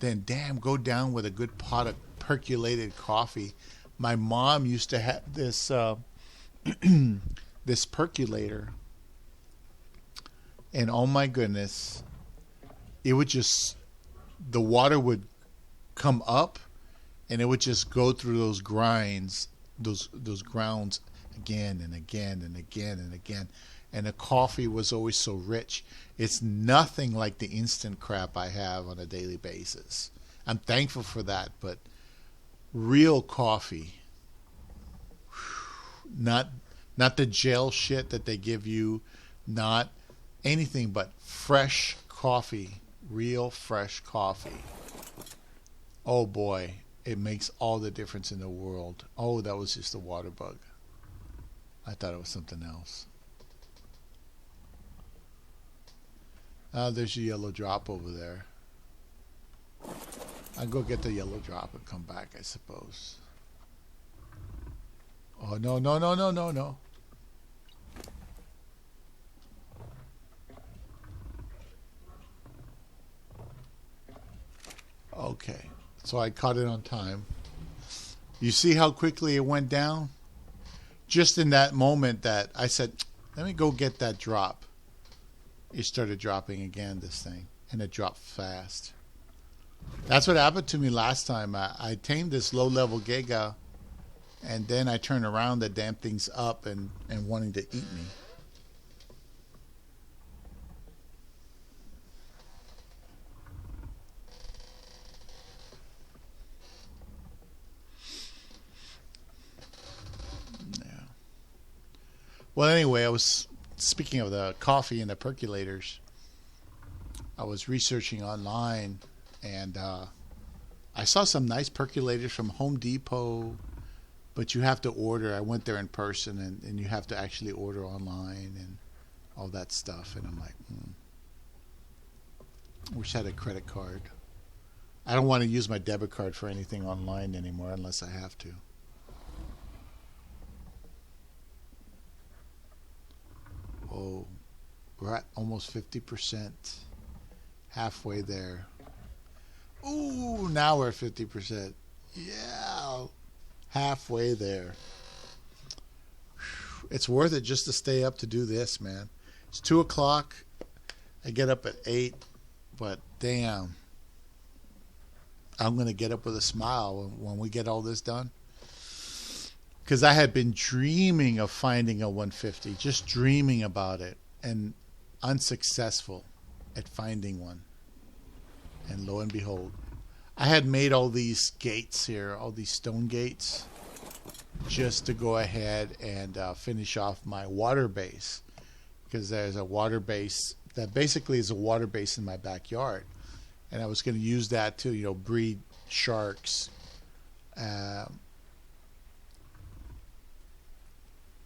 then damn, go down with a good pot of percolated coffee. My mom used to have this this percolator, and oh my goodness, it would the water would come up, and it would just go through those grinds, those grounds again and again and again and again. And the coffee was always so rich. It's nothing like the instant crap I have on a daily basis. I'm thankful for that, but real coffee, not the gel shit that they give you, not anything but fresh coffee, real fresh coffee. Oh boy, it makes all the difference in the world. Oh, that was just a water bug. I thought it was something else. There's a yellow drop over there. I'll go get the yellow drop and come back, I suppose. Oh, no. Okay, so I caught it on time. You see how quickly it went down? Just in that moment that I said, let me go get that drop. It started dropping again, this thing, and it dropped fast. That's what happened to me last time. I tamed this low-level Giga, and then I turned around, the damn thing's up and wanting to eat me. Yeah. Well, anyway, I was speaking of the coffee and the percolators. I was researching online, and I saw some nice percolators from Home Depot, but you have to order. I went there in person, and you have to actually order online and all that stuff. And I'm like, wish I had a credit card. I don't want to use my debit card for anything online anymore unless I have to. Oh, we're at almost 50%. Halfway there. Ooh, now we're at 50%. Yeah. Halfway there. It's worth it just to stay up to do this, man. It's 2 o'clock. I get up at 8, but damn, I'm going to get up with a smile when we get all this done. Because I had been dreaming of finding a 150, just dreaming about it, and unsuccessful at finding one. And lo and behold, I had made all these gates here, all these stone gates, just to go ahead and finish off my water base. Because there's a water base that basically is a water base in my backyard. And I was going to use that to, breed sharks.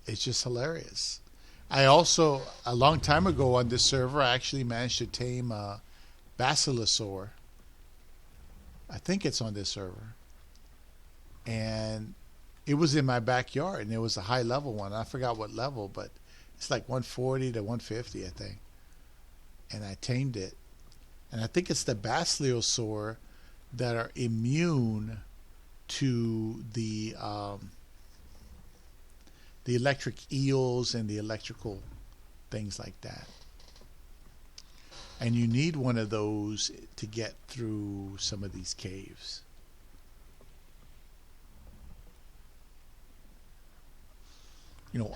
It's just hilarious. I also, a long time ago on this server, I actually managed to tame a basilosaur. I think it's on this server. And it was in my backyard, and it was a high level one. I forgot what level, but it's like 140 to 150, I think. And I tamed it. And I think it's the basilosaur that are immune to the electric eels and the electrical things like that. And you need one of those to get through some of these caves.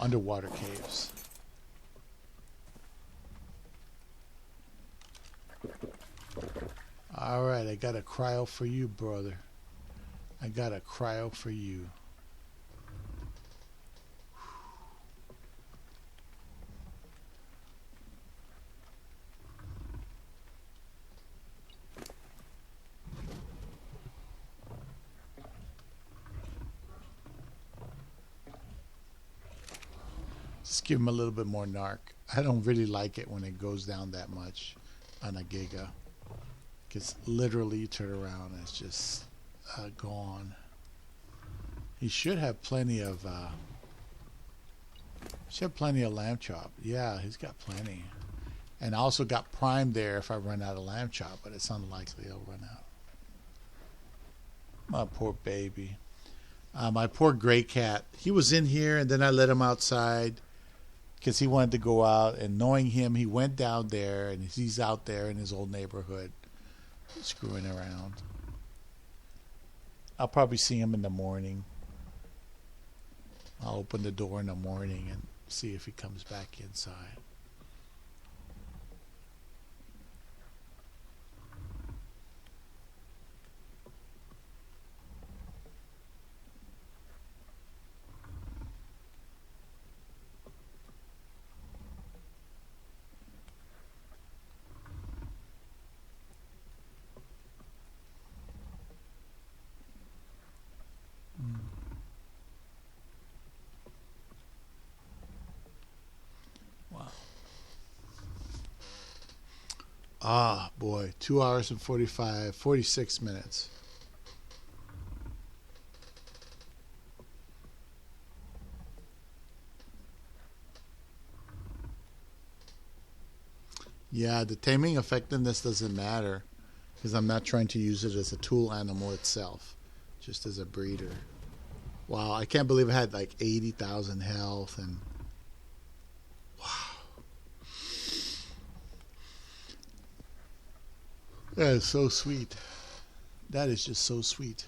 Underwater caves. All right, I got a cryo for you, brother. I got a cryo for you. Just give him a little bit more narc. I don't really like it when it goes down that much on a giga. Because literally you turn around and it's just gone. He should have plenty of lamb chop. Yeah, he's got plenty. And I also got prime there if I run out of lamb chop, but it's unlikely I'll run out. My poor baby. My poor gray cat. He was in here and then I let him outside because he wanted to go out, and knowing him, he went down there and he's out there in his old neighborhood screwing around. I'll probably see him in the morning. I'll open the door in the morning and see if he comes back inside. Ah, boy, 2 hours and 46 minutes. Yeah, the taming effectiveness doesn't matter because I'm not trying to use it as a tool animal itself, just as a breeder. Wow, I can't believe I had like 80,000 health and wow. That is so sweet. That is just so sweet.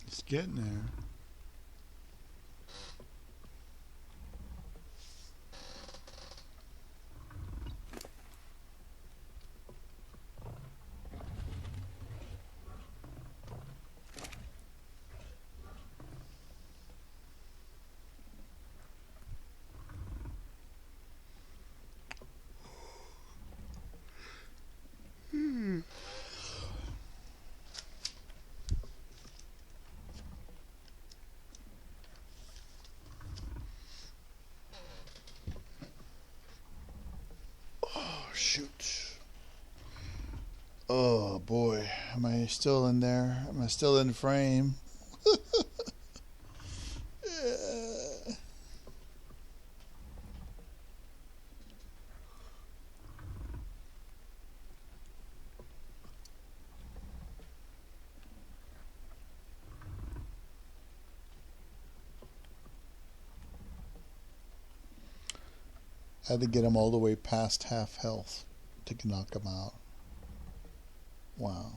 It's getting there. Oh boy, am I still in there? Am I still in frame? I had to get him all the way past half health to knock him out. Wow.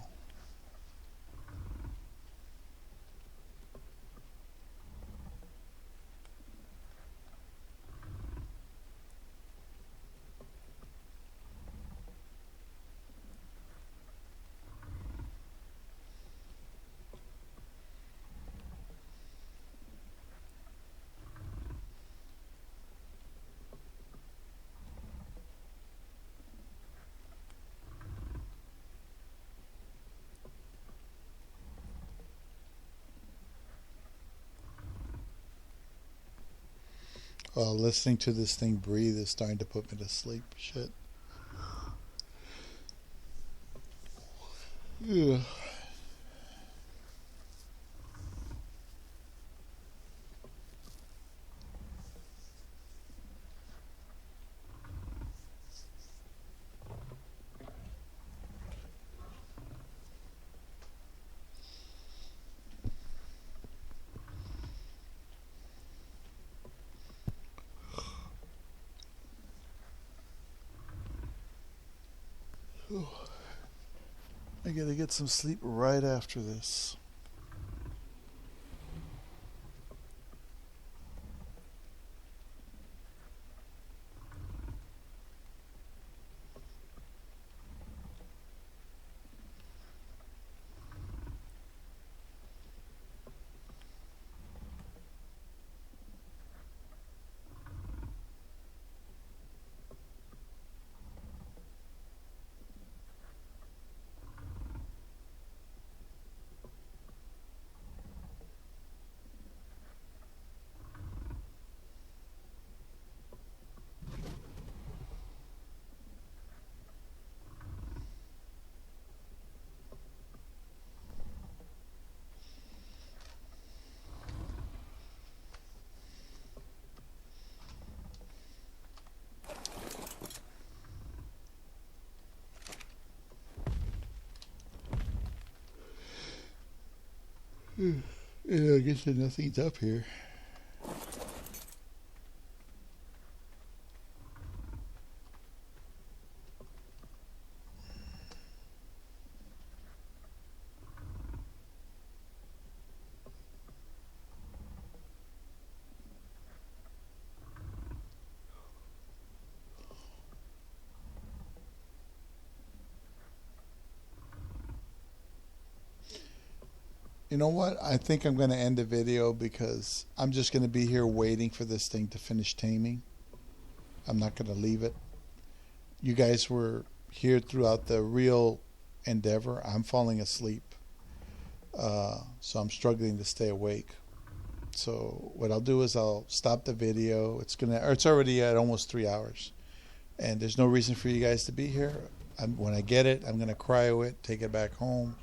Listening to this thing breathe is starting to put me to sleep. Shit. Yeah. I gotta get some sleep right after this. Yeah, I guess nothing's up here. You know what? I think I'm going to end the video because I'm just going to be here waiting for this thing to finish taming. I'm not going to leave it. You guys were here throughout the real endeavor. I'm falling asleep. So I'm struggling to stay awake. So what I'll do is I'll stop the video. It's already at almost 3 hours. And there's no reason for you guys to be here. When I get it, I'm going to cryo it, take it back home.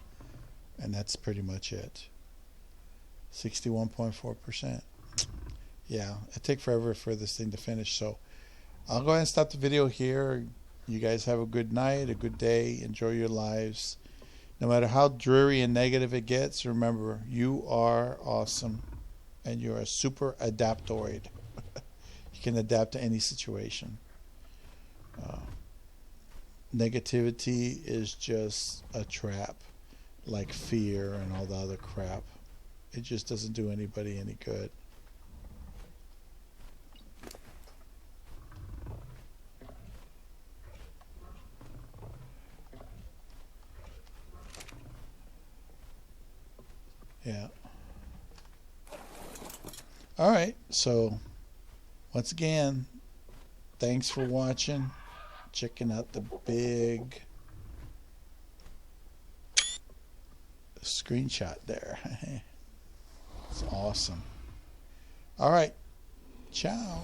And that's pretty much it. 61.4%. Yeah, it takes forever for this thing to finish. So I'll go ahead and stop the video here. You guys have a good night, a good day. Enjoy your lives. No matter how dreary and negative it gets, remember, you are awesome. And you're a super adaptoid. You can adapt to any situation. Negativity is just a trap. Like fear and all the other crap. It just doesn't do anybody any good. Yeah. All right. So, once again, thanks for watching. Checking out the big screenshot there. It's awesome. All right. Ciao.